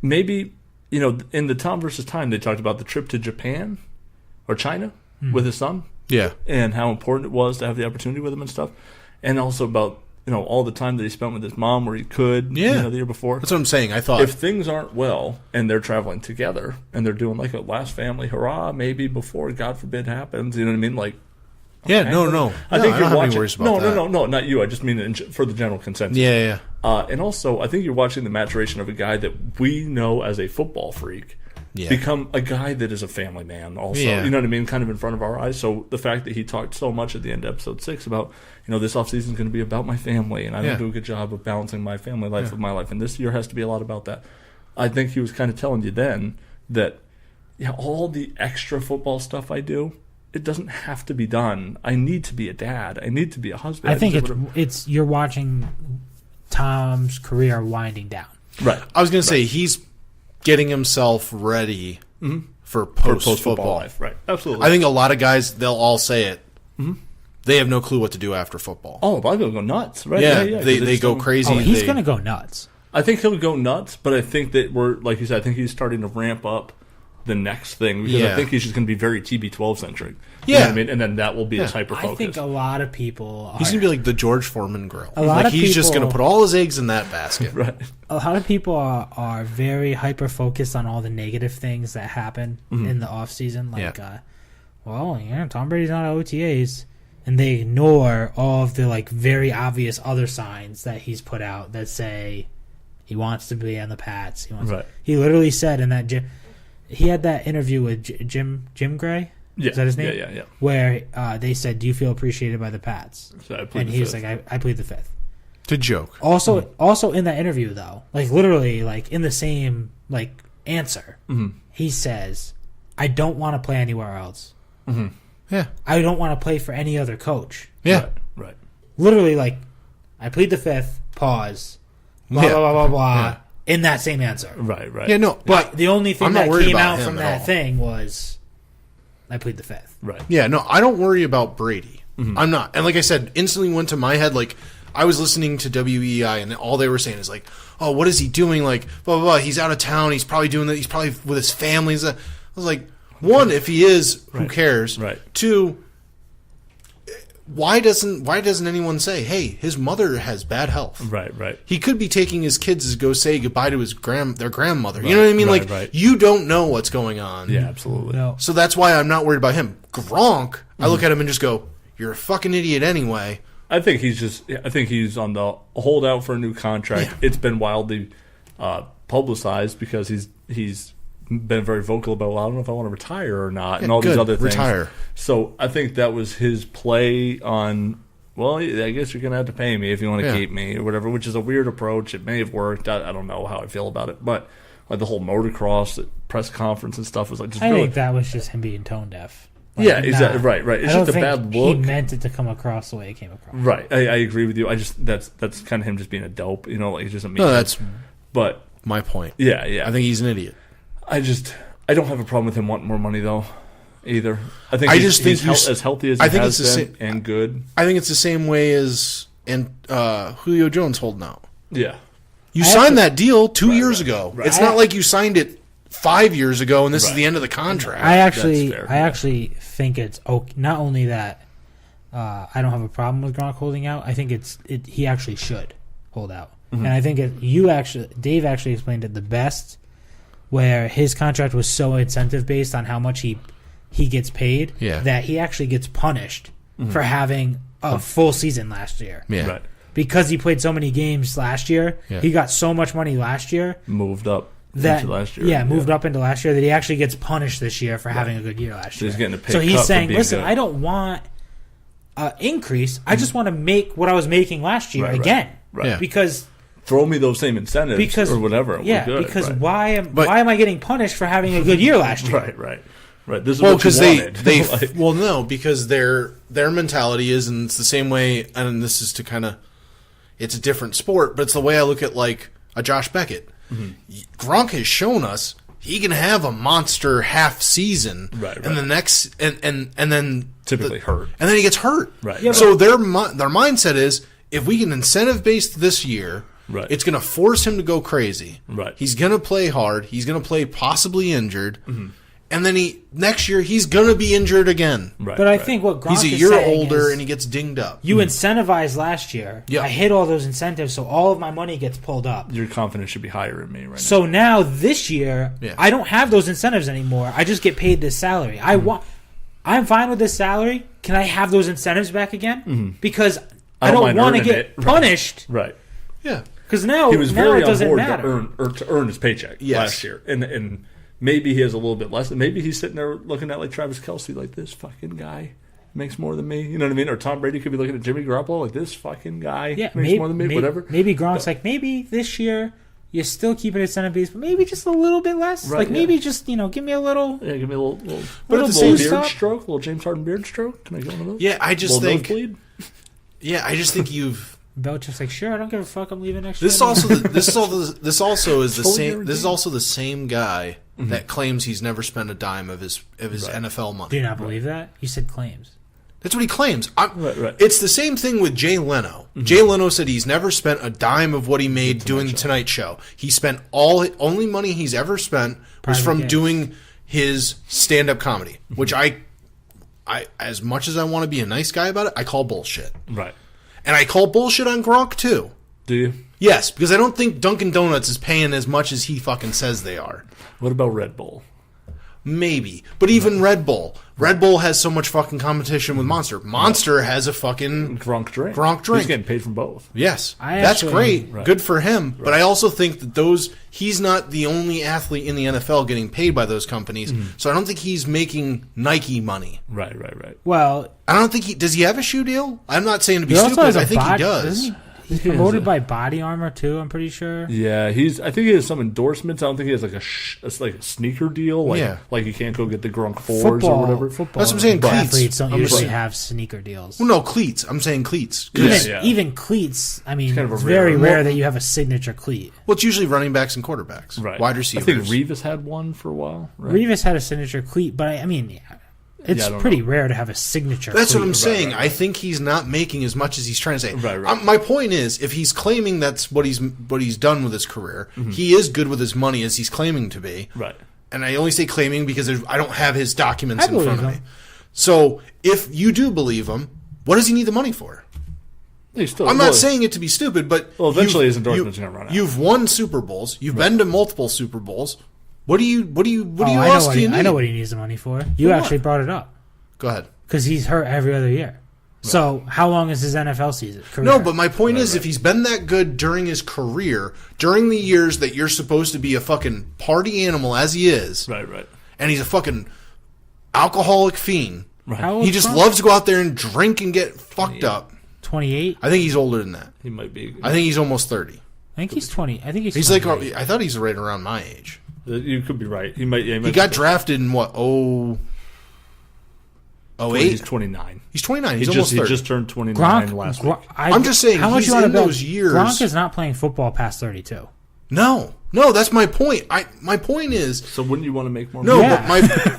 maybe in the Tom versus Time they talked about the trip to Japan or China with his son. Yeah. And how important it was to have the opportunity with him and stuff, and also about. All the time that he spent with his mom where he could, the year before. That's what I'm saying. I thought if things aren't well and they're traveling together and they're doing like a last family hurrah, maybe before God forbid happens, you know what I mean? Like, no. I think you're watching. No, not you. I just mean for the general consensus. Yeah. And also, I think you're watching the maturation of a guy that we know as a football freak. Yeah. Become a guy that is a family man also. Yeah. You know what I mean? Kind of in front of our eyes. So the fact that he talked so much at the end of episode 6 about, this offseason is going to be about my family and I don't do a good job of balancing my family life with my life. And this year has to be a lot about that. I think he was kind of telling you then that all the extra football stuff I do, it doesn't have to be done. I need to be a dad. I need to be a husband. I think it's you're watching Tom's career winding down. Right. I was going to say he's getting himself ready for post-football life. Right, absolutely. I think a lot of guys, they'll all say it. They have no clue what to do after football. Oh, a lot of people go nuts, right? Yeah. They go crazy. Oh, he's going to go nuts. I think he'll go nuts, but I think that like you said, I think he's starting to ramp up the next thing because I think he's just going to be very TB12 centric. You know what I mean? And then that will be his hyper-focus. I think a lot of people he's going to be like the George Foreman grill. He's just going to put all his eggs in that basket. Right. A lot of people are very hyper-focused on all the negative things that happen in the offseason. Tom Brady's not at OTAs. And they ignore all of the very obvious other signs that he's put out that say he wants to be on the Pats. He literally said in that gym, he had that interview with Jim Gray. Yeah. Is that his name? Yeah. Where they said, "Do you feel appreciated by the Pats?" And he was like, "I plead the fifth." To joke. Also in that interview though, literally in the same answer, he says, "I don't want to play anywhere else. Mm-hmm. Yeah. I don't want to play for any other coach. Yeah. Right. Literally, like, I plead the fifth, pause, blah, blah, blah, blah, blah, in that same answer. Right. Yeah, no. But the only thing that came out from that all. thing was I plead the fifth. Right. Yeah, no, I don't worry about Brady. Mm-hmm. I'm not. And like I said, instantly went to my head, like, I was listening to WEI, and all they were saying is like, oh, what is he doing? Like, blah, blah, blah. He's out of town. He's probably doing that. He's probably with his family. I was like, one, if he is, who cares? Right. Two, why doesn't anyone say, hey, his mother has bad health? Right. He could be taking his kids to go say goodbye to their grandmother. You know what I mean? You don't know what's going on. Yeah, absolutely. No. So that's why I'm not worried about him. Gronk, I look at him and just go, you're a fucking idiot anyway. I think he's on the holdout for a new contract. Yeah. It's been wildly publicized because he's been very vocal about, well, I don't know if I want to retire or not, and all these other things. Retire. So I think that was his play on, well, I guess you're going to have to pay me if you want to keep me or whatever, which is a weird approach. It may have worked. I don't know how I feel about it. But like the whole motocross press conference and stuff was like just I think that was just him being tone deaf. Like, yeah, exactly. Right. It's just a bad look. He meant it to come across the way it came across. Right. I agree with you. that's kind of him just being a dope. You know, like he's just a but my point. Yeah. I think he's an idiot. I don't have a problem with him wanting more money though, either. I think he's as healthy as he has been and good. I think it's the same way as Julio Jones holding out. Yeah, you signed that deal 2 years ago. Right. It's not like you signed it 5 years ago and this is the end of the contract. I actually think it's okay. Not only that, I don't have a problem with Gronk holding out. I think he actually should hold out, and I think Dave actually explained it the best. Where his contract was so incentive based on how much he gets paid that he actually gets punished for having a full season last year. Yeah. Right. Because he played so many games last year, he got so much money last year. Moved up into last year. Yeah, moved up into last year that he actually gets punished this year for having a good year last year. He's getting a pay so he's cut saying, listen, good. I don't want an increase. I just want to make what I was making last year again. Right. Yeah. Because... Throw me those same incentives or whatever. Yeah, because why am I getting punished for having a good year last year? Right. This is what you wanted. Well, no, because their mentality is, and it's the same way, and this is to kind of, it's a different sport, but it's the way I look at like a Josh Beckett. Mm-hmm. Gronk has shown us he can have a monster half season, and the next, and then typically hurt, and then he gets hurt. Right. Yeah, so their mindset is, if we can incentive based this year. Right. It's going to force him to go crazy. Right. He's going to play hard. He's going to play possibly injured. Mm-hmm. And then next year, he's going to be injured again. Right. But I think what Gronk is saying he's a year older and he gets dinged up. You incentivized last year. Yep. I hit all those incentives, so all of my money gets pulled up. Your confidence should be higher in me right now. So now this year, I don't have those incentives anymore. I just get paid this salary. I'm fine with this salary. Can I have those incentives back again? Mm-hmm. Because I don't want to get punished. Right. Yeah. Because now he was very it doesn't on matter. board to earn his paycheck last year, and maybe he has a little bit less. Maybe he's sitting there looking at like Travis Kelce, like this fucking guy makes more than me. You know what I mean? Or Tom Brady could be looking at Jimmy Garoppolo, like this fucking guy makes more than me. Whatever. Maybe Gronk's like, maybe this year you still keep it incentive based, but maybe just a little bit less. Right, maybe just give me a little. Yeah, give me a little beard stroke, a little James Harden beard stroke. Can I get one of those? Yeah, I just think. Yeah, I just think you've. Belichick's like, sure, I don't give a fuck. I'm leaving next year. This also is the same guy that claims he's never spent a dime of his NFL money. Do you not believe that? You said claims. That's what he claims. It's the same thing with Jay Leno. Mm-hmm. Jay Leno said he's never spent a dime of what he made doing the Tonight Show. He spent only money he's ever spent was from doing his stand-up comedy, which I as much as I want to be a nice guy about it, I call bullshit. Right. And I call bullshit on Gronk, too. Do you? Yes, because I don't think Dunkin' Donuts is paying as much as he fucking says they are. What about Red Bull? Maybe. But even Red Bull has so much fucking competition with Monster. Monster has a fucking Gronk drink. He's getting paid from both. Yes. That's great. Right. Good for him. Right. But I also think that he's not the only athlete in the NFL getting paid by those companies. Mm-hmm. So I don't think he's making Nike money. Right. Well, I don't think does he have a shoe deal? I'm not saying to be stupid. I think he does. He's promoted by Body Armor too. I'm pretty sure. Yeah, I think he has some endorsements. I don't think he has like a sneaker deal. Like you can't go get the Gronk 4s or whatever. Football. That's what I'm saying. Cleats. Athletes don't usually have sneaker deals. Well, no, cleats. I'm saying cleats. Even cleats. I mean, it's very rare that you have a signature cleat. Well, it's usually running backs and quarterbacks, right? Wide receivers. I think Revis had one for a while. Right? Revis had a signature cleat, but I mean, it's pretty rare to have a signature. That's cleat. what I'm saying. Right. I think he's not making as much as he's trying to say. Right. My point is, if he's claiming that's what he's done with his career, he is good with his money as he's claiming to be. Right. And I only say claiming because I don't have his documents in front of me. So if you do believe him, what does he need the money for? I'm not saying it to be stupid, but eventually his endorsement's going to run out. You've won Super Bowls. You've been to multiple Super Bowls. What else do you need? I know what he needs the money for. You actually brought it up. Go ahead. Because he's hurt every other year. Right. So how long is his NFL season? Career? No, but my point is, if he's been that good during his career, during the years that you're supposed to be a fucking party animal as he is, right, and he's a fucking alcoholic fiend, right. He just loves to go out there and drink and get fucked up. 28? I think he's older than that. He might be. I think he's almost 30. I think he's 20. I think he's 28. Like, I thought he's right around my age. You could be right. He might. Yeah, he got drafted in what? 08? He's 29. He's 29. He's almost 30. He just turned 29 last week. I'm just saying, how much he's you in those years. Gronk is not playing football past 32. No, that's my point. My point is. So wouldn't you want to make more money?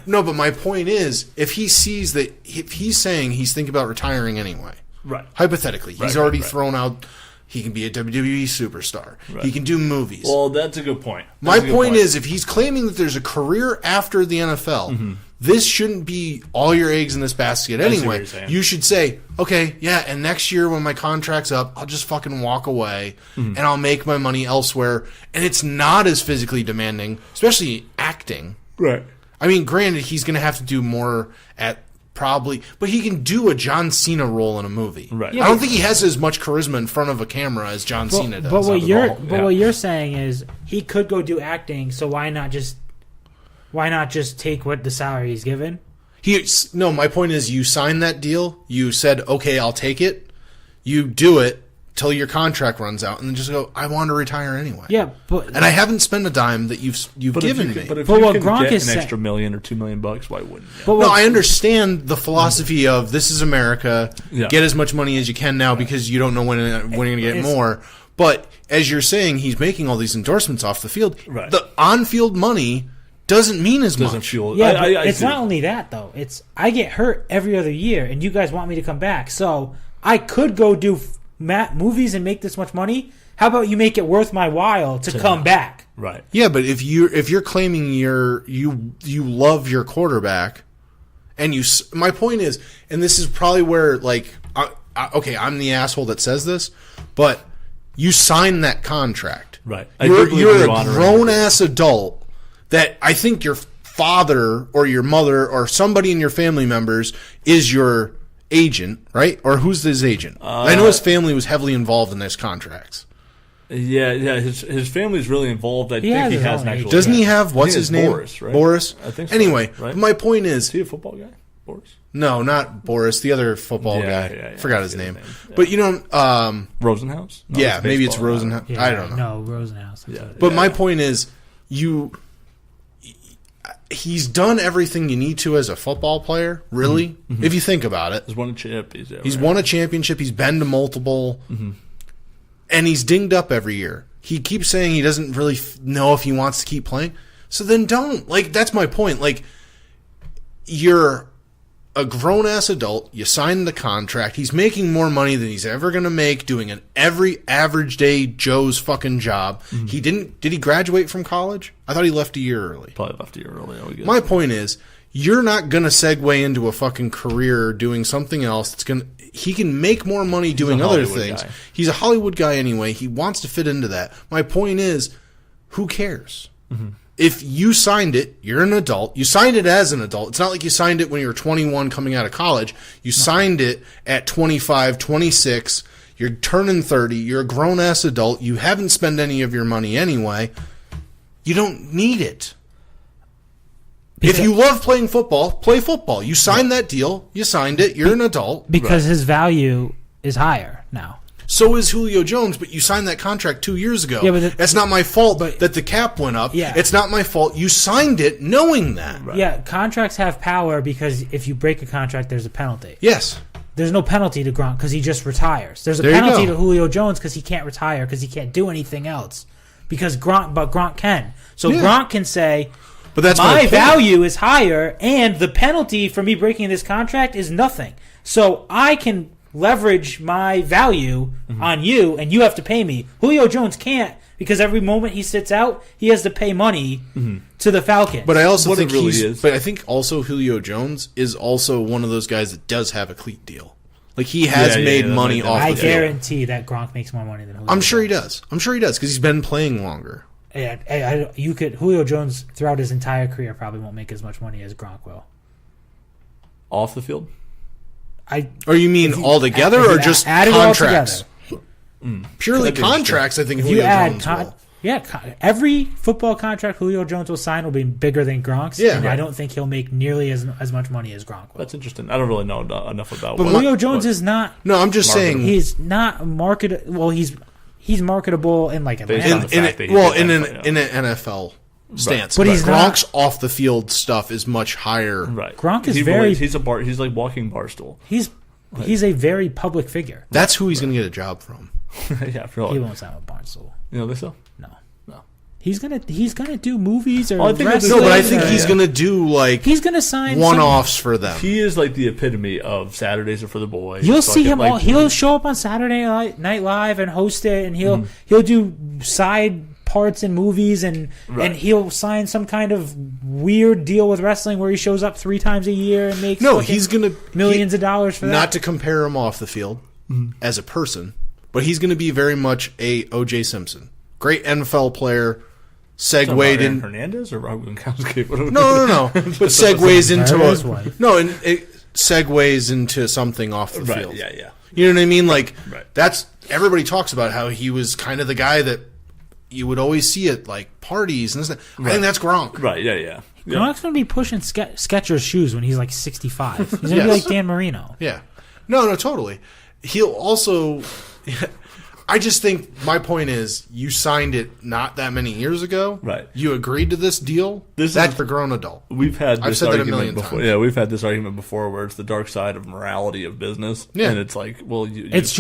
But my point is, if he sees that, if he's saying he's thinking about retiring anyway, right? Hypothetically, he's already thrown out. He can be a WWE superstar. Right. He can do movies. Well, that's a good point. My point is, if he's claiming that there's a career after the NFL, this shouldn't be all your eggs in this basket anyway. You should say, okay, yeah, and next year when my contract's up, I'll just fucking walk away and I'll make my money elsewhere. And it's not as physically demanding, especially acting. Right. I mean, granted, he's going to have to do more at probably, but he can do a John Cena role in a movie. Right. Yeah, I don't think he has as much charisma in front of a camera as John Cena does. But what you're saying is he could go do acting, so why not just take what the salary he's given? My point is, you signed that deal. You said, okay, I'll take it. You do it till your contract runs out, and then just go, I want to retire anyway. Yeah, and I haven't spent a dime that you've given me. But if you can get an extra $1 million or $2 million, why wouldn't you? I understand the philosophy of this is America. Yeah. Get as much money as you can now because you don't know when you're going to get more. But as you're saying, he's making all these endorsements off the field. Right. The on-field money doesn't mean as much. Yeah, it's not only that, though. It's I get hurt every other year, and you guys want me to come back. So I could go do movies and make this much money. How about you make it worth my while to come back? Right. Yeah, but if you're claiming you love your quarterback, and my point is, and this is probably where okay, I'm the asshole that says this, but you signed that contract. Right. You're a grown ass adult that I think your father or your mother or somebody in your family members is your agent, right? Or who's his agent? I know his family was heavily involved in these contracts. Yeah. His family's really involved. I think he has an actual. Doesn't he have what's his name? Boris, right? Boris. I think so. Anyway, right? My point is, he a football guy? Boris? No, not Boris. The other football guy. Yeah, forgot his name. Yeah. But Rosenhaus? No, yeah, maybe it's Rosenhaus. Yeah, I don't know. No, Rosenhaus. But my point is, he's done everything you need to as a football player, really, if you think about it. He's won a chip. He's won a championship. He's been to multiple. And he's dinged up every year. He keeps saying he doesn't really know if he wants to keep playing. So then don't. That's my point. You're a grown-ass adult. You signed the contract. He's making more money than he's ever going to make doing every average day Joe's fucking job. He didn't. Did he graduate from college? I thought he left a year early. Probably left a year early. I guess. My point is, you're not going to segue into a fucking career doing something else that's going to... He can make more money doing other things. Guy. He's a Hollywood guy anyway. He wants to fit into that. My point is, who cares? If you signed it, you're an adult. You signed it as an adult. It's not like you signed it when you were 21 coming out of college. You signed it at 25, 26. You're turning 30. You're a grown-ass adult. You haven't spent any of your money anyway. You don't need it. If you love playing football, play football. You signed that deal. You signed it. You're an adult. Because his value is higher now. So is Julio Jones, but you signed that contract 2 years ago. Yeah, but that's not my fault that the cap went up. Yeah. It's not my fault. You signed it knowing that. Right. Yeah, contracts have power because if you break a contract, there's a penalty. Yes. There's no penalty to Gronk because he just retires. There's a penalty to Julio Jones because he can't retire because he can't do anything else. Because Gronk can. So Gronk can say, but that's my value is higher, and the penalty for me breaking this contract is nothing. So I can leverage my value on you, and you have to pay me. Julio Jones can't because every moment he sits out, he has to pay money to the Falcons. But I also think But I think also Julio Jones is also one of those guys that does have a cleat deal. Like he has made money off. I guarantee that Gronk makes more money than Julio. I'm sure he does. I'm sure he does because he's been playing longer. Yeah, Julio Jones throughout his entire career probably won't make as much money as Gronk will. Off the field? Or you mean altogether or just contracts? Purely contracts, I think Julio Jones will. Yeah, every football contract Julio Jones will sign will be bigger than Gronk's, and I don't think he'll make nearly as much money as Gronk will. That's interesting. I don't really know enough about but Julio Jones is not... No, I'm just saying... He's not marketable... Well, he's marketable in like Atlanta. In an NFL stance. But Gronk's off the field stuff is much higher. Right. Gronk is he's like walking Barstool. He's a very public figure. That's who he's going to get a job from. Yeah, really. He won't sign with Barstool. You know this though? No. He's gonna do movies or but I think he's gonna do he's gonna sign one-offs for them. He is like the epitome of Saturdays are for the boys. You'll see him he'll show up on Saturday Night Live and host it, and he'll do side parts in movies, and he'll sign some kind of weird deal with wrestling where he shows up 3 times a year and makes he's gonna millions of dollars for that. Not to compare him off the field as a person, but he's gonna be very much a O.J. Simpson. Great NFL player. Segued in Hernandez or Rob Gronkowski? No. But segues into it segues into something off the field. Yeah. You know what I mean? Like that's everybody talks about how he was kind of the guy that you would always see at like parties and this. I think that's Gronk. Right? Yeah. Gronk's gonna be pushing Skechers shoes when he's like 65. He's gonna be like Dan Marino. Yeah. No, totally. He'll also. I just think my point is you signed it not that many years ago. Right. You agreed to this deal. That's the grown adult. I've said that a million times. Yeah, we've had this argument before where it's the dark side of morality of business. Yeah. And it's like, well, it's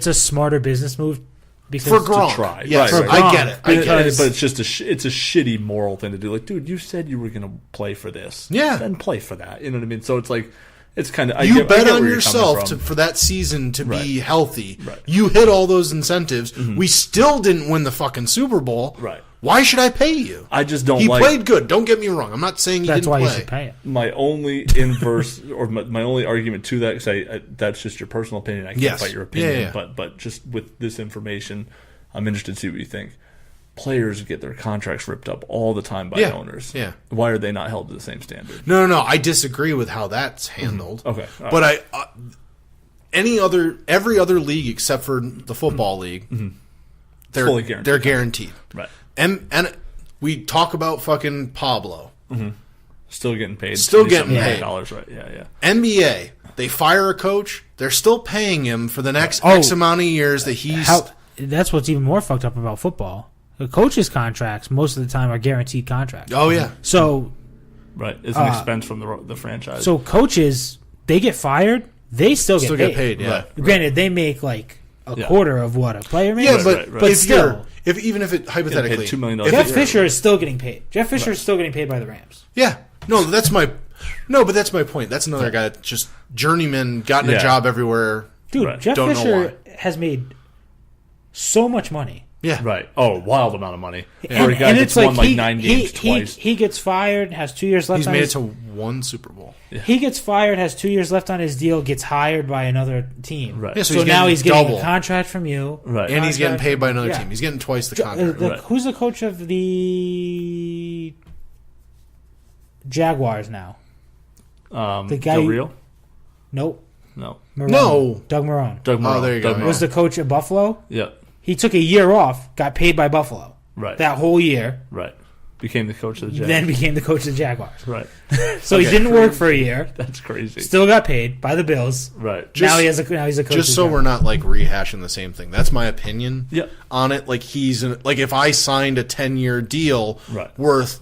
a smarter business move because for Gronk. To try. Yes, right. I get it. But it's just it's a shitty moral thing to do. Like, dude, you said you were going to play for this. Yeah. Then play for that. You know what I mean? So it's like. It's kind of you bet on yourself for that season to be healthy. Right. You hit all those incentives. Mm-hmm. We still didn't win the fucking Super Bowl. Right. Why should I pay you? I just don't. He played good. Don't get me wrong. I'm not saying he didn't play. That's why you should pay it. My only inverse or my only argument to that, because that's just your personal opinion. I can't fight your opinion. Yeah. But just with this information, I'm interested to see what you think. Players get their contracts ripped up all the time by owners. Yeah. Why are they not held to the same standard? No. I disagree with how that's handled. Mm-hmm. Okay. But every other league except for the football league, they're fully guaranteed. They're guaranteed. Right. And we talk about fucking Pablo. Mm-hmm. Still getting paid. $$. Right. Yeah. NBA, they fire a coach. They're still paying him for the next X amount of years that he's. That's what's even more fucked up about football. The coaches' contracts most of the time are guaranteed contracts. Oh yeah. So, right, it's an expense from the franchise. So coaches, they get fired, they still get paid. Yeah. Right. Granted, they make like a quarter of what a player makes. Yeah, but still, even if it hypothetically, $2 million. Jeff Fisher is still getting paid. Jeff Fisher is still getting paid by the Rams. Yeah. But that's my point. That's another guy that just journeyman, gotten a job everywhere. Dude, Jeff Fisher has made so much money. Yeah. Right. Oh, wild amount of money. Yeah. For a guy that's won like 9 games twice. He gets fired, has 2 years left He's made it to 1 Super Bowl. Yeah. He gets fired, has 2 years left on his deal, gets hired by another team. Right. Yeah, so now he's getting a contract from you. Right. And he's getting paid by another team. He's getting twice the contract. Who's the coach of the Jaguars now? The guy Del Rio? Nope. No. Doug Marrone. Oh, there you go. Was the coach at Buffalo? Yeah. He took a year off, got paid by Buffalo. Right. That whole year. Right. became the coach of the Jaguars. Then became the coach of the Jaguars. Right. So he didn't work for a year. That's crazy. Still got paid by the Bills. Right. Now he's a coach. Just so we're not like rehashing the same thing. That's my opinion on it. Like like if I signed a 10-year deal worth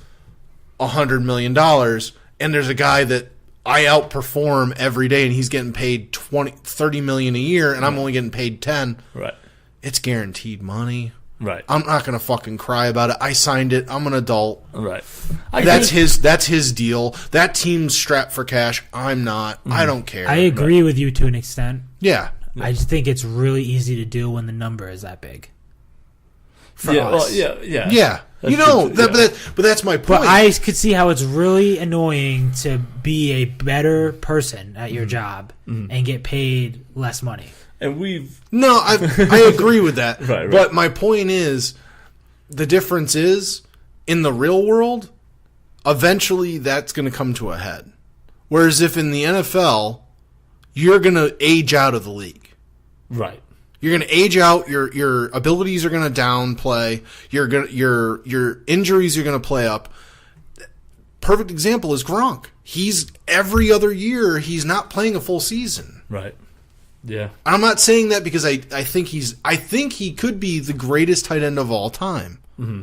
$100 million, and there's a guy that I outperform every day, and he's getting paid $30 million a year, and I'm only getting paid 10. Right. It's guaranteed money. Right. I'm not gonna fucking cry about it. I signed it. I'm an adult. Right. That's his deal. That team's strapped for cash. I'm not. I don't care. I agree with you to an extent. Yeah. I just think it's really easy to do when the number is that big. For us. Well, yeah. But that's my point. But I could see how it's really annoying to be a better person at your job and get paid less money. And I agree with that. Right. But my point is, the difference is, in the real world, eventually that's going to come to a head. Whereas if in the NFL, you're going to age out of the league. Right. You're going to age out. Your abilities are going to downplay. Your injuries are going to play up. Perfect example is Gronk. He's every other year he's not playing a full season. Right. Yeah. I'm not saying that because I think he could be the greatest tight end of all time. Mm-hmm.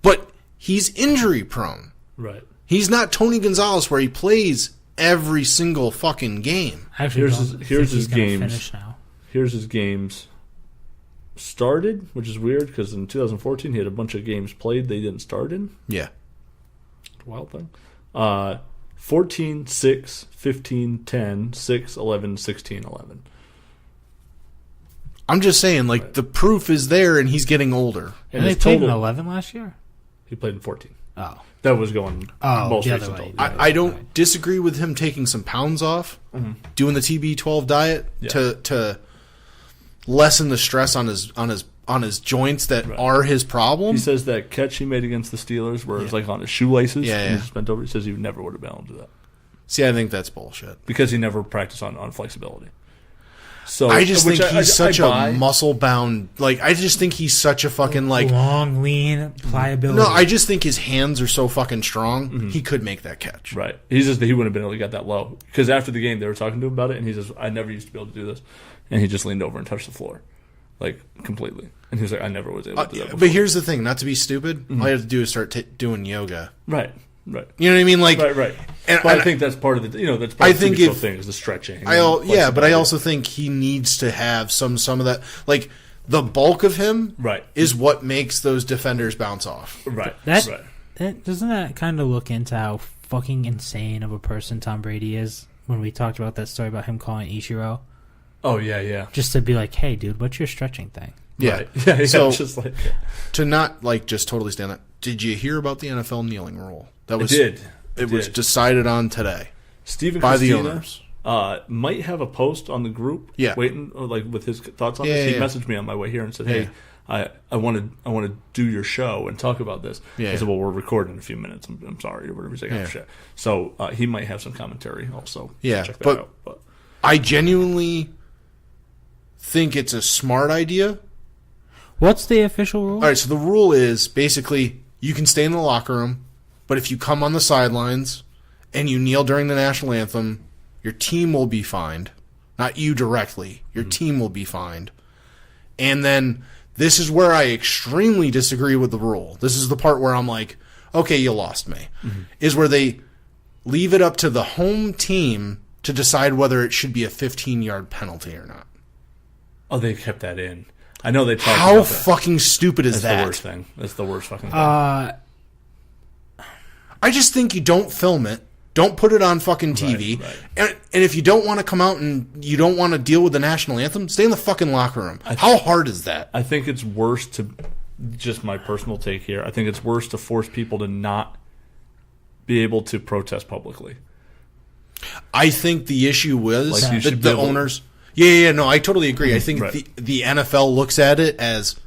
But he's injury prone. Right. He's not Tony Gonzalez where he plays every single fucking game. Here's his games. Here's his games started, which is weird because in 2014 he had a bunch of games played they didn't start in. Yeah. Wild thing. 14, 6, 15, 10, 6, 11, 16, 11. I'm just saying, like, the proof is there, and he's getting older. And they played in 11 last year? He played in 14. Oh. That was going most recently. I don't disagree with him taking some pounds off, doing the TB12 diet to lessen the stress on his joints that are his problem. He says that catch he made against the Steelers where it was like on his shoelaces. Yeah. He just bent over. He says he never would have been able to do that. See, I think that's bullshit. Because he never practiced on flexibility. So I just think he's such a muscle-bound... Like, I just think he's such a fucking, like... long, lean, pliability. No, I just think his hands are so fucking strong, he could make that catch. Right. He wouldn't have been able to get that low. Because after the game, they were talking to him about it, and he says, I never used to be able to do this. And he just leaned over and touched the floor. Like, completely. And he was like, I never was able to do that before. But here's the thing, not to be stupid, all you have to do is start doing yoga. Right. You know what I mean? Like, right. And I think that's part of the, that's part of the thing is the stretching. But I also think he needs to have some of that. Like, the bulk of him is what makes those defenders bounce off. Right. Doesn't that kind of look into how fucking insane of a person Tom Brady is when we talked about that story about him calling Ichiro? Oh, yeah. Just to be like, hey, dude, what's your stretching thing? Yeah. Yeah. So, just like, to not, like, just totally stand that, did you hear about the NFL kneeling rule? It was decided on today. Stephen by Christina, the owners. Might have a post on the group. Yeah. Waiting, like with his thoughts on this. He messaged me on my way here and said, "Hey, I want to do your show and talk about this." I said, "Well, we're recording in a few minutes. I'm sorry," or whatever. He's like, "Shit." So he might have some commentary also. Yeah, check that out. But I genuinely think it's a smart idea. What's the official rule? All right, so the rule is basically you can stay in the locker room. But if you come on the sidelines and you kneel during the national anthem, your team will be fined. Not you directly. Your team will be fined. And then this is where I extremely disagree with the rule. This is the part where I'm like, okay, you lost me. Is where they leave it up to the home team to decide whether it should be a 15-yard penalty or not. Oh, they kept that in. I know they talked How about that. fucking stupid is that? That's the worst thing. That's the worst fucking thing. I just think you don't film it. Don't put it on fucking TV. Right. And if you don't want to come out and you don't want to deal with the national anthem, stay in the fucking locker room. How hard is that? I think it's worse to, just my personal take here, I think it's worse to force people to not be able to protest publicly. I think the issue was like the owners. No, I totally agree. I think the NFL looks at it as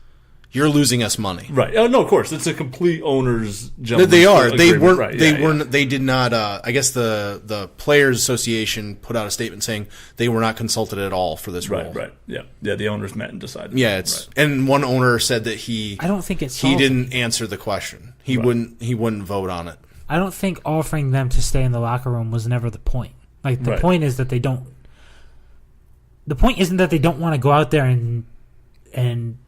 You're losing us money. Right. Oh, no, of course. It's a complete owner's gentleman's They are. They agreement. weren't. Right. They weren't. They did not. I guess the Players Association put out a statement saying they were not consulted at all for this role. Right. Yeah. The owners met and decided. Yeah. And one owner said that I don't think it's. he didn't answer the question. He wouldn't vote on it. I don't think offering them to stay in the locker room was never the point. Like the point is that they don't. The point isn't that they don't want to go out there and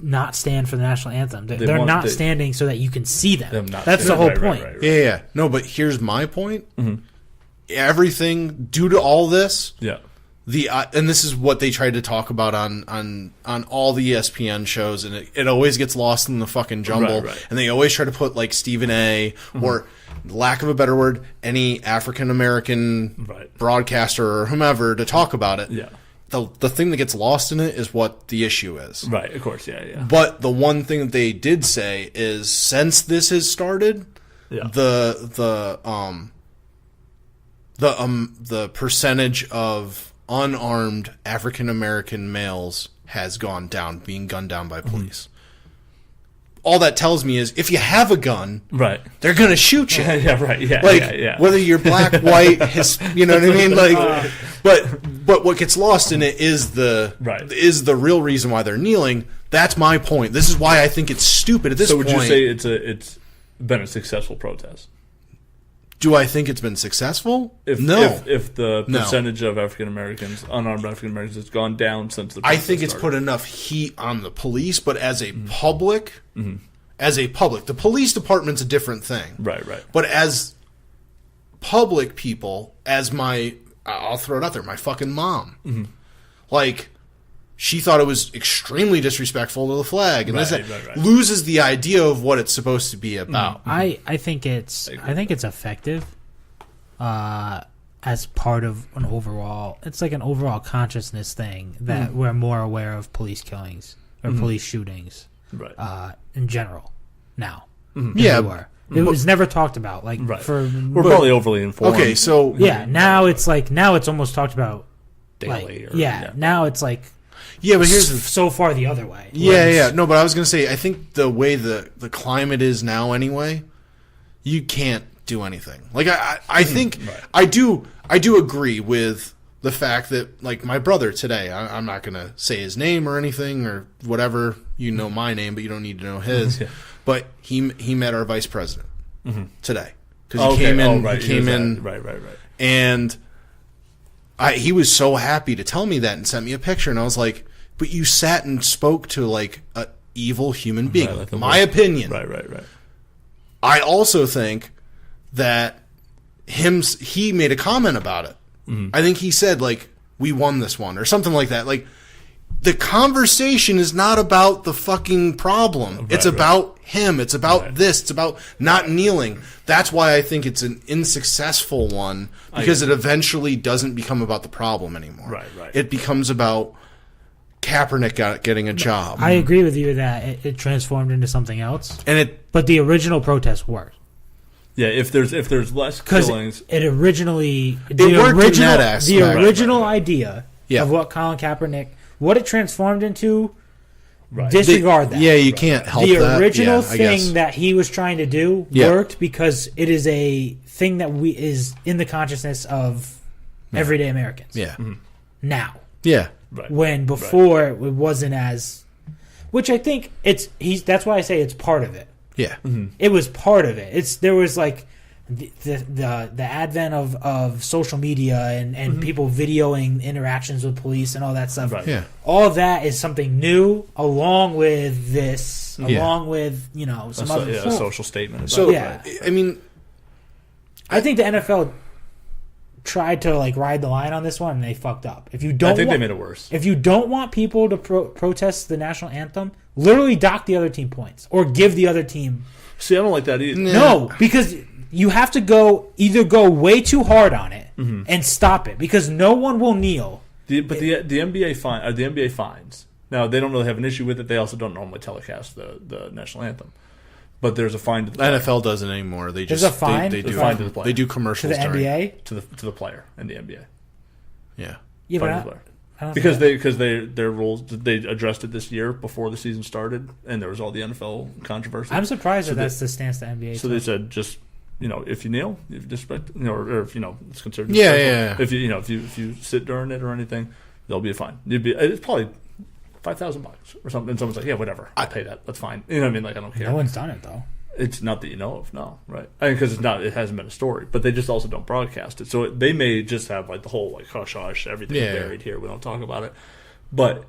not stand for the national anthem. They're not standing so that you can see them. That's the whole point. Right. Yeah. No, but here's my point. Mm-hmm. Everything due to all this. Yeah. And this is what they tried to talk about on all the ESPN shows, and it always gets lost in the fucking jumble. Right. And they always try to put like Stephen A. or, lack of a better word, any African American broadcaster or whomever to talk about it. Yeah. The thing that gets lost in it is what the issue is. Right, of course, yeah. But the one thing that they did say is since this has started, the percentage of unarmed African American males has gone down, being gunned down by police. All that tells me is if you have a gun, they're going to shoot you. Whether you're black, white, you know what I mean? Like, but what gets lost in it is the real reason why they're kneeling. That's my point. This is why I think it's stupid at this point. So would you say it's been a successful protest? Do I think it's been successful? No. If the percentage of African Americans, unarmed African Americans, has gone down since the I think it's put enough heat on the police, but as a public, the police department's a different thing. Right. But as public people, I'll throw it out there, my fucking mom. Like, she thought it was extremely disrespectful to the flag, and loses the idea of what it's supposed to be about. I think it's effective as part of an overall. It's like an overall consciousness thing that we're more aware of police killings or police shootings, in general now. Yeah, it was never talked about. Like we're probably overly informed. Okay, so now it's almost talked about daily. Now it's like. Yeah, but here's so far the other way. Yeah. No, but I was going to say, I think the way the climate is now anyway, you can't do anything. Like, I think, I do agree with the fact that, like, my brother today, I'm not going to say his name or anything or whatever. You know my name, but you don't need to know his. But he met our vice president today. Because he came in. Right. And he was so happy to tell me that and sent me a picture, and I was like, but you sat and spoke to like a evil human being. My opinion. Right. I also think that he made a comment about it. I think he said like, we won this one or something like that. Like, the conversation is not about the fucking problem. It's about him. It's about this. It's about not kneeling. That's why I think it's an unsuccessful one, because it eventually doesn't become about the problem anymore. Right. It becomes about Kaepernick getting a job. I agree with you that it transformed into something else. But the original protest worked. Yeah, if there's less killings, it worked in that aspect. The original idea of what Colin Kaepernick, what it transformed into, disregard that. Yeah, you can't help that. The original thing that he was trying to do worked because it is a thing that is in the consciousness of everyday Americans. Yeah. Now. Yeah. When before it wasn't as, which I think that's why I say it's part of it. Yeah. It was part of it. There was like the advent of social media and people videoing interactions with police and all that stuff. Right. Yeah. All of that is something new, along with this, along with some other a social statement. So I mean, I think the NFL tried to like ride the line on this one and they fucked up. I think they made it worse. If you don't want people to protest the national anthem, literally dock the other team points or give the other team. See, I don't like that either. No, because you have to either go way too hard on it and stop it, because no one will kneel. The NBA fines. Now, they don't really have an issue with it. They also don't normally telecast the national anthem. But there's a fine to the player. NFL doesn't anymore. There's a fine? They do. Fine to the player. They do commercials to the NBA? To the player in the NBA. Yeah. Yeah, Because their rules, they addressed it this year before the season started, and there was all the NFL controversy. I'm surprised that's the stance the NBA. So they said just if you kneel, if you disrespect, or if it's considered. Yeah. If you sit during it or anything, they'll be fine. It's probably $5,000 or something. And someone's like, yeah, whatever, I'll pay that. That's fine. You know what I mean? Like I don't care. No one's done it though. It's not that you know of, no, right? Because it hasn't been a story, but they just also don't broadcast it. So they may just have like the whole like hush hush, everything's buried here. We don't talk about it. But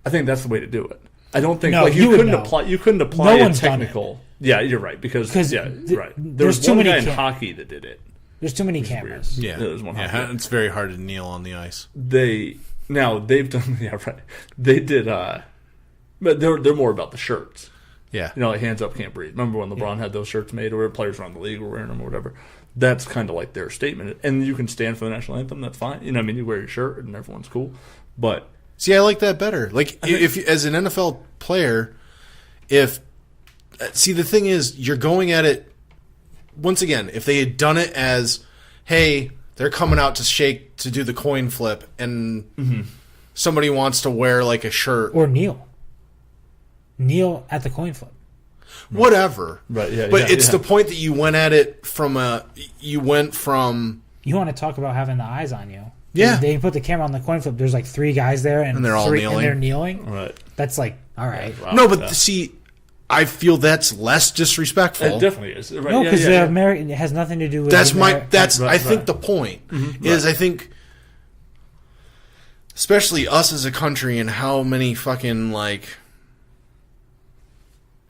I think that's the way to do it. I don't think you couldn't apply a technical. Yeah, you're right because right. There's too many guy in hockey that did it. There's too many cameras. Yeah, there's one. Yeah, it's very hard to kneel on the ice. They've done right. They did, but they're more about the shirts. Yeah. Like hands up, can't breathe. Remember when LeBron had those shirts made, or players around the league were wearing them or whatever? That's kind of like their statement. And you can stand for the national anthem, that's fine. You wear your shirt and everyone's cool. But see, I like that better. Like if as an NFL player, the thing is, you're going at it once again. If they had done it as, hey, they're coming out to do the coin flip, and somebody wants to wear like a shirt or kneel at the coin flip. Whatever. Right, yeah. But it's the point that you went at it from you want to talk about having the eyes on you. Yeah. They put the camera on the coin flip. There's like 3 guys there and they're all kneeling. And they're kneeling. Right. That's like, all right. Yeah, wow, no, but see, I feel that's less disrespectful. It definitely is. Right. No, because it has nothing to do with I think the point is I think especially us as a country and how many fucking like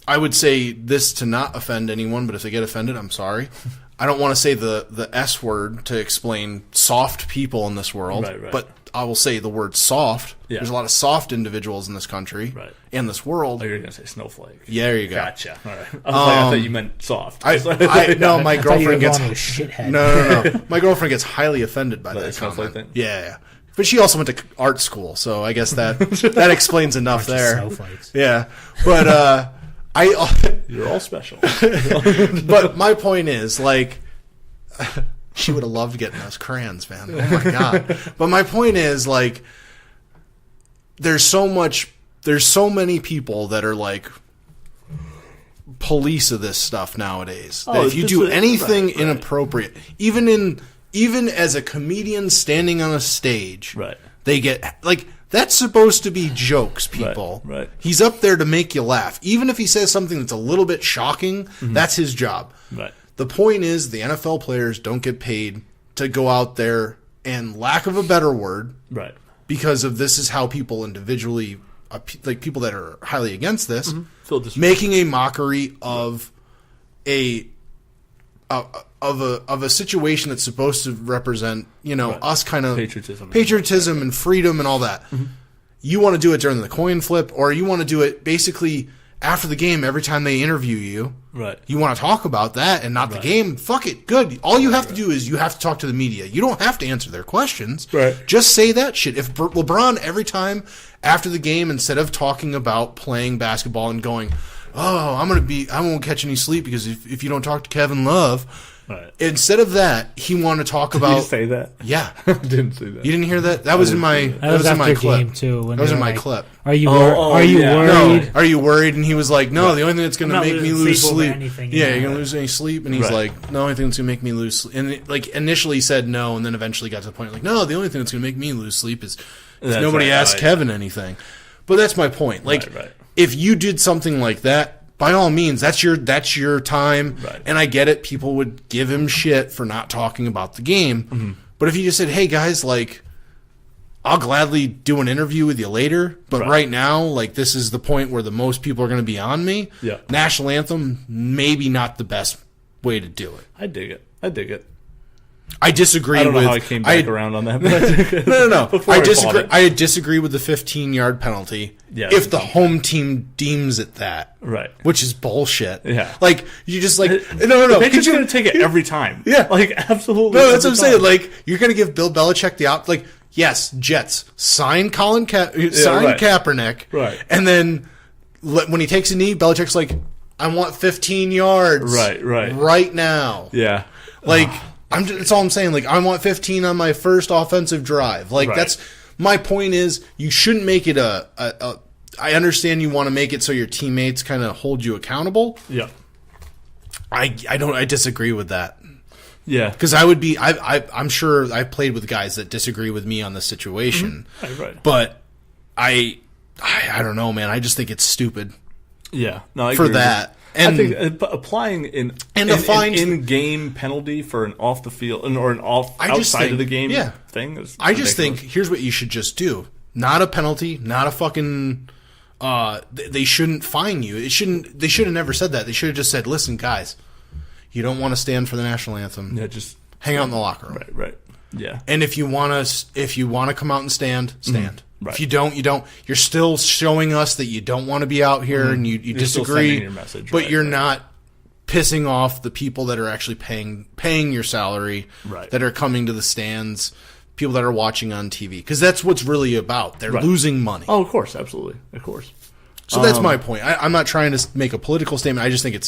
I would say this to not offend anyone, but if they get offended, I'm sorry. I don't want to say the S word to explain soft people in this world, but I will say the word soft. Yeah. There's a lot of soft individuals in this country and this world. Oh, you're going to say snowflake. Yeah, there you go. Gotcha. All right. I thought you meant soft. No, my girlfriend gets shithead. No. My girlfriend gets highly offended by that comment. Thing? Yeah. But she also went to art school, so I guess that explains enough there. Snowflakes. Yeah. But you're all special. But my point is, like, she would have loved getting those crayons, man. Oh my god! But my point is, like, there's so many people that are like police of this stuff nowadays. That if you do anything inappropriate, even as a comedian standing on a stage, they get like. That's supposed to be jokes, people. Right. He's up there to make you laugh. Even if he says something that's a little bit shocking, that's his job. Right. The point is the NFL players don't get paid to go out there and, lack of a better word, because of this is how people individually, like people that are highly against this, making a mockery of a situation that's supposed to represent, us kind of patriotism and freedom and all that. You want to do it during the coin flip, or you want to do it basically after the game every time they interview you. Right. You want to talk about that and not the game. Fuck it. Good. All you have to do is you have to talk to the media. You don't have to answer their questions. Right. Just say that shit. If LeBron every time after the game, instead of talking about playing basketball and going, oh, I won't catch any sleep because if you don't talk to Kevin Love. Right. Instead of that, he wanted to talk about. Did you say that? Yeah, I didn't say that. You didn't hear that? That was in my. That was in my clip. Game too, that was in my clip. Are you worried? No. Are you worried? And he was like, "No, the only thing that's going to make me lose sleep. Yeah, you're going to lose any sleep." And he's like, "The only thing that's going to make me lose sleep." And initially he said no, and then eventually got to the point like, "No, the only thing that's going to make me lose sleep is if nobody asked Kevin anything." But that's my point. Like, if you did something like that. By all means, that's your time, and I get it. People would give him shit for not talking about the game, but if you just said, "Hey guys, like, I'll gladly do an interview with you later, but right now, like, this is the point where the most people are going to be on me." Yeah. National anthem, maybe not the best way to do it. I dig it. I disagree. I don't know how I came back around on that. No. I disagree with the 15-yard penalty. Yeah, if the home team deems it that, which is bullshit. Yeah, like you just like no. The Patriots going to take it every time. Yeah, like absolutely. No, that's what I'm saying. Like you're going to give Bill Belichick the op. Like yes, Jets sign Kaepernick. Right, and then when he takes a knee, Belichick's like, I want 15 yards. Right now. Yeah, like. That's all I'm saying. Like, I want 15 on my first offensive drive. Like, that's My point is, you shouldn't make it a I understand you want to make it so your teammates kind of hold you accountable. Yeah. I disagree with that. Yeah. Because I'm sure I played with guys that disagree with me on the situation. Mm-hmm. Right. But I don't know, man. I just think it's stupid. Yeah. No, I for agree that. And I think applying an in-game penalty for an off the field or an outside of the game thing is I just think here's what you should just do. Not a penalty, not a fucking they shouldn't fine you. They should have never said that. They should have just said, "Listen, guys, you don't want to stand for the national anthem. Yeah, just hang out in the locker room." Right. Yeah. And if you want to come out and stand. Right. If you don't, you don't. You're still showing us that you don't want to be out here and you disagree. Still sending your message, but you're not pissing off the people that are actually paying your salary, that are coming to the stands, people that are watching on TV. Because that's what's really about. They're losing money. Oh, of course. Absolutely. Of course. So that's my point. I'm not trying to make a political statement. I just think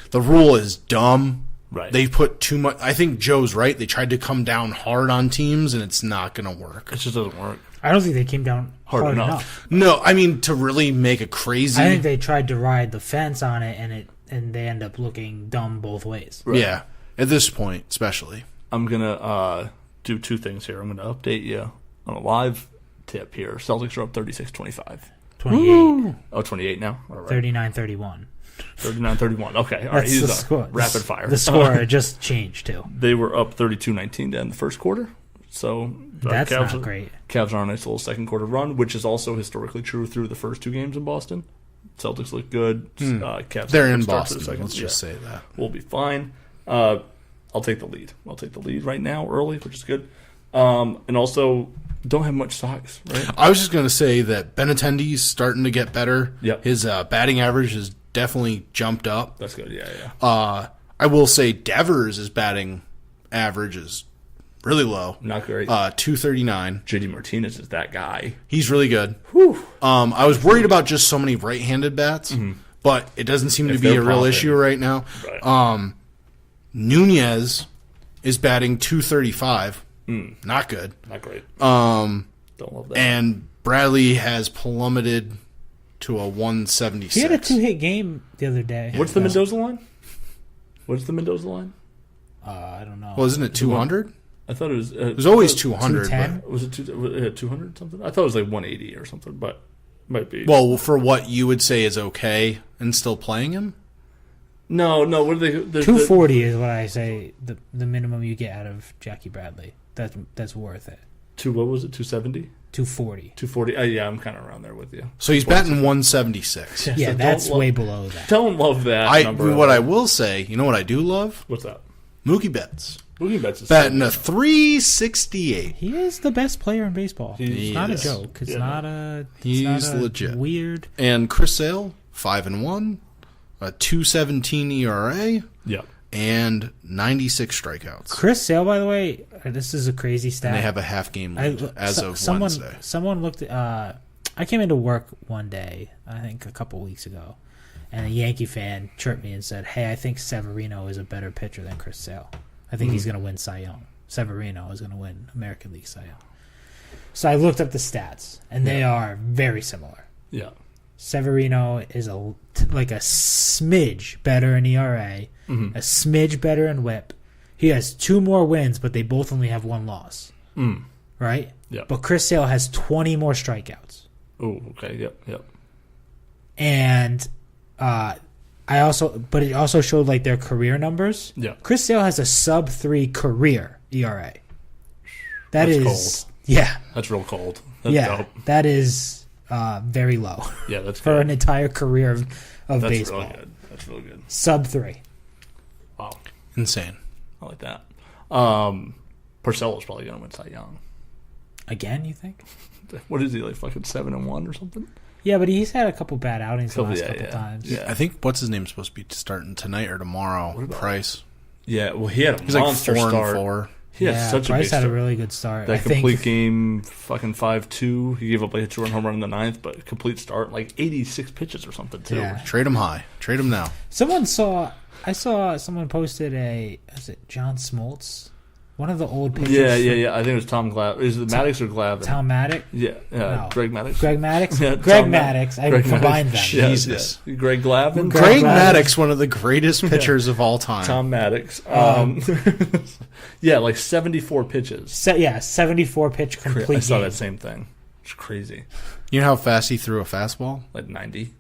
the rule is dumb. Right. They put too much. I think Joe's right. They tried to come down hard on teams, and it's not going to work. It just doesn't work. I don't think they came down hard enough. No, I mean to really make it crazy. I think they tried to ride the fence on it, and they end up looking dumb both ways. Right. Yeah, at this point, especially. I'm gonna do two things here. I'm gonna update you on a live tip here. Celtics are up 36-25. 28. Oh, 28 now. All right. 39-31. 39-31. Okay, all right. That's He's the score. Rapid fire. The score just changed too. They were up 32-19 to end the first quarter. So that's not great. Cavs are on a nice little second quarter run, which is also historically true through the first two games in Boston. Celtics look good. Cavs they're in Boston. Let's just say that we'll be fine. I'll take the lead. I'll take the lead right now, early, which is good. And also, don't have much socks. Right? I was just going to say that Benintendi's starting to get better. Yep. His batting average has definitely jumped up. That's good. Yeah. I will say Devers' batting average is really low. Not great. 239. JD Martinez is that guy. He's really good. Whew. I was worried about just so many right-handed bats, but it doesn't seem to be a real issue right now. Right. Nunez is batting 235. Not good. Not great. Don't love that. And Bradley has plummeted to a 176. He had a 2-hit game the other day. What's the Mendoza line? I don't know. Well, isn't it 200? I thought it was. It was always 200. 210? Was it 200 something? I thought it was like 180 or something, but might be. Well, for what you would say is okay and still playing him? No. What are they? 240 is what I say. The minimum you get out of Jackie Bradley. That's worth it. What was it? 270. 240. 240. Yeah, I'm kind of around there with you. So he's batting 176. Yeah, so that's way below that. Don't love that. What I will say, you know what I do love? What's that? Mookie Betts. Mookie Betts is batting a 368. He is the best player in baseball. It's not a joke. It's not a. He's legit. Weird. And Chris Sale, 5-1, a 2.17 ERA. Yep. And 96 strikeouts. Chris Sale, by the way, this is a crazy stat. And they have a half game lead as of Wednesday. Someone looked at. I came into work one day, I think a couple weeks ago, and a Yankee fan chirped me and said, "Hey, I think Severino is a better pitcher than Chris Sale. I think he's going to win Cy Young. Severino is going to win American League Cy Young." So I looked up the stats, and they are very similar. Yeah. Severino is like a smidge better in ERA, a smidge better in WHIP. He has 2 more wins, but they both only have 1 loss. Right? Yeah. But Chris Sale has 20 more strikeouts. Oh, okay. Yep. And it also showed like their career numbers. Yeah. Chris Sale has a sub-3 career ERA. That's cold. Yeah. That's real cold. That's dope. That is very low. Yeah, that's for good. an entire career of that's baseball. Really good. That's really good. Sub-3. Wow. Insane. I like that. Porcello's probably going to win Cy Young. Again, you think? What is he, like fucking 7-1 or something? Yeah, but he's had a couple bad outings the last couple times. Yeah. I think what's his name supposed to be starting tonight or tomorrow? Price. Yeah, well, he had a He's monster like 4 start. 4. He had such Price a big start. had a really good start. That complete game, fucking 5-2. He gave up like a 2-run home run in the 9th, but complete start, like 86 pitches or something too. Yeah. Trade him high. Trade him now. I saw someone posted was it John Smoltz One of the old pitchers. Yeah. I think it was Tom Glavine. Is it Maddox or Glavine? Tom Maddox? Yeah. No. Greg Maddox. Greg Maddox? Yeah, Greg Maddox. I combined them. Jesus. Yeah. Greg Glavine. Greg Maddox, one of the greatest pitchers of all time. Tom Maddox. Yeah, like 74 pitches. 74 pitch complete I saw game. that same thing. It's crazy. You know how fast he threw a fastball? Like 90?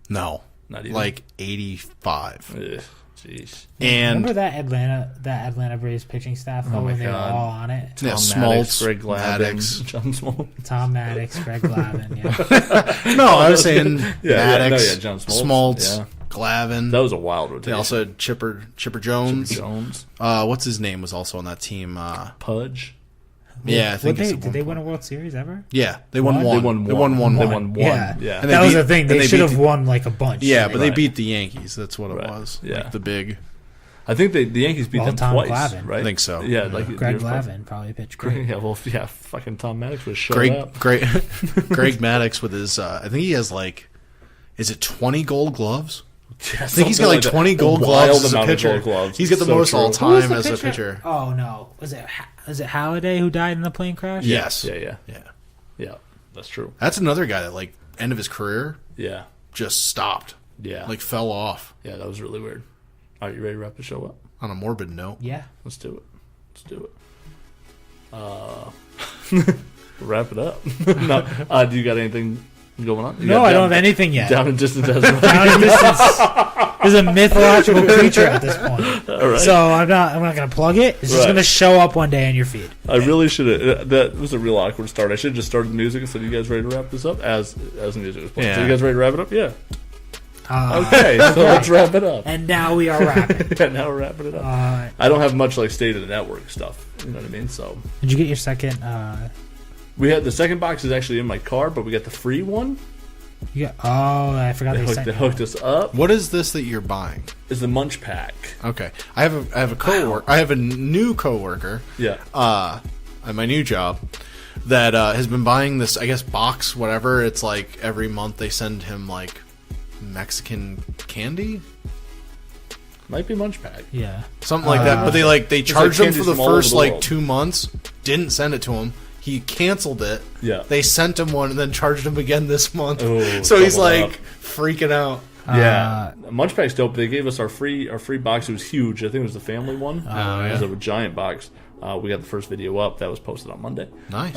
No. Not even. Like 85. Ugh, jeez. And remember that Atlanta Braves pitching staff though, when they were all on it? yeah, Tom Smoltz, Greg Glavine, Maddox. John Smoltz. Tom Maddox, Greg Glavine, yeah. No, I was saying Maddox, Maddox, John Smoltz, yeah. Glavine. That was a wild rotation. They also had Chipper Jones. Jones. What's his name was also on that team. Pudge. Yeah, I think Did they win a World Series ever? Yeah, they won one. They won one. Yeah, Yeah. And that was beat- the thing. and They they should beat have the- won like a bunch. Yeah, but they Right. beat the Yankees. That's what it Right. was. Yeah. Like the big. I think the Yankees beat them Tom twice, Glavine. right? I think so. Yeah, like Greg Glavine probably pitched great. Yeah, fucking Tom Maddox was shut up. Greg Maddox with his. I think he has like, is it 20 Gold Gloves? Yeah, I think he's got like 20 Gold Gloves as a pitcher. He's got the most all time as a pitcher. Oh no, was it Halladay who died in the plane crash? Yes. Yeah. That's true. That's another guy that like end of his career Yeah. just stopped. Yeah. Like fell off. Yeah, that was really weird. Are you ready to wrap the show up? On a morbid note. Yeah. Let's do it. Wrap it up. No. Do you got anything going on? No, I don't have anything yet. Down in Distant Down in Distance is a mythological creature at this point. All right. So I'm not going to plug it. It's just Right. going to show up one day on your feed. I really should have. That was a real awkward start. I should have just started the music and said, "You guys ready to wrap this up?" As the music was playing. Yeah. So you guys ready to wrap it up? Yeah. Okay, so let's wrap it up. And now we are wrapping. Yeah, now we're wrapping it up. I don't have much like state of the network stuff. You know what I mean? So Did you get your second? we had the second box is actually in my car, but we got the free one. I forgot They hooked us up. What is this that you're buying? Is the Munch Pack? Okay, I have a coworker. I have a new coworker. Yeah. At my new job, that has been buying this. I guess box, whatever. It's like every month they send him like Mexican candy, Might be Munch Pack. Yeah. something like that. But they charged him candy for the from all over first the like world. 2 months. Didn't send it to him. He canceled it. Yeah. They sent him one and then charged him again this month. Oh, so he's double like up. freaking out. Yeah, Munch Pack's dope. They gave us our free box. It was huge. I think it was the family one. It was a giant box. We got the first video up that was posted on Monday. Nice.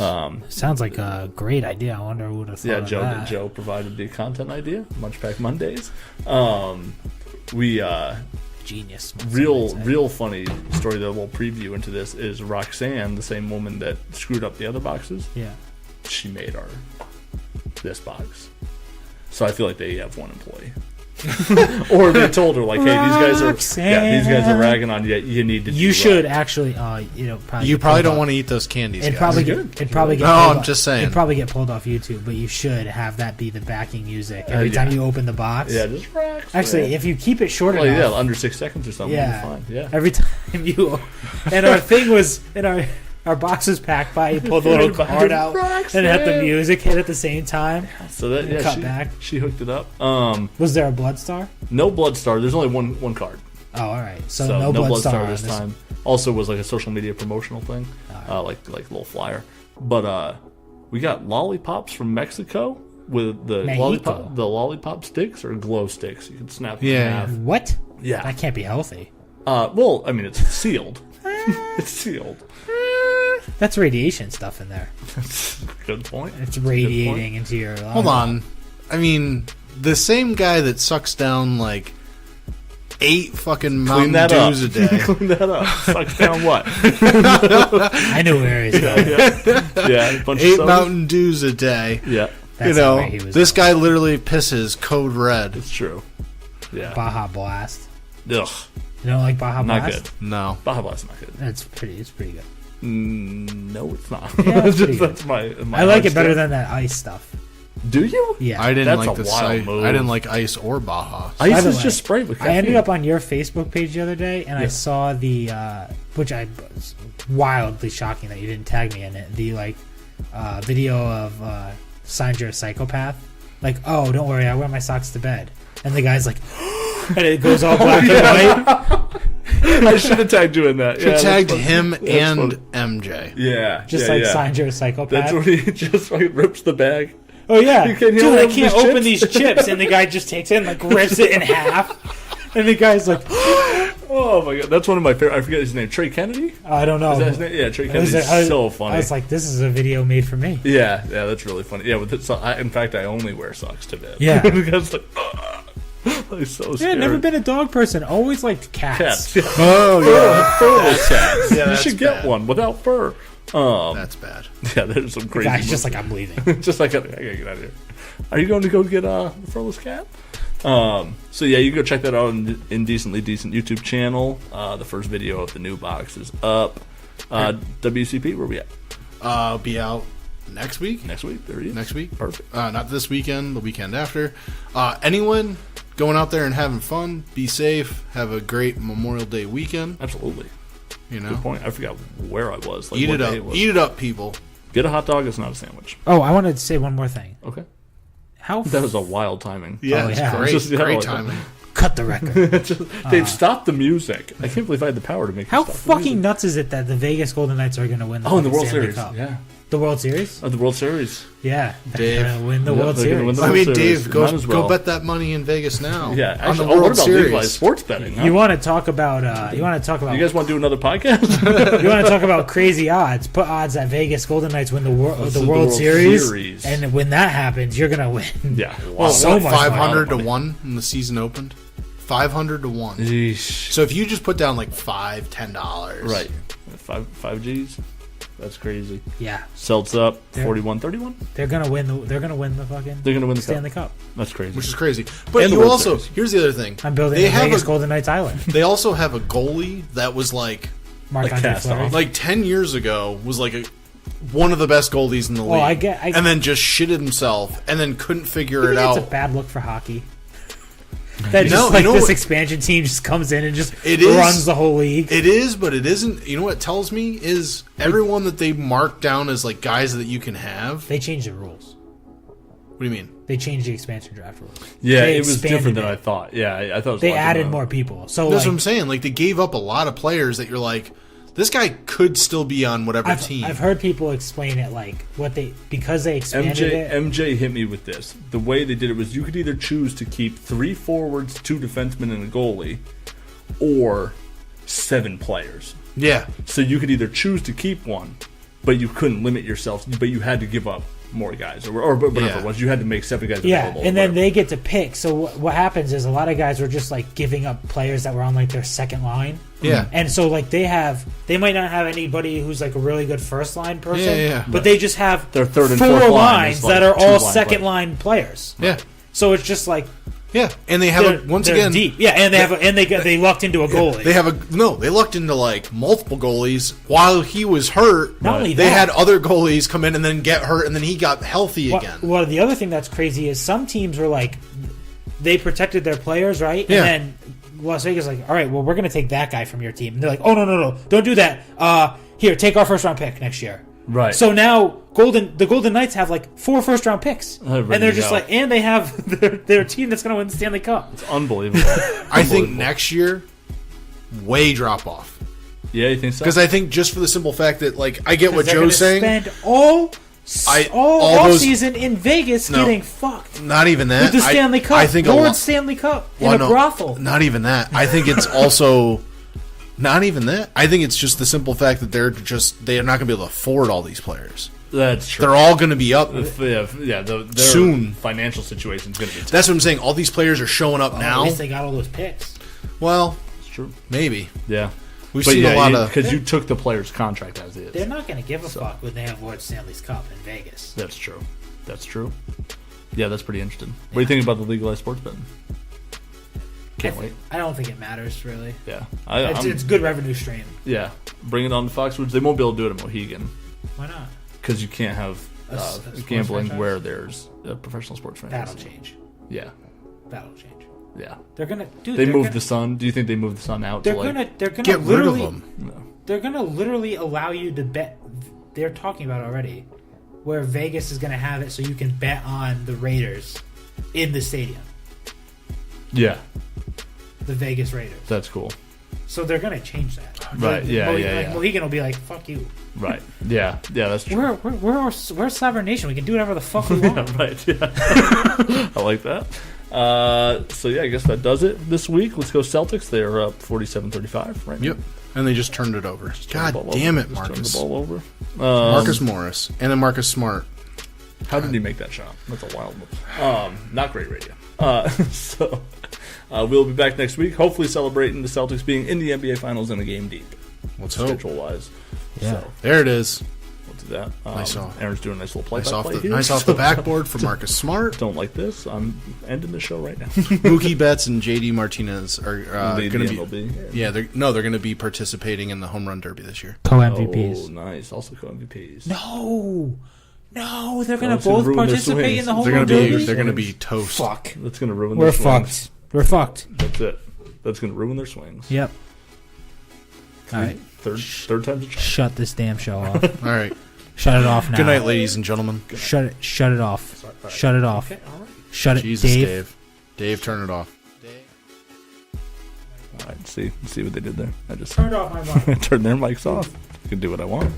Sounds like a great idea. I wonder who would have thought Yeah, of that. Joe provided the content idea. Munch Pack Mondays. We Genius. real funny story that we'll preview into this is Roxanne, the same woman that screwed up the other boxes. Yeah. She made this box. So I feel like they have one employee. Or they told her like, hey, these guys are ragging on you. You need to. You do should right. actually. Probably You probably don't want to eat those candies. It'd guys. probably get. No, pulled I'm off- just saying. It'd probably get pulled off YouTube, but you should have that be the backing music every yeah. time you open the box. Yeah, just Roxanne. Actually, if you keep it short Well, enough, yeah, under 6 seconds or something. yeah, You're fine. Yeah. every time you. And our thing was our box was packed by. You pulled the little card out and it had the music hit at the same time. So that Cut back. She hooked it up. Was there a blood star? No blood star. There's only one card. Oh, all right. So, So no blood star this on time. Also was like a social media promotional thing, like a little flyer. But we got lollipops from Mexico with the Mexico. lollipop sticks or glow sticks. You can snap them in Yeah. half. What? Yeah. That can't be healthy. Well, I mean it's sealed. It's sealed. That's radiation stuff in there. Good point. It's radiating into your. Hold on. I mean, the same guy that sucks down like 8 fucking Clean Mountain that up. Dews a day. Clean that up. Sucks down what? I knew where he's going. Yeah, a bunch of 8 sodas. Mountain Dews a day. Yeah, That's You know, not where he was this going. guy literally pisses code red. it's true. Yeah. Baja Blast. Ugh. You don't like Baja Not Blast? good. No. Baja Blast not good. It's pretty good. No, it's not. Yeah, it's pretty That's my I like it hard better stance. than that ice stuff. Do you? Yeah. I didn't That's like a the wild ice. move. I didn't like ice or Baja. By Ice the is way, just sprayed with caffeine. I ended up on your Facebook page the other day, and I saw the, which I was wildly shocking that you didn't tag me in it. The video of signs you're a psychopath. Like, oh, don't worry, I wear my socks to bed, and the guy's like, and it goes all black and white. I should have tagged you in that. Should Yeah, tagged that's him funny. and That's MJ. Yeah. Just yeah. signed you're a psychopath. That's when he just rips the bag. Oh yeah, You can't dude, I open can't these open chips? these chips, and the guy just takes it and like rips it in half, and the guy's like, Oh my god, that's one of my favorite. I forget his name. Trey Kennedy. I don't know. Is that his name? Yeah, Trey I was Kennedy's like- so funny. I was like, this is a video made for me. yeah, that's really funny. Yeah, with it, in fact, I only wear socks to bed. Yeah. because like, so Yeah, scared. never been a dog person. Always liked cats. Cats. Yeah. Oh yeah, Furless cats. Yeah, you that's should get bad. one without fur. that's bad. Yeah, there's some The crazy. guy's just like, I'm leaving. just like I gotta get out of here. Are you going to go get the furless cat? So yeah, you can go check that out on Indecently Decent YouTube channel. The first video of the new box is up. WCP, where we at? Be out next week. Next week. There he is. Next week. Perfect. Not this weekend. The weekend after. Anyone going out there and having fun? Be safe. Have a great Memorial Day weekend. Absolutely. You know, Good point. I forgot where I was. Like, eat what it day up. it was. Eat it up, people. Get a hot dog. It's not a sandwich. Oh, I wanted to say one more thing. Okay. How That was a wild timing. Yeah, Oh, it's yeah. great. Just- yeah, great like- timing. cut the record. They've stopped the music. I can't believe I had the power to make. How them stop the fucking music. nuts is it that the Vegas Golden Knights are going to win the, Oh, in the fucking World Stanley Series. Cup? Yeah. The World Series? The World Series. Yeah. Dave. They're going to win the Yeah, World they're gonna win Series. the I World mean, Series. Dave, Might as go well. bet that money in Vegas now. Yeah. on Actually, the what World about Series. legalized sports betting? Huh? You want to talk about you want to talk about You guys want to do another podcast? you want to talk about crazy odds? Put odds that Vegas Golden Knights win the This is the the World World Series, Series. and when that happens, you're gonna win. Yeah. Well, so much 500 to money. 1 when the season opened. 500 to 1. Yeesh. So if you just put down like $5-10, Right. Five G's. That's crazy. Yeah, Celts up They're- 41-31. they're gonna win the fucking They're gonna win the Stanley Cup. That's crazy. which is crazy. But And the you World also Series. here's the other thing. I'm building They a have Vegas a- Golden Knights Island. They also have a goalie that was like Mark Like Andre cast Fleury. off. like 10 years ago was like one of the best goalies in the league. Well, I get- and then just shitted himself and then couldn't figure You it think it's out. a bad look for hockey. That just No, like you know this what- expansion team just comes in and just It is- runs the whole league. It is, but it isn't. You know what it tells me is everyone that they mark down as like guys that you can have. They changed the rules. What do you mean? They changed the expansion draft rules. Yeah, They it was expanded different than it. I thought. Yeah, I thought it was They a lot added different. more people. So That's like, what I'm saying. Like they gave up a lot of players that you're like, this guy could still be on whatever team. I've heard people explain it like because they expanded it. MJ hit me with this. The way they did it was you could either choose to keep 3 forwards, 2 defensemen, and a goalie, or 7 players. Yeah, So you could either choose to keep one, but you couldn't limit yourself. But you had to give up more guys, or whatever Yeah. it was. You had to make 7 guys Yeah, available. and then whatever. they get to pick. So what happens is a lot of guys were just like giving up players that were on like their second line. yeah. And so like they might not have anybody who's like a really good first line person. Yeah. But they just have Their third and 4 fourth line lines is, like, that are 2 all line second players. line players. Yeah, So it's just like yeah. And they have they're, once they're again deep. Yeah, and they lucked into a goalie. They have they lucked into like multiple goalies while he was hurt. Not only they that- had other goalies come in and then get hurt, and then he got healthy again. Well, the other thing that's crazy is some teams were like, they protected their players, right? Yeah. And then Las Vegas is like, all right, well, we're going to take that guy from your team. And they're like, oh, no, don't do that. Here, take our first round pick next year. Right. So now the Golden Knights have like 4 first round picks. There And they're you just go. like, and they have their team that's going to win the Stanley Cup. It's unbelievable. I think Unbelievable. next year, way drop off. Yeah, you think so? Because I think just for the simple fact that like I get what They're gonna Joe's saying. spend all all off those- season in Vegas No. getting fucked. Not even that. With the Stanley Cup. I think a Lord lot. Stanley Cup in Well, a no, brothel. Not even that. I think it's also not even that. I think it's just the simple fact that they're not going to be able to afford all these players. That's true. They're all going to be up. Yeah, their Soon. financial situation's going to be tough. That's what I'm saying. All these players are showing up At now. least they got all those picks. Well, It's true. maybe Yeah. we've But seen yeah, a lot of. because you took the player's contract as is. They're not going to give a fuck when they have Lord Stanley's Cup in Vegas. That's true. That's true. Yeah, that's pretty interesting. What do you think about the legalized sports betting? Can't wait. I don't think it matters really. Yeah, It's good revenue stream. yeah. Bring it on to Foxwoods. They won't be able to do it at Mohegan Why not? because you can't have A sports gambling franchise? where there's a professional sports franchise. That'll change. Yeah, That'll change. yeah. They're gonna They moved the Sun. Do you think they moved the Sun out? They're to like, gonna Get rid of literally. them. No. They're gonna literally allow you to bet. They're talking about it already, where Vegas is gonna have it so you can bet on the Raiders in the stadium. Yeah, The Vegas Raiders. that's cool. So they're gonna change that. Right? Yeah, Mohegan will be like, "Fuck you." Right. Yeah. Yeah. That's true. We're a sovereign nation. We can do whatever the fuck we want. Yeah, right. Yeah. I like that. So yeah, I guess that does it this week. Let's go Celtics. They're up 47-35 right now. Yep. And they just turned it over. God damn it, Marcus. Turned the ball over. Marcus Morris. And then Marcus Smart. How did he make that shot? That's a wild move. Not great radio. So we'll be back next week, hopefully celebrating the Celtics being in the NBA Finals and a game deep. Let's hope. Schedule-wise. Yeah. So, there it is. we'll do that. Nice off. Aaron's doing a nice little play-by-play here. Nice off the backboard for Marcus Smart. Don't like this. I'm ending the show right now. Mookie Betts and JD Martinez are going to be. MLB. Yeah, they're going to be participating in the home run derby this year. Co-MVPs. Oh, nice. Also co-MVPs. No, they're gonna That's gonna both ruin their participate swings. in the home They're run derby. They're going to be toast. Fuck. That's going to ruin We're their swings. fucked. We're fucked. That's it. That's going to ruin their swings. Yep. All right. Third time's a charm. Shut this damn show off. All right. Shut it off now. Good night, ladies and gentlemen. Shut it off. Shut it off. Okay, all right. Shut it, Jesus, Dave. Dave, turn it off. All right, see what they did there. I just Turned off my mic. turned their mics off. I can do what I want.